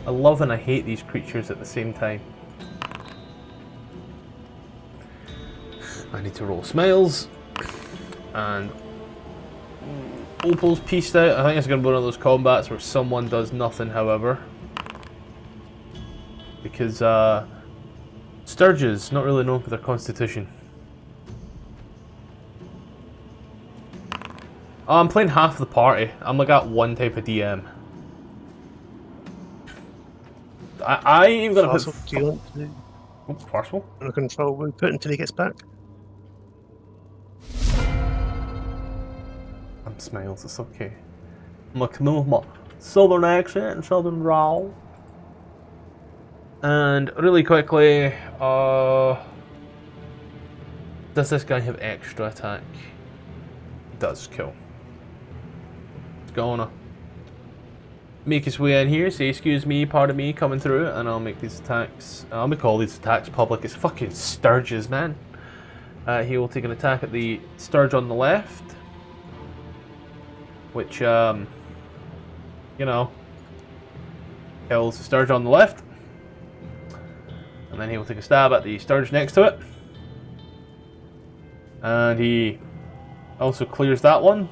I love and I hate these creatures at the same time. I need to roll smiles. And Opal's pieced out. I think it's going to be one of those combats where someone does nothing, however. Because Sturges, not really known for their constitution. Oh, I'm playing half the party. I'm like at one type of DM. I ain't even gonna put. Tfarcevol, do you want to Oh, Tfarcevol? control Rupert until he gets back? I'm smiles, it's okay. I'm gonna come in with my southern accent and southern drawl. And really quickly, does this guy have extra attack? He does, cool. He's gonna make his way in here, say excuse me, pardon me, coming through, and I'll make these attacks, I'll make all these attacks public. It's fucking Sturges, man. He will take an attack at the Sturge on the left, which you know, kills the Sturge on the left. And then he will take a stab at the Sturge next to it. And he also clears that one.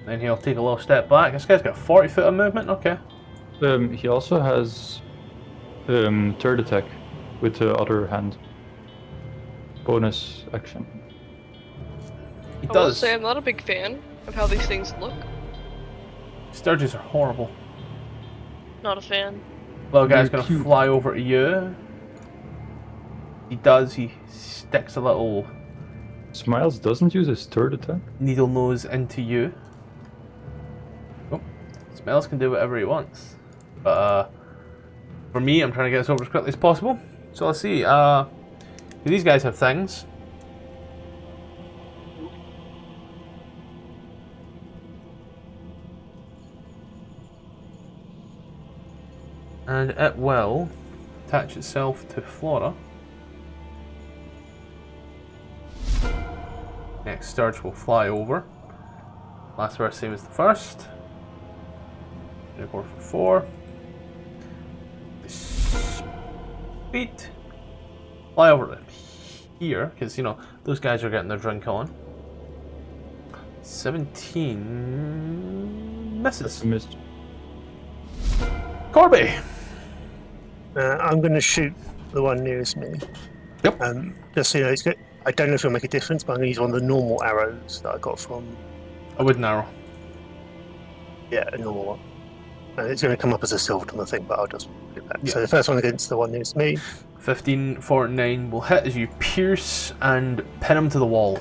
Then he'll take a little step back. This guy's got 40 foot of movement, okay. He also has third attack with the other hand. Bonus action. He I will does. say I'm not a big fan of how these things look. Sturges are horrible. Not a fan. Little guy's They're gonna cute. fly over to you. He does, he sticks a little Smiles doesn't use his third attack. needle nose into you. Oh, Smells can do whatever he wants. But for me, I'm trying to get this over as quickly as possible. So let's see, these guys have things. And it will attach itself to Flora. Next Sturge will fly over. Last word, same as the first. Gonna go for 4. Speed. Fly over to here, because you know those guys are getting their drink on. 17 misses. Missed. Corby. I'm going to shoot the one nearest me. Yep. Just so you know, I don't know if it'll make a difference, but I'm going to use one of the normal arrows that I got from, A wooden arrow. a normal one. It's going to come up as a silver on the thing, but I'll just do that. Yeah. So the first one against the one nearest me. 15 for 9 will hit as you pierce and pin him to the wall.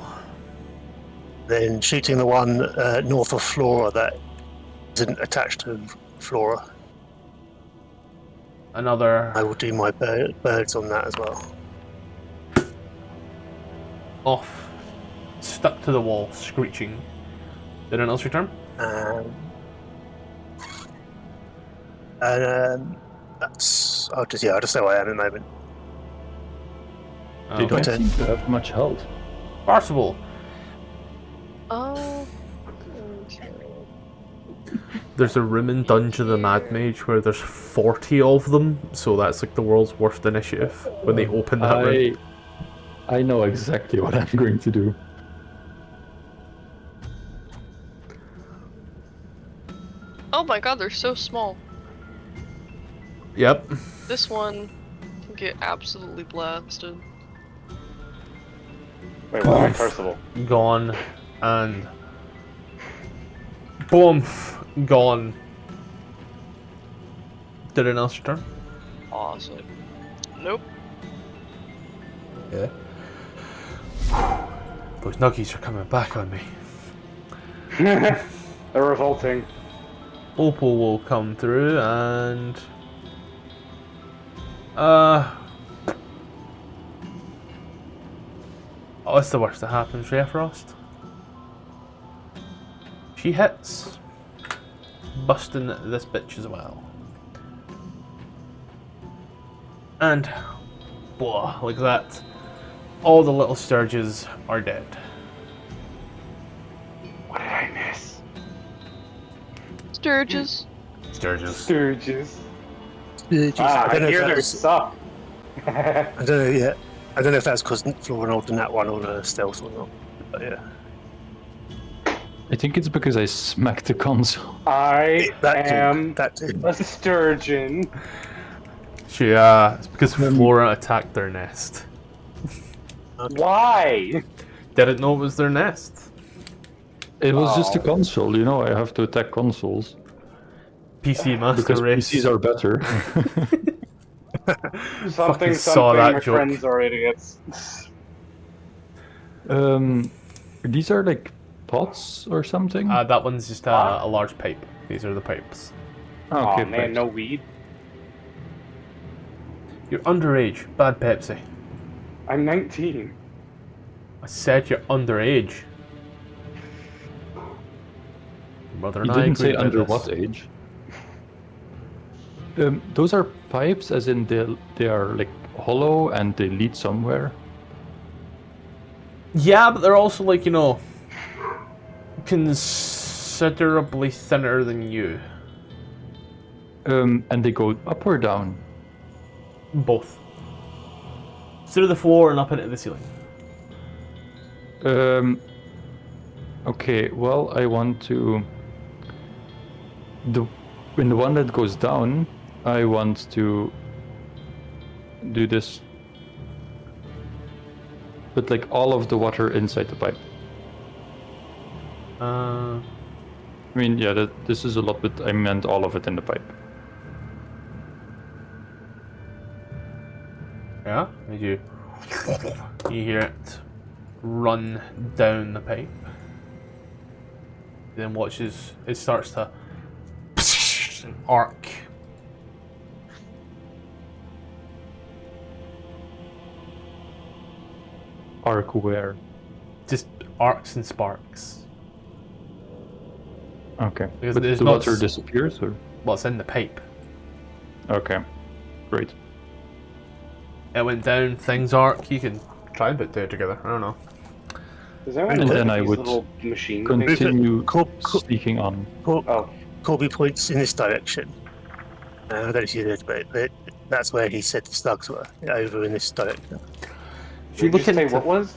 Then shooting the one north of Flora that isn't attached to Flora. Another I will do my birds on that as well. off, stuck to the wall, screeching. Did anyone else return? That's I'll just say where I am at the moment. They don't Okay. seem to have much health. Tfarcevol. Oh. There's a room in Dungeon of the Mad Mage where there's 40 of them, so that's like the world's worst initiative when they open that room. I know exactly what I'm going to do. Oh my god, they're so small. Yep. This one can get absolutely blasted. Wait, what? Tfarcevol. Gone. And boomf. Gone. Did anyone else return? Awesome. Nope. Yeah. Those nuggies are coming back on me. They're revolting. Opal will come through and oh, it's the worst that happens, Rhea Frost. She hits, busting this bitch as well. And blah, like that. All the little Sturges are dead. What did I miss? Sturges. Sturges. Sturges. I don't know hear if they that's, suck. I don't know yet. I don't know if that's because Flora rolled in that one on a stealth or not. But yeah. I think it's because I smacked the console. I am That too. a sturgeon. She, it's because Flora attacked their nest. Why? Didn't know it was their nest. It was just a Oh. console, you know, I have to attack consoles. PC Master Because Race. PCs are better. Something, saw that my joke. friends are idiots. These are like pots or something? That one's just a large pipe. These are the pipes. Okay, Oh man, no weed. You're underage. Bad Pepsi. I'm 19. I said you're underage. Mother and You I didn't say agreed about under this. what age? Those are pipes, as in they are like hollow and they lead somewhere. Yeah, but they're also like, you know, considerably thinner than you. And they go up or down? Both. Through the floor and up into the ceiling. Okay, well, I want to... In the one that goes down, I want to do this. But like all of the water inside the pipe. I mean, yeah, this is a lot, but I meant all of it in the pipe. Yeah, you hear it run down the pipe. Then watches it starts to arc. Arc where? Just arcs and sparks. Okay. Because But there's the not water disappears, or? what's in the pipe. Okay. Great. It went down, things arc, you can try and put two together, I don't know. Does anyone And know then what I these would little machine things? Continue Cor- sneaking on. Oh, Corby points in this direction. I don't know if you did, but that's where he said the slugs were, over in this direction. Should you did you look say into what was?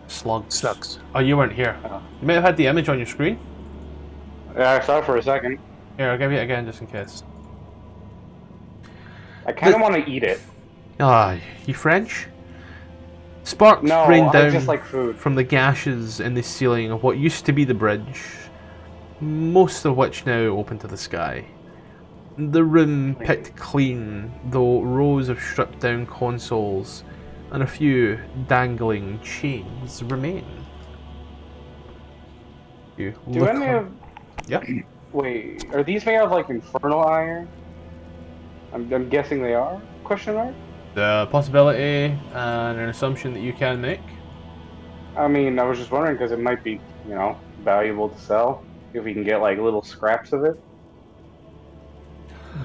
slugs? Slugs. Oh, you weren't here. Oh. You might have had the image on your screen. Yeah, I saw it for a second. Here, I'll give you it again just in case. I kind of want to eat it. Ah, you French? Sparks No, rain I down just like food. from the gashes in the ceiling of what used to be the bridge, most of which now open to the sky. The room picked clean, though rows of stripped down consoles and a few dangling chains remain. You Do look any on- of... Yeah. Wait, are these made out of like infernal iron? I'm guessing they are? Question mark? The possibility and an assumption that you can make. I mean, I was just wondering because it might be, you know, valuable to sell if we can get like little scraps of it.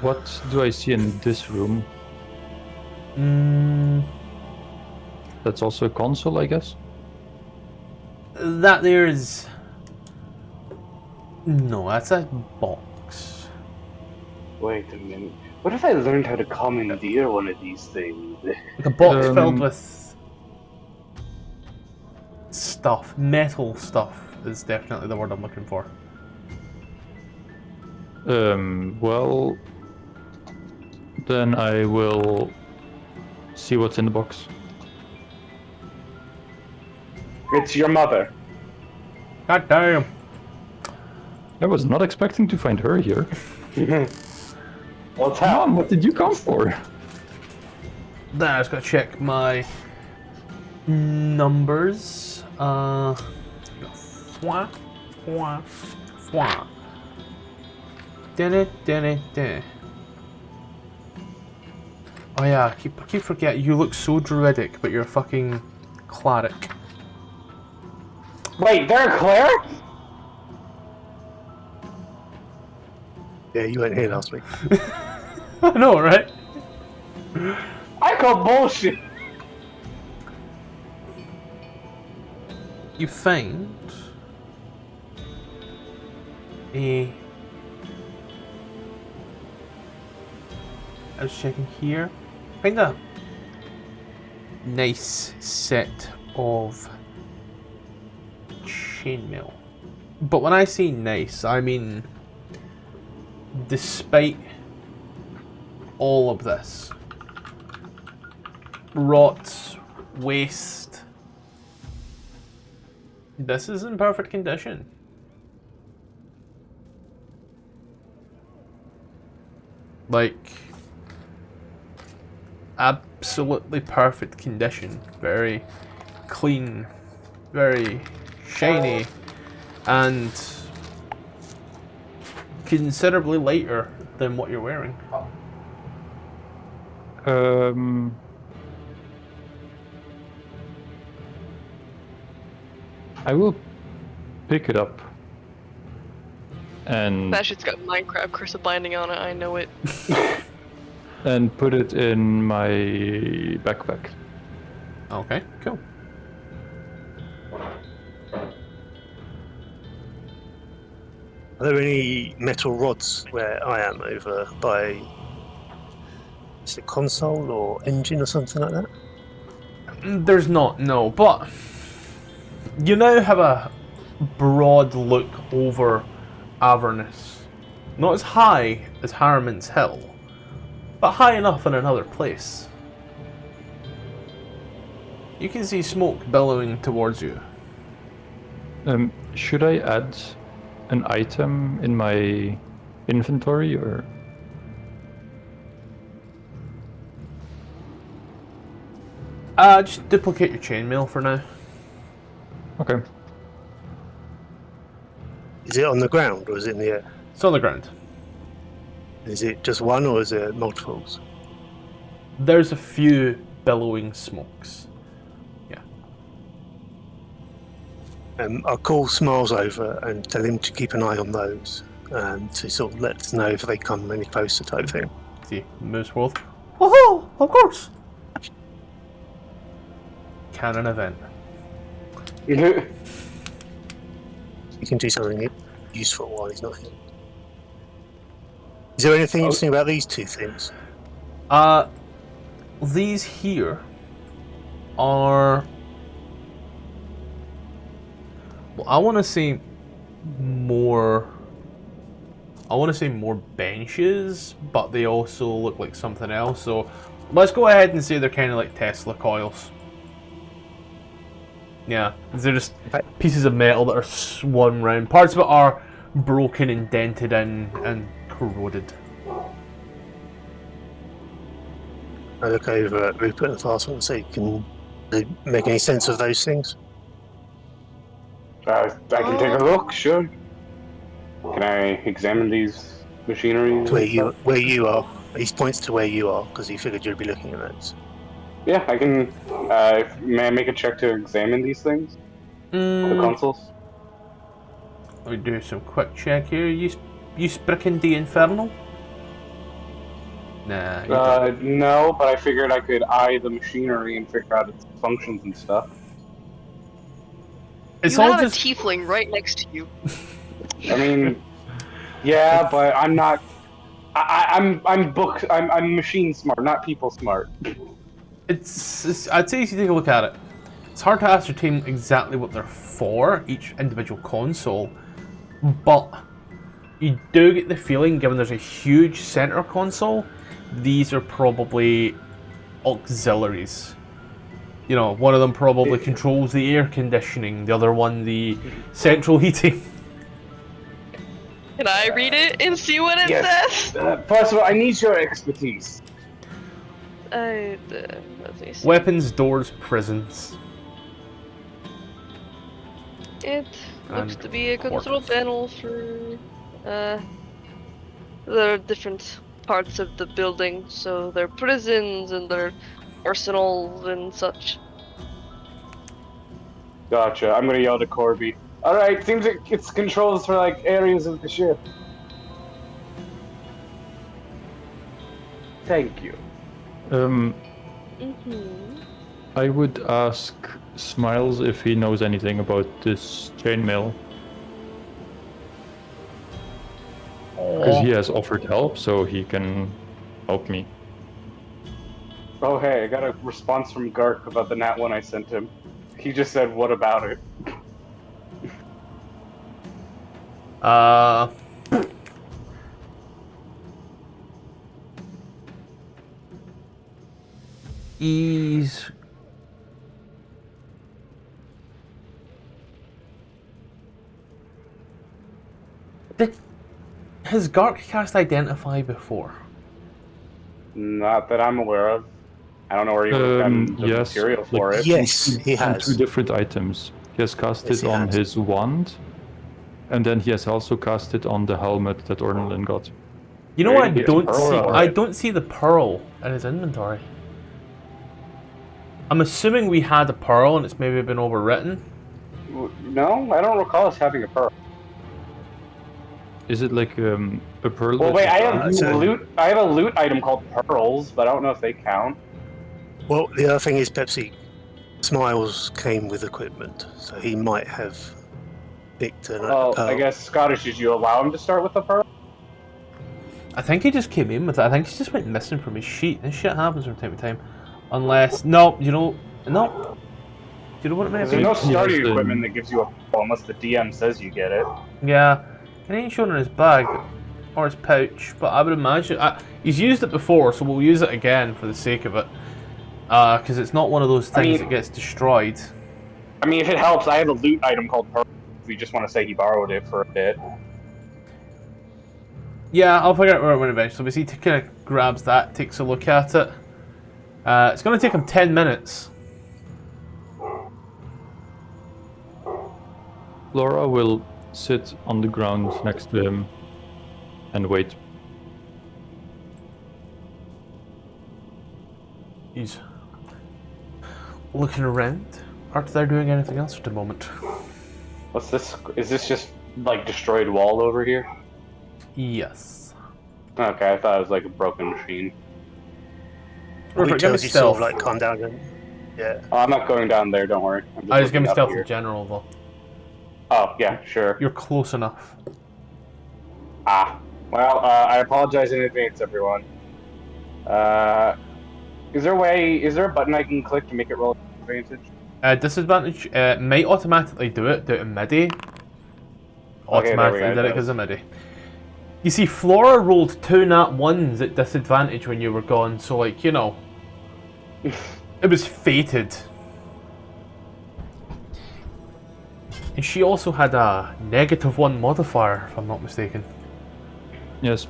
What do I see in this room? That's also a console, I guess? That there is... No, that's a box. Wait a minute. What if I learned how to commandeer one of these things? Like a box filled Um, with stuff, metal stuff is definitely the word I'm looking for. Well, then I will see what's in the box. It's your mother. God damn! I was not expecting to find her here. Well, tell. Mom, what did you come for? Then I just gotta check my numbers. Fwa, fwa, fwa. Din. Oh yeah, I keep forgetting. You look so druidic, but you're a fucking cleric. Wait, they're a cleric? Yeah, you weren't here last week. I know, right? I call bullshit. You find a... I was checking here. Find a nice set of chainmail. But when I say nice, I mean despite all of this rot, waste, this is in perfect condition. Like, absolutely perfect condition. Very clean, very shiny, and considerably lighter than what you're wearing. I will pick it up and That shit's got Minecraft curse of binding on it, I know it. and put it in my backpack. Okay, cool. Are there any metal rods where I am over by, is it console or engine or something like that? There's not, no, but you now have a broad look over Avernus. Not as high as Harriman's Hill, but high enough in another place. You can see smoke billowing towards you. Should I add an item in my inventory, or? Just duplicate your chainmail for now. Okay. Is it on the ground or is it in the air? It's on the ground. Is it just one or is it multiples? There's a few billowing smokes. Yeah. I'll call Smiles over and tell him to keep an eye on those, to sort of let us know if they come any closer type thing. See, moves forward. Oh, of course! Canon event. You can do something useful while he's not here. Is there anything interesting about these two things? These here are... Well, I want to say more benches, but they also look like something else, so let's go ahead and say they're kind of like Tesla coils. Yeah, they're just pieces of metal that are swung round. Parts of it are broken and dented in and corroded. I look over at Rupert and Tfarcevol and say, can they make any sense of those things? I can take a look, sure. Can I examine these machineries? Where you are. He points to where you are because he figured you'd be looking at those. Yeah, I can. May I make a check to examine these things? The consoles? Let me do some quick check here. You Spricken the Infernal? Nah. No, but I figured I could eye the machinery and figure out its functions and stuff. It's you all have just... a tiefling right next to you. I mean, yeah, but I'm not. I'm machine smart, not people smart. It's I'd say if you take a look at it, it's hard to ascertain exactly what they're for, each individual console, but you do get the feeling, given there's a huge center console, these are probably auxiliaries. You know, one of them probably controls the air conditioning, the other one the central heating. Can I read it and see what it says? First of all, I need your expertise. Let me see. Weapons, doors, prisons. It looks And to be a control portals. panel for the different parts of the building. So their prisons and their arsenals and such. Gotcha. I'm gonna yell to Corby. Alright, seems like it's controls for like areas of the ship. Thank you. I would ask Smiles if he knows anything about this chainmail. Because he has offered help, so he can help me. Oh hey, I got a response from Gark about the nat one I sent him. He just said, "What about it?" Ease. Has Gark cast Identify before? Not that I'm aware of. I don't know where you would have gotten the yes, material for it. Yes, he On has. two different items. He has cast Yes, it he on has. his wand, and then he has also cast it on the helmet that Ornelin got. You know, Maybe it's pearl. I don't see the pearl in his inventory. I'm assuming we had a pearl and it's maybe been overwritten. No, I don't recall us having a pearl. Is it like a pearl? Well, that wait, you I have found? loot. I have a loot item called pearls, but I don't know if they count. Well, the other thing is Pepsi. Smiles came with equipment, so he might have picked a Well, pearl. I guess Scottish, did you allow him to start with the pearl? I think he just came in with it. I think he just went missing from his sheet. This shit happens from time to time. Unless... No, you know... No. Do you know what it may There's be? no starting Yes, equipment that gives you a pearl unless the DM says you get it. Yeah. It ain't shown in his bag. Or his pouch. But I would imagine... he's used it before, so we'll use it again for the sake of it. Because it's not one of those things that gets destroyed. I mean, if it helps, I have a loot item called pearl. If you just want to say he borrowed it for a bit. Yeah, I'll figure out where it went eventually. But he kind of grabs that, takes a look at it. It's going to take him 10 minutes. Flora will sit on the ground next to him and wait. He's looking around. Aren't they doing anything else at the moment? What's this? Is this just, like, destroyed wall over here? Yes. Okay, I thought it was like a broken machine. Rupert, give me Tells you sort of stealth. like calm down and yeah. Oh, I'm not going down there, don't worry. I'm I just give me looking up stealth here. in general, though. Oh, yeah, sure. You're close enough. Well, I apologize in advance, everyone. Is there a button I can click to make it roll advantage? Disadvantage might automatically do it due to MIDI. Automatically did it because of MIDI. You see, Flora rolled 2 nat 1s at disadvantage when you were gone, so like, you know, it was fated. And she also had a -1 modifier, if I'm not mistaken. Yes.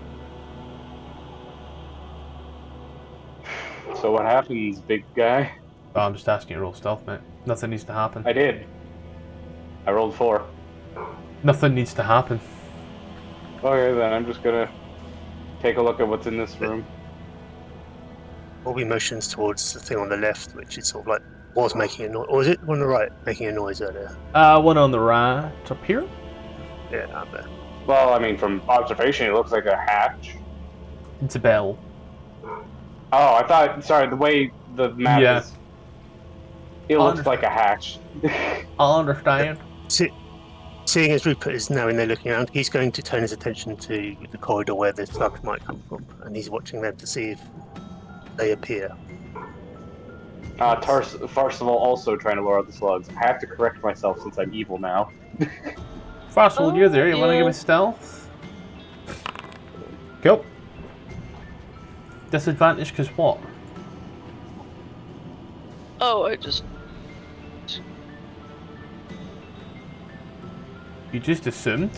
So what happens, big guy? Oh, I'm just asking you to roll stealth, mate. Nothing needs to happen. I did. I rolled 4. Nothing needs to happen. Okay, then I'm just gonna take a look at what's in this room. Corby motions towards the thing on the left, which is sort of like was making a noise, or is it one on the right making a noise earlier? One on the right up here. Yeah, up there. Well, I mean, from observation, it looks like a hatch. It's a bell. Oh, I thought. Sorry, the way the map Yeah. is. It looks like a hatch. I'll understand. Seeing as Rupert is now in there looking around, he's going to turn his attention to the corridor where the slugs might come from, and he's watching them to see if they appear. Tfarcevol also trying to lure out the slugs. I have to correct myself since I'm evil now. Tfarcevol, you're there. You want to give me stealth? Cool. Disadvantage because what? Oh, I just. You just assumed?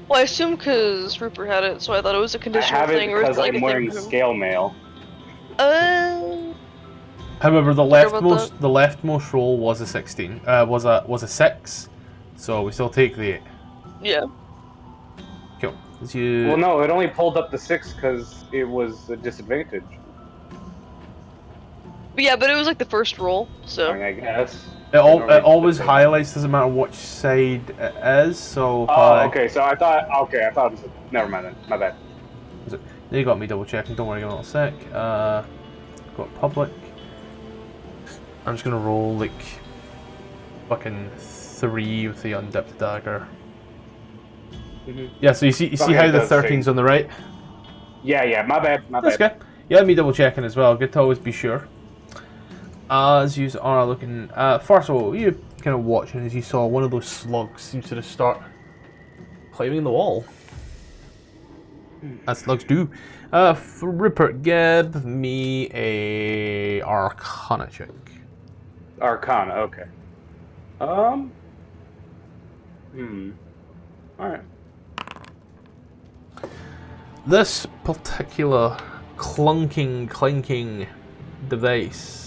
Well, I assumed because Rupert had it, so I thought it was a I conditional have it thing, or because like I'm a wearing thing. scale mail. However, the Forget about leftmost roll was a 16. Was a 6. So we still take the 8. Yeah. Cool. As you... Well, no, it only pulled up the 6 because it was a disadvantage. But yeah, but it was like the first roll, so. I mean, I guess. It always highlights, doesn't matter which side it is, so... Oh, okay, so I thought it was... Never mind then, my bad. You got me double checking, don't worry, give me a little sec. Got public. I'm just gonna roll, like, fucking 3 with the undipped dagger. Yeah, so you see Okay, how it the does 13's on the right? Yeah, my bad. That's good. Yeah, me double checking as well, good to always be sure. As you are looking, first of all, you kind of watching as you saw one of those slugs seem to just start climbing the wall. As slugs do. Rupert, give me a Arcana check. Arcana, okay. Alright. This particular clinking device.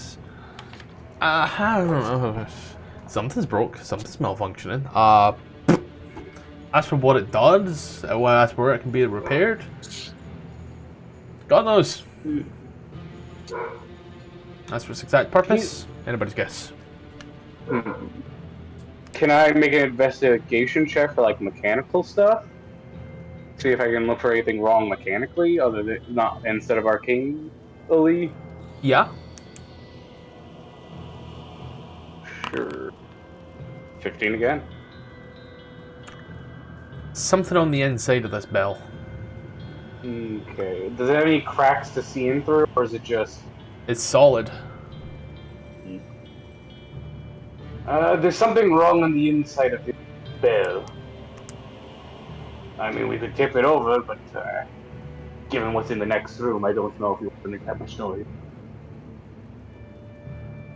I don't know. Something's broke, something's malfunctioning. As for what it does, as for where it can be repaired, God knows. As for its exact purpose, anybody's guess. Can I make an investigation check for like mechanical stuff? See if I can look for anything wrong mechanically, other than not instead of arcanely? Yeah. Sure. 15 again. Something on the inside of this bell. Okay. Does it have any cracks to see in through, or is it just... It's solid. There's something wrong on the inside of the bell. I mean, we could tip it over, but given what's in the next room, I don't know if you want to make that much noise.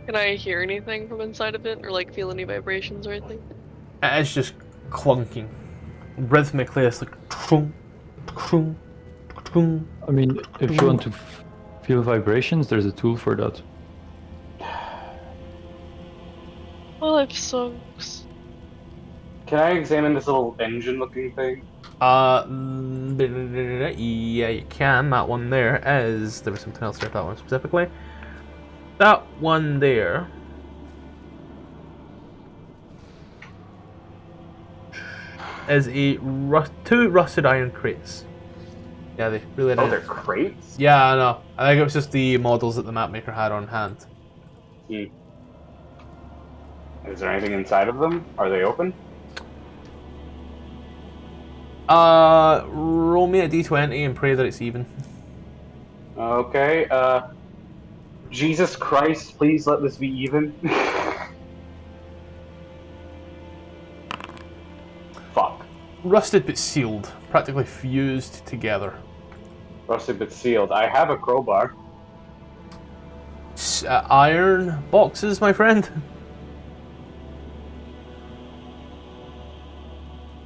Can I hear anything from inside of it, or like feel any vibrations or anything? It's just clunking. Rhythmically, it's like... Trum, trum, trum. I mean, if you want to feel vibrations, there's a tool for that. My life sucks. Can I examine this little engine-looking thing? Yeah, you can. That one there is... There was something else there, that one specifically. That one there... is two rusted iron crates. Yeah, they really Oh, did. they're crates? Yeah, I know. I think it was just the models that the map maker had on hand. Is there anything inside of them? Are they open? Roll me a d20 and pray that it's even. Okay, Jesus Christ, please let this be even. Fuck. Rusted but sealed, practically fused together. Rusted but sealed. I have a crowbar. Iron boxes, my friend.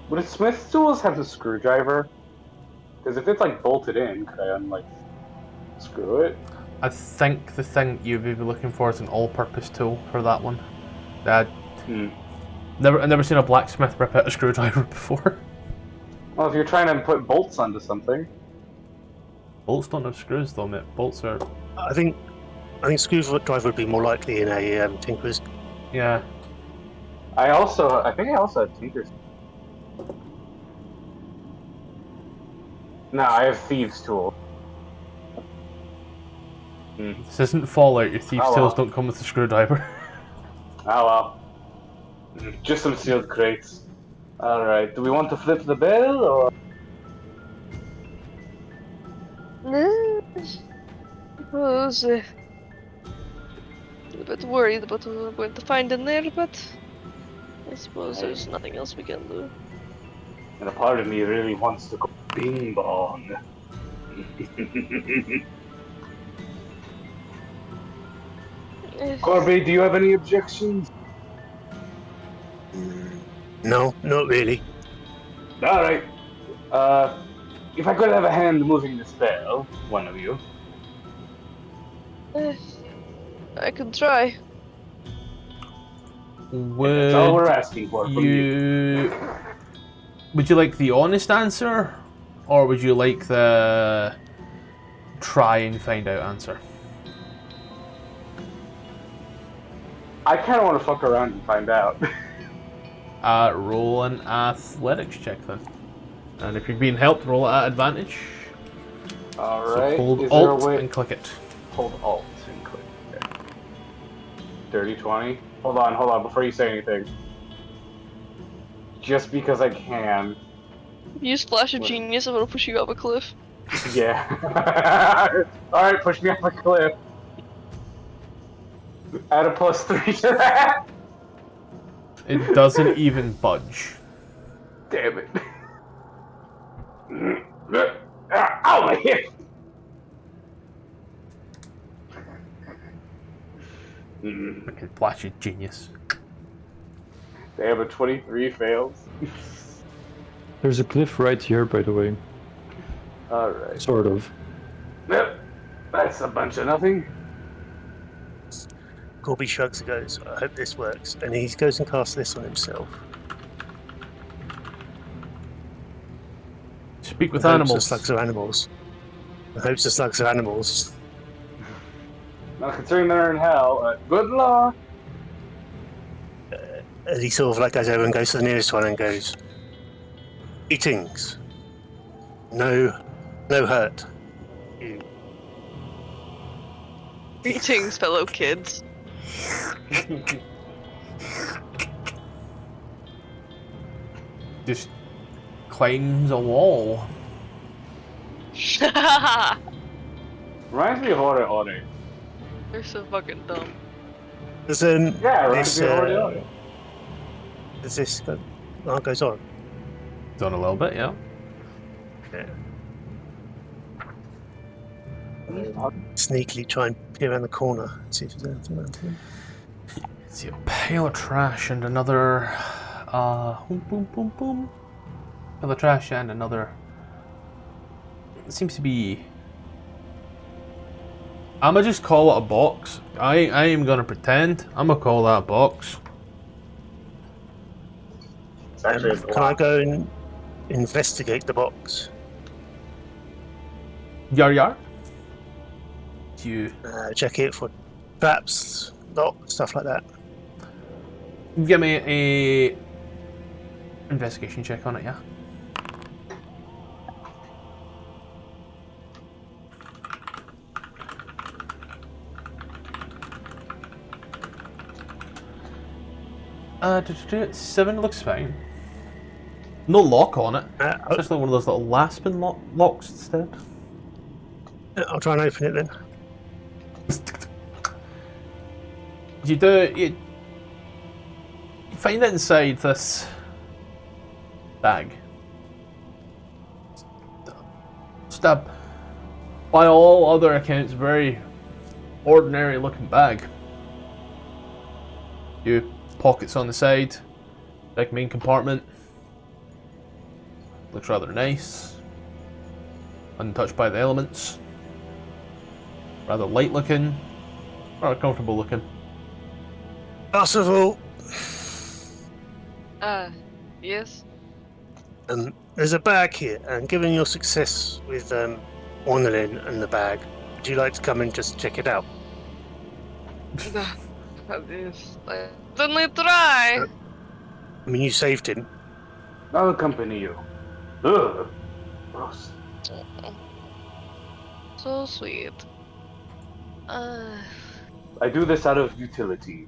Would a smith's tools have the screwdriver? Because if it's like bolted in, could I screw it? I think the thing you'd be looking for is an all-purpose tool for that one. I've never seen a blacksmith rip out a screwdriver before. Well, if you're trying to put bolts onto something. Bolts don't have screws though, mate. Bolts are... I think screwdriver would be more likely in a tinker's. Yeah. I think I also had tinker's. No, I have thieves' tool. This isn't Fallout. Your thieves' tools don't come with a screwdriver. Oh well. Just some sealed crates. Alright, do we want to flip the bell, or...? I was a bit worried about what we're going to find in there, but I suppose there's nothing else we can do. And a part of me really wants to go bing bong. Corby, do you have any objections? No, not really. Alright. If I could have a hand moving this bell, one of you. I can try. That's all we're asking for from you. Would you like the honest answer? Or would you like the try and find out answer? I kind of want to fuck around and find out. Roll an athletics check then. And if you're being helped, roll it at advantage. Alright. So hold Is there a Alt way... and click it. Hold Alt and click. Okay. Dirty 20. Hold on, before you say anything. Just because I can. Use Flash of Genius, I'm gonna push you off a cliff. Yeah. Alright, push me off a cliff. Add a +3 to that. It doesn't even budge. Damn it. Ow, my hip! Freaking Flash of Genius. They have a 23 fails. There's a cliff right here, by the way. Alright. Sort of. Yep. That's a bunch of nothing. Corby shrugs and goes, I hope this works. And he goes and casts this on himself. Speak with I hope animals. the slugs are animals. I hope the slugs are animals. Now, considering they're in hell, good luck! And he sort of like goes over and goes to the nearest one and goes, Greetings. No hurt. You. Greetings, fellow kids. just climbs a wall. Reminds me of Ore. They're so fucking dumb. There's Yeah, it reminds this, me of Ore. there's this goes on. Done a little bit, yeah. Sneakily try and peer around the corner and see if there's anything around here. See a pile of trash and another boom boom boom boom. Pile of trash and another. It seems to be. I'ma just call it a box. I am gonna pretend. I'ma call that a box. It's actually a Can I go and investigate the box? Yar yar. You Check it for traps, lock, stuff like that. give me a investigation check on it, yeah. Uh, 7 looks fine. No lock on it. It's actually one of those little Laspin locks instead. I'll try and open it then. You find it inside this bag. Stab. By all other accounts, very ordinary looking bag. You pockets on the side, big main compartment. Looks rather nice. Untouched by the elements. Rather light looking. Rather comfortable looking. Tfarcevol, Yes? there's a bag here, and given your success with Ornelin and the bag, would you like to come and just check it out? I certainly try. I mean, you saved him. I'll accompany you. Ugh. Gross. So sweet. I do this out of utility.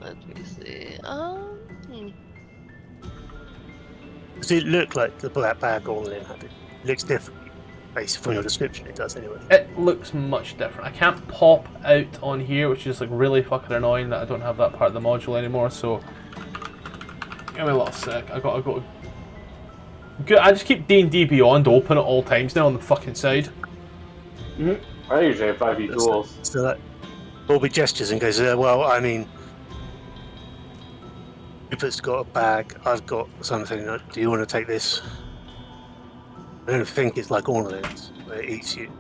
Let me see. Does it look like the black bag Ornelin had? It looks different. Based from your description, it does anyway. It looks much different. I can't pop out on here, which is like really fucking annoying that I don't have that part of the module anymore. So give me a little sec. I got. Good. I just keep D&D Beyond open at all times now on the fucking side. I usually have 5e tools. So that Corby gestures and goes, well, I mean, Rupert's got a bag, I've got something, do you want to take this? I don't think it's like Ornelin's, where it eats you.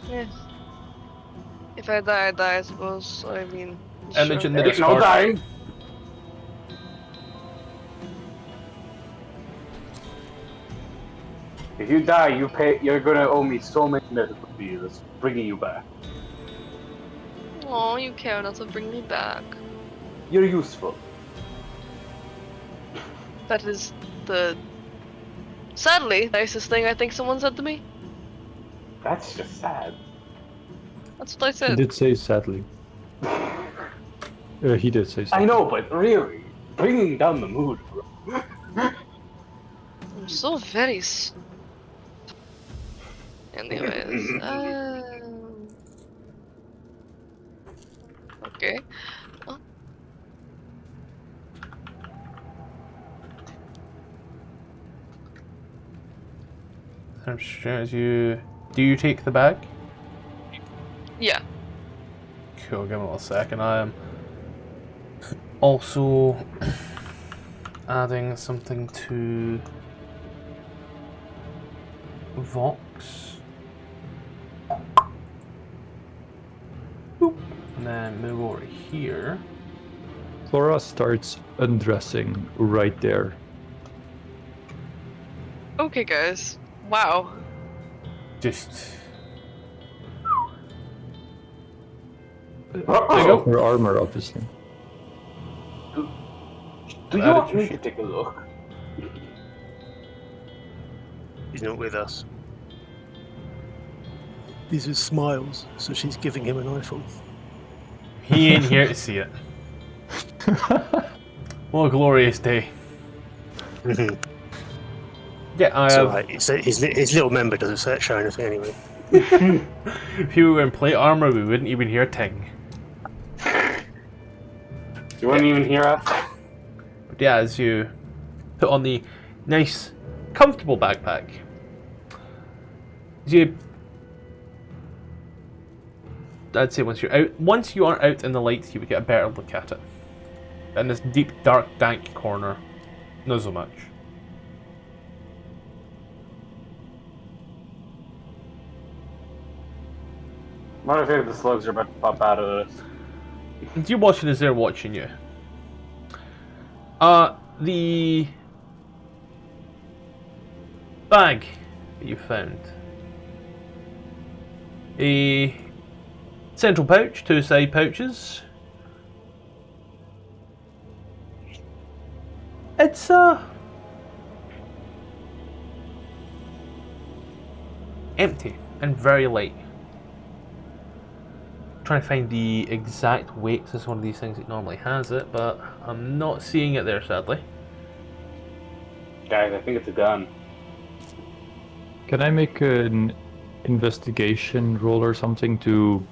Yes. If I die, I die, I suppose. I mean. Image in the There's no Discord. dying. If you die, you're gonna owe me so many medical bills bringing you back. Oh, you care enough to bring me back. You're useful. That is the sadly nicest thing I think someone said to me. That's just sad. That's what I He said. did say sadly. He did say sadly. I know, but really, bringing down the mood, bro. I'm so very. Anyways, okay. I'm sure as you. Do you take the bag? Yeah. Cool, give me a little second. I am also adding something to Vox. Boop. And then move over here. Flora starts undressing right there. Okay, guys. Wow. Just. There you go. Her armor, obviously. Do you want me to take a look? He's not with us. These are smiles, so she's giving him an eyeful. He ain't here to see it. What a glorious day. Yeah, I It's have. alright. His little member doesn't show anything anyway. If he were in plate armor, we wouldn't even hear ting. You wouldn't even hear us. But yeah, as you put on the nice, comfortable backpack, I'd say once you are out in the light, you would get a better look at it. In this deep, dark, dank corner, not so much. I'm afraid the slugs are about to pop out of this. And you're watching as they're watching you. The bag that you found. A central pouch, 2 side pouches. It's empty and very light. Trying to find the exact weight. This is one of these things that normally has it, but I'm not seeing it there, sadly. Guys, I think it's a gun. Can I make an investigation roll or something to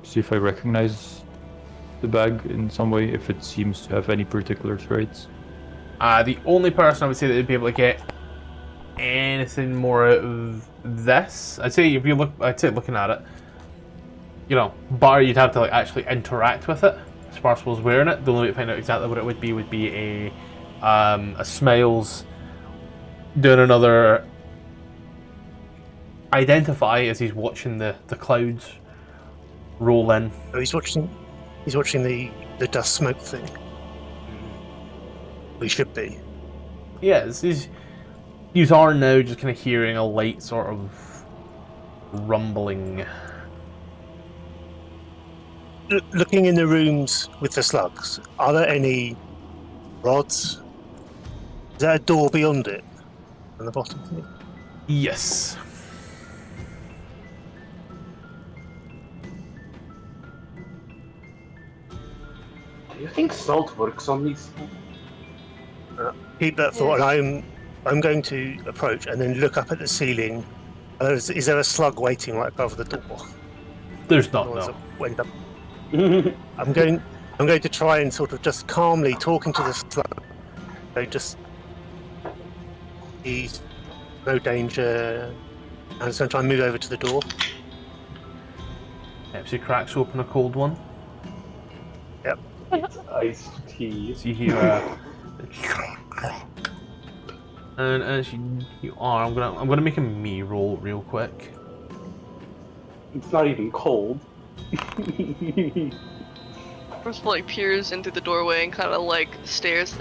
see if I recognize the bag in some way, if it seems to have any particular traits? The only person I would say that would be able to get anything more out of this, I'd say looking at it, you know, bar you'd have to like actually interact with it. Tfarcevol's wearing it. The only way to find out exactly what it would be a Smiles doing another identify as he's watching the clouds roll in. Oh, he's watching the dust smoke thing. We should be. Yes, you are now just kind of hearing a light sort of rumbling. Looking in the rooms with the slugs, are there any rods? Is there a door beyond it? On the bottom thing? Yes. Do you think salt works on these things? Keep that thought, and I'm going to approach and then look up at the ceiling. Is there a slug waiting right above the door? There's not, Or is no. it went up? I'm going to try and sort of just calmly talking to the slug. So just he's no danger. I'm just going to try and move over to the door. Yep, so he cracks open a cold one. Yep. Iced tea. So you hear and as you are, I'm gonna make a me roll real quick. It's not even cold. First of all, like peers into the doorway and kind of like stares.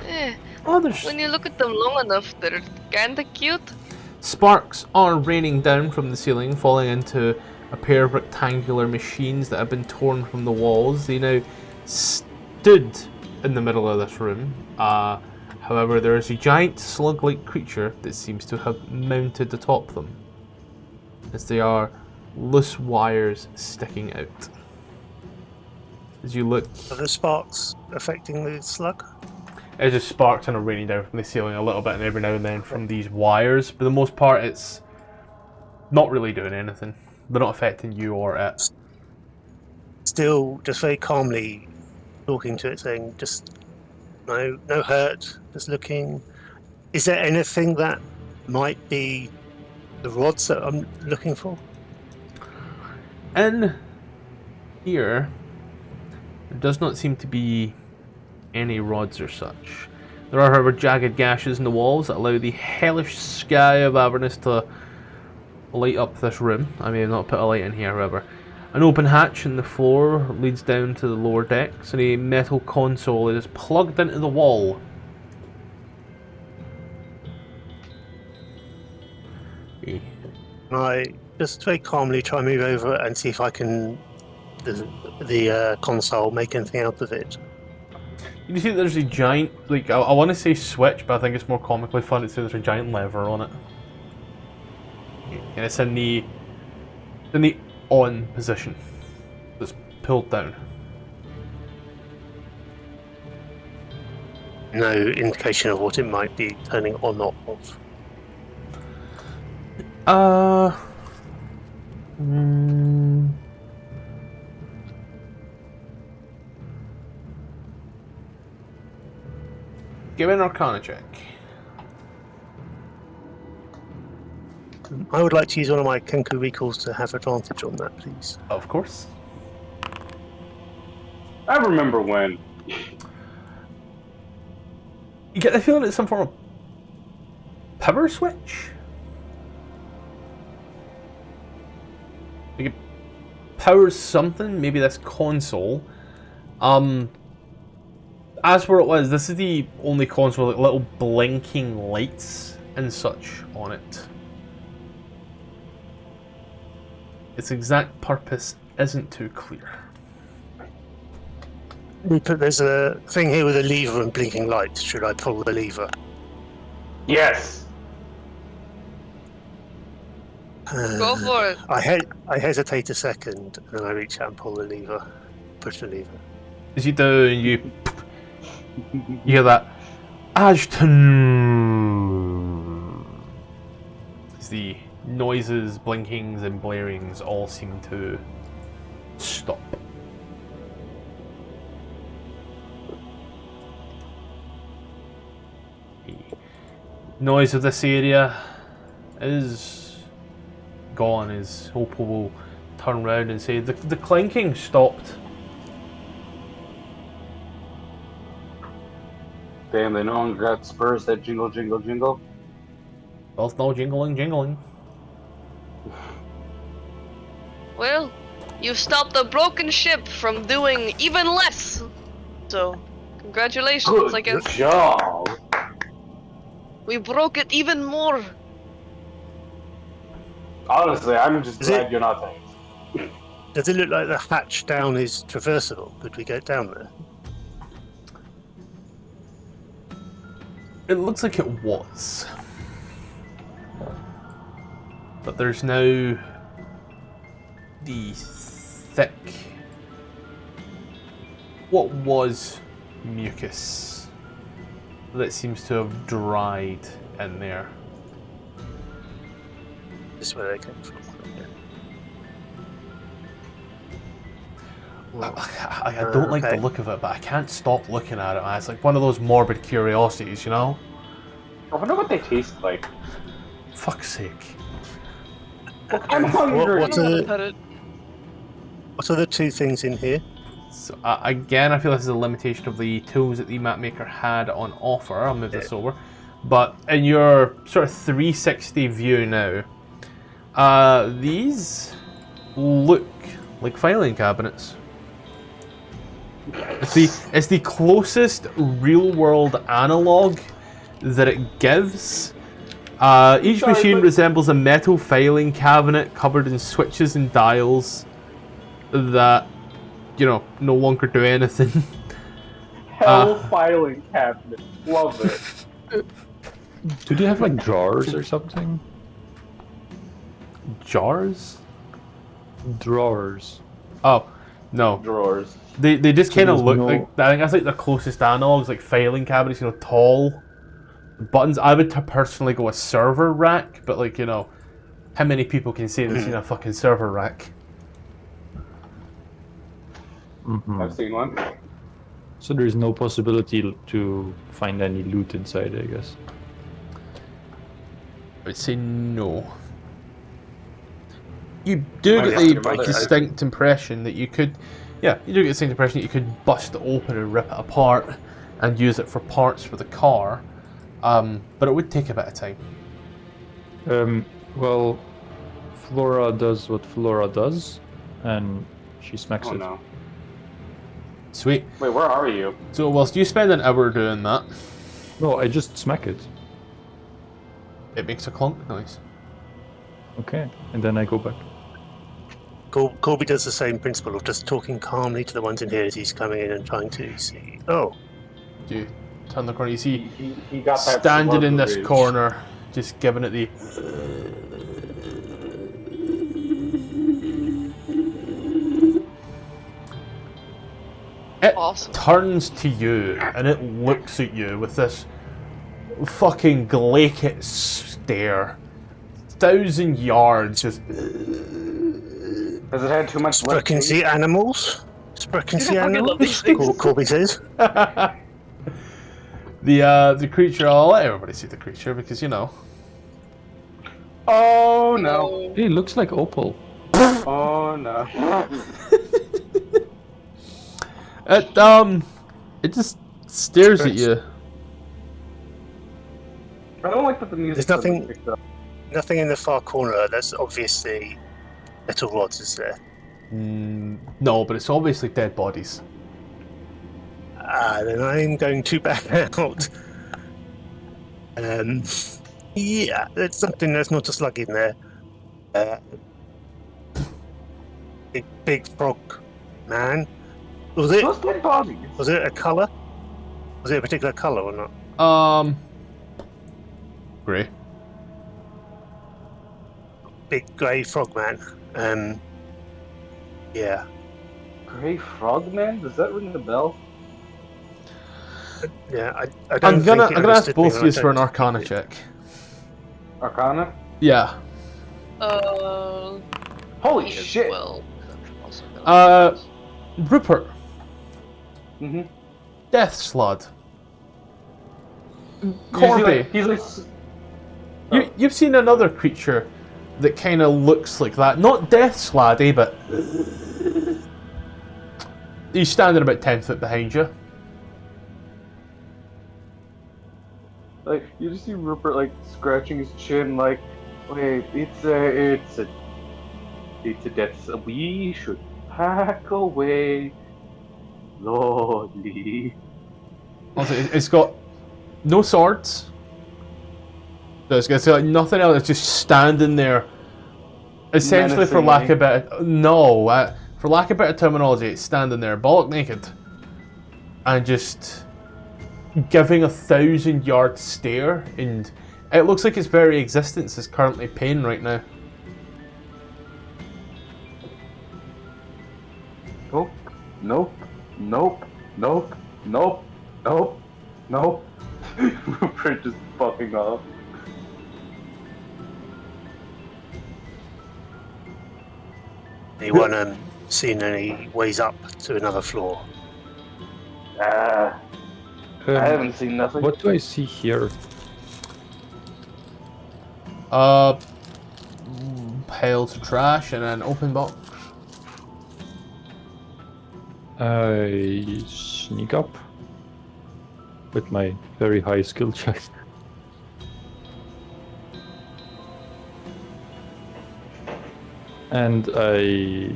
Oh, there's When you look at them long enough, they're kinda cute. sparks are raining down from the ceiling, falling into a pair of rectangular machines that have been torn from the walls. They now stood in the middle of this room. However, there is a giant slug-like creature that seems to have mounted atop them, as they are loose wires sticking out. As you look, Are the sparks affecting the slug? it just sparks and are raining down from the ceiling a little bit, and every now and then from these wires. But for the most part, it's not really doing anything. They're not affecting you or it. Still, just very calmly talking to it, saying, "Just no hurt. Just looking. Is there anything that might be the rods that I'm looking for?" In here, there does not seem to be any rods or such. There are, however, jagged gashes in the walls that allow the hellish sky of Avernus to light up this room. I may have not put a light in here, however. An open hatch in the floor leads down to the lower decks, and a metal console is plugged into the wall. I just very calmly try and move over and see if I can the console make anything out of it. You see that there's a giant, like, I want to say switch, but I think it's more comically fun to say there's a giant lever on it. And it's in the on position. It's pulled down. no indication of what it might be turning on or off. Give me an Arcana check. I would like to use one of my Kenku recalls to have advantage on that, please. Of course. I remember when. You get the feeling it's some form of power switch? Like it powers something, maybe this console. As for it was, this is the only console with like, little blinking lights and such on it. Its exact purpose isn't too clear. Rupert, there's a thing here with a lever and blinking lights. Should I pull the lever? Yes. Go for it. I hesitate a second, and then I reach out and pull the lever. Push the lever. As you do, you hear that Ashton. As the noises, blinkings, and blarings all seem to stop. The noise of this area is gone as Opal will turn round and say, the clanking stopped. Damn, they no longer got spurs that jingle, jingle, jingle. Both no jingling. Well, you stopped a broken ship from doing even less. So, congratulations, Good I guess. job. We broke it even more. Honestly, I'm just Is glad it- you're not there. Does it look like the hatch down is traversable? Could we get down there? It looks like it was. But there's now the thick, what was mucus that seems to have dried in there. This is where they came from. I don't like the okay. look of it, but I can't stop looking at it. Man. It's like one of those morbid curiosities, you know? I wonder what they taste like. Fuck's sake. I'm hungry. What I don't are want to the, pet it. what are the two things in here? So again, I feel this is a limitation of the tools that the map maker had on offer. I'll move this over. But in your sort of 360 view now, these look like filing cabinets. It's the closest real-world analog that it gives. Each Sorry, machine but- resembles a metal filing cabinet covered in switches and dials that, you know, no longer do anything. Hell filing cabinet. Love it. Do they have like drawers or something? Jars? Drawers. Oh, no. Drawers. They just So kind of there's look no- like, I think that's like the closest analogs, like filing cabinets, you know, tall buttons. I would personally go a server rack, but like, you know, how many people can say they've seen a fucking server rack? Mhm. I've seen one. So there's no possibility to find any loot inside, I guess. I would say no. You do Might get have to your the mother, distinct impression that you could, yeah, you do get the distinct impression that you could bust it open and rip it apart and use it for parts for the car, but it would take a bit of time. Well, Flora does what Flora does, and she smacks Oh it. no. Sweet. Wait, where are you? So whilst you spend an hour doing that, No, I just smack it. it makes a clunk noise. Okay, and then I go back. Corby does the same principle of just talking calmly to the ones in here as he's coming in and trying to see. Oh, You turn the corner, you see He got that standing in slug this rage. corner, just giving it the. It Awesome. turns to you and it looks at you with this fucking glacial stare. 1,000 yards, just. Has it had too much left? Can see animals. Can see I fucking love these animals. things. Corby says. The creature. I'll let everybody see the creature because you know. Oh no! He looks like Opal. Oh no! It just stares at you. I don't like that the music. There's nothing- doesn't pick up. Nothing in the far corner. That's obviously metal rods, is there? No, but it's obviously dead bodies. Then I'm going to back out. Yeah, there's something that's not a slug in there. Big frog man. Was it? Those dead bodies. Was it a colour? Was it a particular colour or not? Grey. Big grey frog man. Yeah. Grey Frogman? Does that ring a bell? Yeah, I don't I'm gonna think it ask understood me both when of I you for an don't- Arcana check. Arcana? Yeah. Holy me as shit! Well. Also gonna- Rupert. Mm-hmm. Death Slud. Corby. He's like. You've seen another creature that kind of looks like that. Not Death Sladdy, but he's standing about 10 foot behind you. Like, you just see Rupert, like, scratching his chin, like, wait, it's a death. We should pack away slowly. Also, it's got no swords. So it's got like nothing else. It's just standing there. Essentially, for lack of better, for lack of better terminology, it's standing there, bollock naked, and just giving 1,000-yard stare, and it looks like its very existence is currently pain right now. Nope, nope, nope, nope, nope, nope, nope. Rupert just fucking off. Anyone seen any ways up to another floor? I haven't seen nothing. What do I see here? Piles of trash and an open box. I sneak up with my very high skill check. And I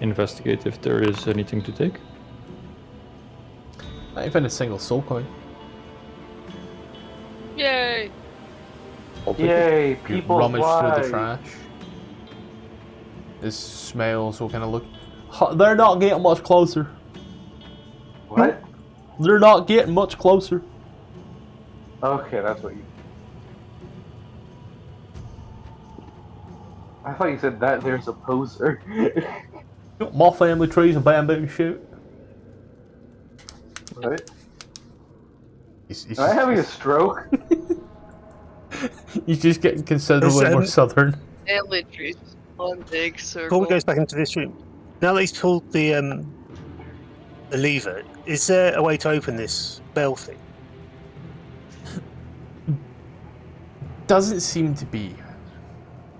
investigate if there is anything to take. Not even a single soul coin. Yay! I'll take it. Yay, You people's rummage through lives. the trash. This smells will kind of look. They're not getting much closer. What? They're not getting much closer. Okay, that's what you. I thought you said that there's a poser. My family trees and bamboo shoot. What? He's Am I having a stroke? He's just getting considerably more southern. Family trees. One big circle. Before we goes back into this room, now that he's pulled the lever, is there a way to open this bell thing? Doesn't seem to be.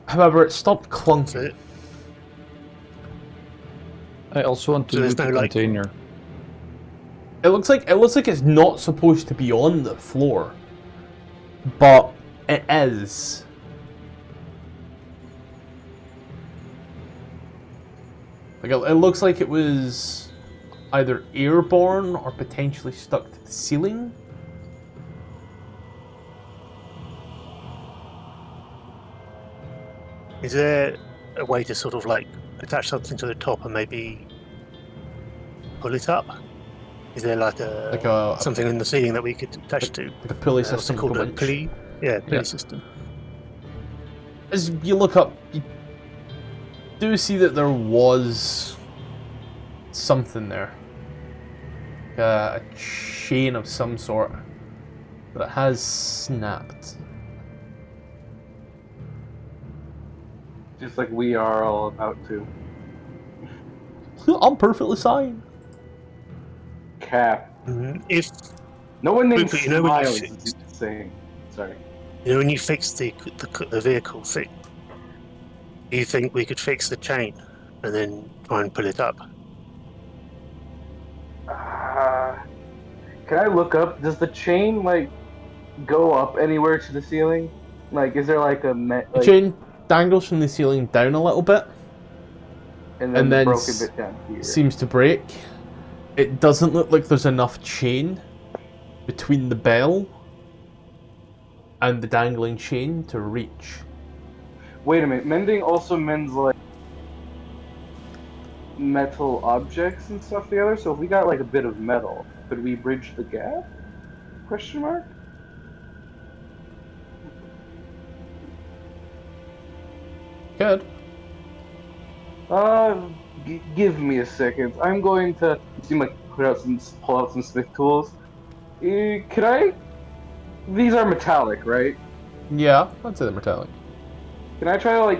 However, it stopped clunking. So, I also want to So there's loot the no, like- container. It looks like it's not supposed to be on the floor, but it is. Like it looks like it was either airborne or potentially stuck to the ceiling. is there a way to sort of like attach something to the top and maybe pull it up? Is there like a something in the ceiling that we could attach to? like a pulley What's system it called? A winch. pulley? Yeah, pulley Yeah. system. As you look up, you do see that there was something there. like a chain of some sort, but it has snapped. Just like we are all about to. I'm perfectly fine. Cap. If No one named Rupert, you know when you Smiles fixed- is saying. Sorry. you know when you fix the vehicle thing, do you think we could fix the chain and then try and pull it up? Can I look up? Does the chain like go up anywhere to the ceiling? Like, is there like a The like, chain dangles from the ceiling down a little bit, and and the then broken bit down here? seems to break. It doesn't look like there's enough chain between the bell and the dangling chain to reach. Wait a minute. Mending also mends like metal objects and stuff together. So if we got like a bit of metal, could we bridge the gap? Question mark. Good. Give me a second. I'm going to pull out some smith tools. Could I? These are metallic, right? Yeah, I'd say they're metallic. Can I try to like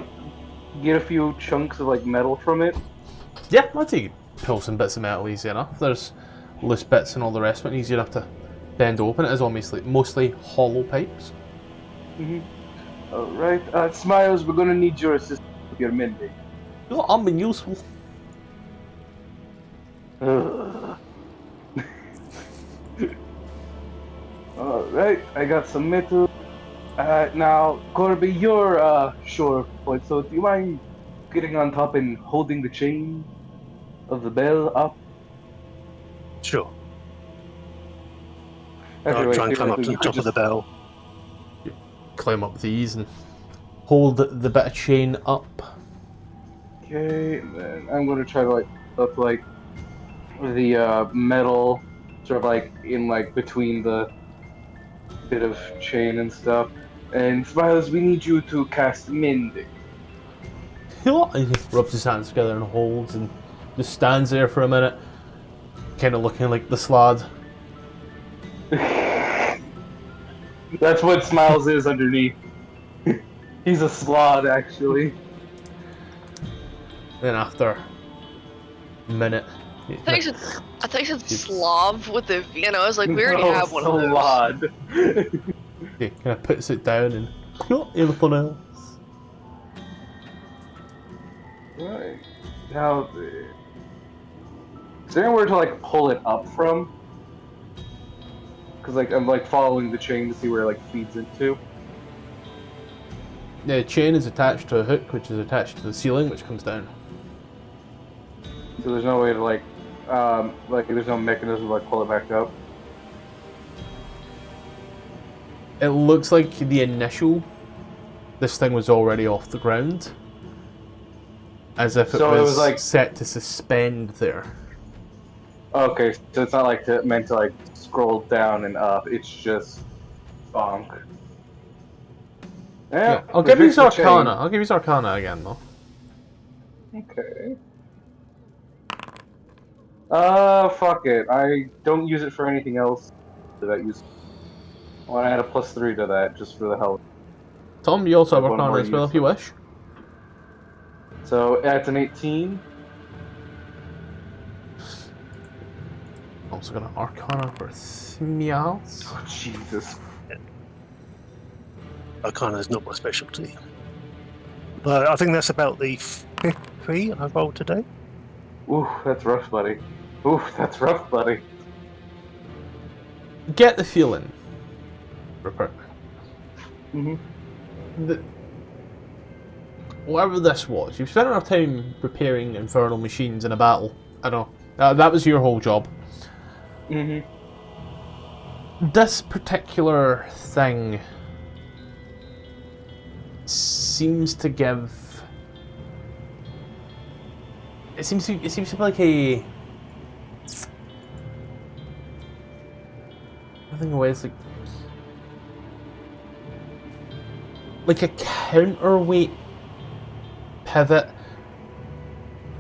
get a few chunks of like metal from it? Yeah, I'd say you could pull some bits of metal easy enough. There's loose bits and all the rest of it, easy enough to bend open. It is mostly hollow pipes. Alright, Smiles, we're gonna need your assistance with your mending. Oh, I'm been useful. Alright, I got some metal. Now, Corby, you're sure point, so do you mind getting on top and holding the chain of the bell up? Sure. Actually, I'll wait, try and climb up to the you top of the just- bell. Climb up these and hold the bit of chain up. Okay, and then I'm gonna try to like up like the metal, sort of like in like between the bit of chain and stuff. And Smiles, we need you to cast Mending. And he rubs his hands together and holds and just stands there for a minute, kind of looking like the slad. That's what Smiles is underneath. He's a slod, actually. Then after a minute, I thought you said Slav with a V, and I was like, we already No, have one of those. slod. he kind of puts it down and anything else. Right. Now, is there anywhere to like pull it up from? Because like I'm like following the chain to see where it like feeds into. The chain is attached to a hook, which is attached to the ceiling, which comes down. So there's no way to like there's no mechanism to like pull it back up. It looks like this thing was already off the ground, as if it So it was was, like- set to suspend there. Okay, so it's not like meant to like scroll down and up. It's just bonk. Yeah, I'll we give you fixed the chain. Arcana. I'll give you Arcana again, though. Okay. Fuck it. I don't use it for anything else. That use. I want to add a +3 to that just for the hell. Tom, you also have One Arcana more as well, use. if you wish. So that's an 18. Also got an Arcana for Smials. Oh Jesus. Arcana is not my specialty. But I think that's about the 53 I rolled today. Ooh, that's rough, buddy. Ooh, that's rough, buddy. Get the feeling, Rupert. Mm-hmm. Whatever this was, you've spent enough time repairing infernal machines in a battle. I know. That was your whole job. Mm-hmm. This particular thing seems to give. It seems to be like a. I think it's like a counterweight pivot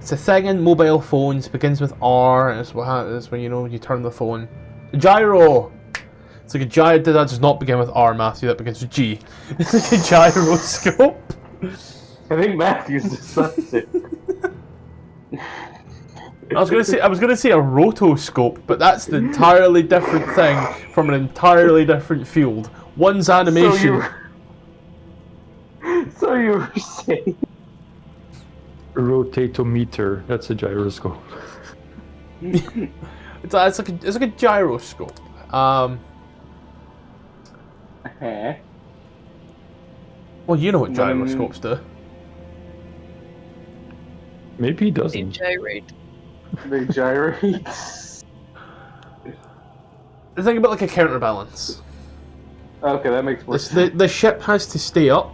It's a thing in mobile phones. Begins with R. And it's what happens when you turn the phone. A gyro. It's like a gyro. That does not begin with R, Matthew. That begins with G. It's like a gyroscope. I think Matthew's dyslexic. I was gonna say a rotoscope, but that's an entirely different thing from an entirely different field. One's animation. So you were saying? Rotatometer. That's a gyroscope. It's like a gyroscope. Well, you know what gyroscopes do. Maybe he They doesn't. gyrate. They gyrate. Think about like a counterbalance. Okay, that makes more sense. The ship has to stay up,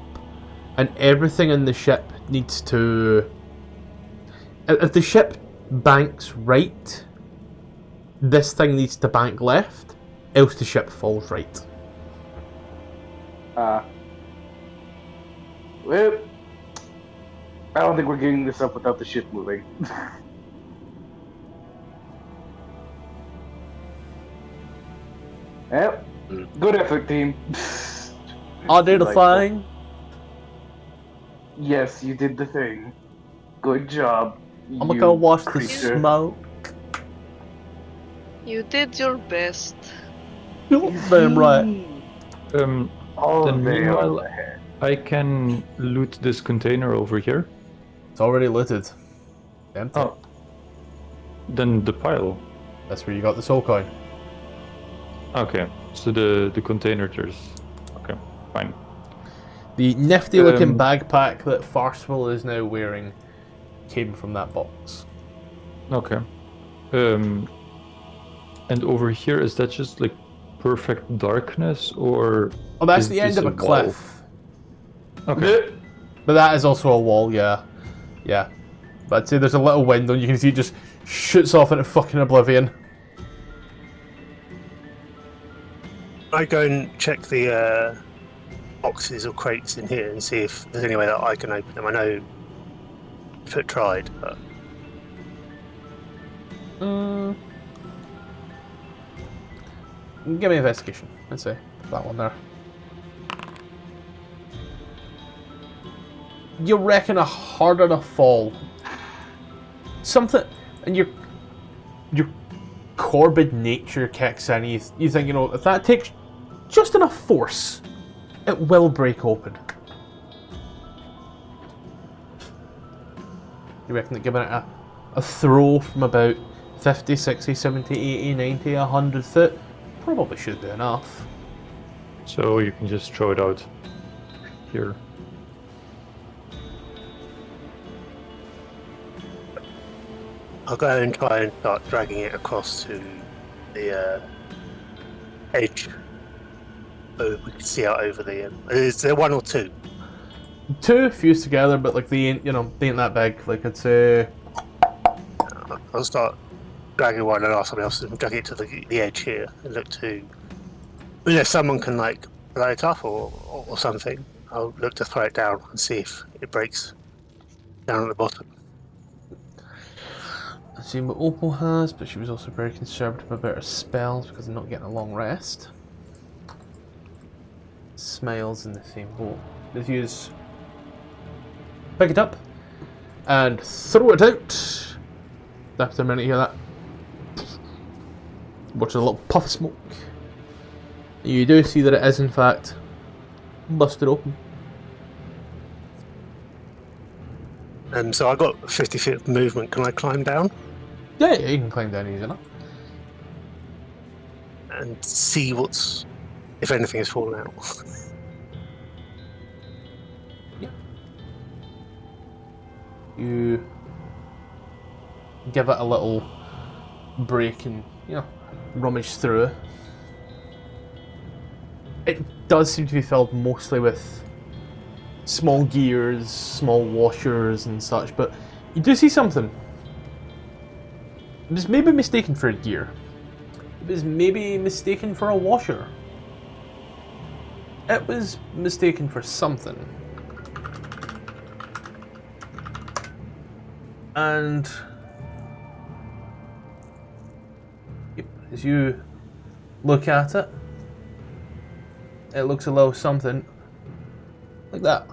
and everything in the ship needs to. If the ship banks right, this thing needs to bank left, else the ship falls right. Well, I don't think we're getting this up without the ship moving. Yep. Good effort, team. I did a thing. Yes, you did the thing. Good job. I'm gonna go wash the creature. smoke. You did your best. Damn right. All Then day meanwhile- on the head. I can loot this container over here. It's already looted. Empty. Oh. Then the pile. That's where you got the soul coin. Okay, so the container there's... Okay, fine. The nifty looking Um, backpack that Tfarcevol is now wearing came from that box. Okay. And over here, is that just like perfect darkness, or... Oh, that's is the end this of a wall? cliff. Okay. But that is also a wall, yeah. Yeah. But I'd say there's a little window and you can see it just shoots off into fucking oblivion. I go and check the boxes or crates in here and see if there's any way that I can open them. I know Foot tried, but Give me investigation. Let's say that one there. You reckon a harder to fall? Something, and your corbid nature kicks in. You think, if that takes just enough force, it will break open. You reckon that giving it a throw from about 50, 60, 70, 80, 90, 100 foot probably should be enough. So you can just throw it out here. I'll go and try and start dragging it across to the edge, so we can see out over the. Is there one or two? Two fused together, but like they ain't that big. Like I'd say, I'll start dragging one and ask someone else to drag it to the edge here and look to. If someone can like blow it up or something, I'll look to throw it down and see if it breaks down at the bottom. I've seen what Opal has, but she was also very conservative about her spells because they're not getting a long rest. Smiles in the same boat. Let's use. Pick it up and throw it out. After a minute, you hear that. Watch a little puff of smoke. You do see that it is in fact busted open. So I got 50 feet of movement. Can I climb down Yeah, you can climb down easy enough. and see if anything has fallen out? You give it a little break and rummage through it. It does seem to be filled mostly with small gears, small washers and such, but you do see something. It was maybe mistaken for a gear. It was maybe mistaken for a washer. It was mistaken for something. And yep, as you look at it, it looks a little something like that.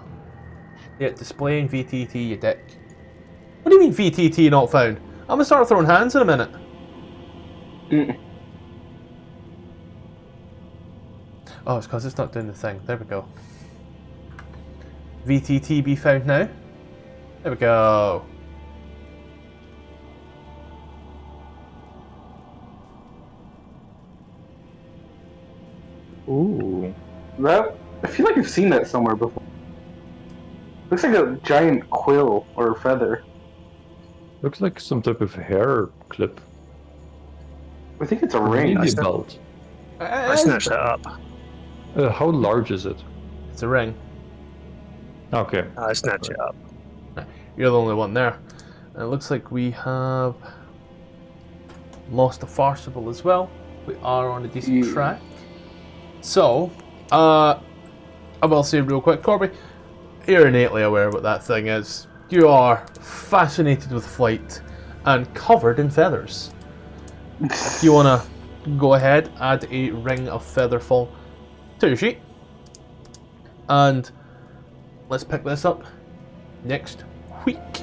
Yeah, displaying VTT, you dick. What do you mean VTT not found? I'm gonna start throwing hands in a minute. Oh, it's because it's not doing the thing. There we go. VTT be found now. There we go. Ooh. That, I feel like I've seen that somewhere before. Looks like a giant quill or feather. Looks like some type of hair clip. I think it's a Or ring. maybe a Nice. belt. I snatched that up. How large is it? It's a ring. Okay. I snatched it up. You're the only one there. And it looks like we have lost a Tfarcevol as well. We are on a decent Yeah. track. So, I will say real quick, Corby, you're innately aware what that thing is. You are fascinated with flight and covered in feathers. If you want to go ahead, add a ring of featherfall to your sheet. And let's pick this up next week.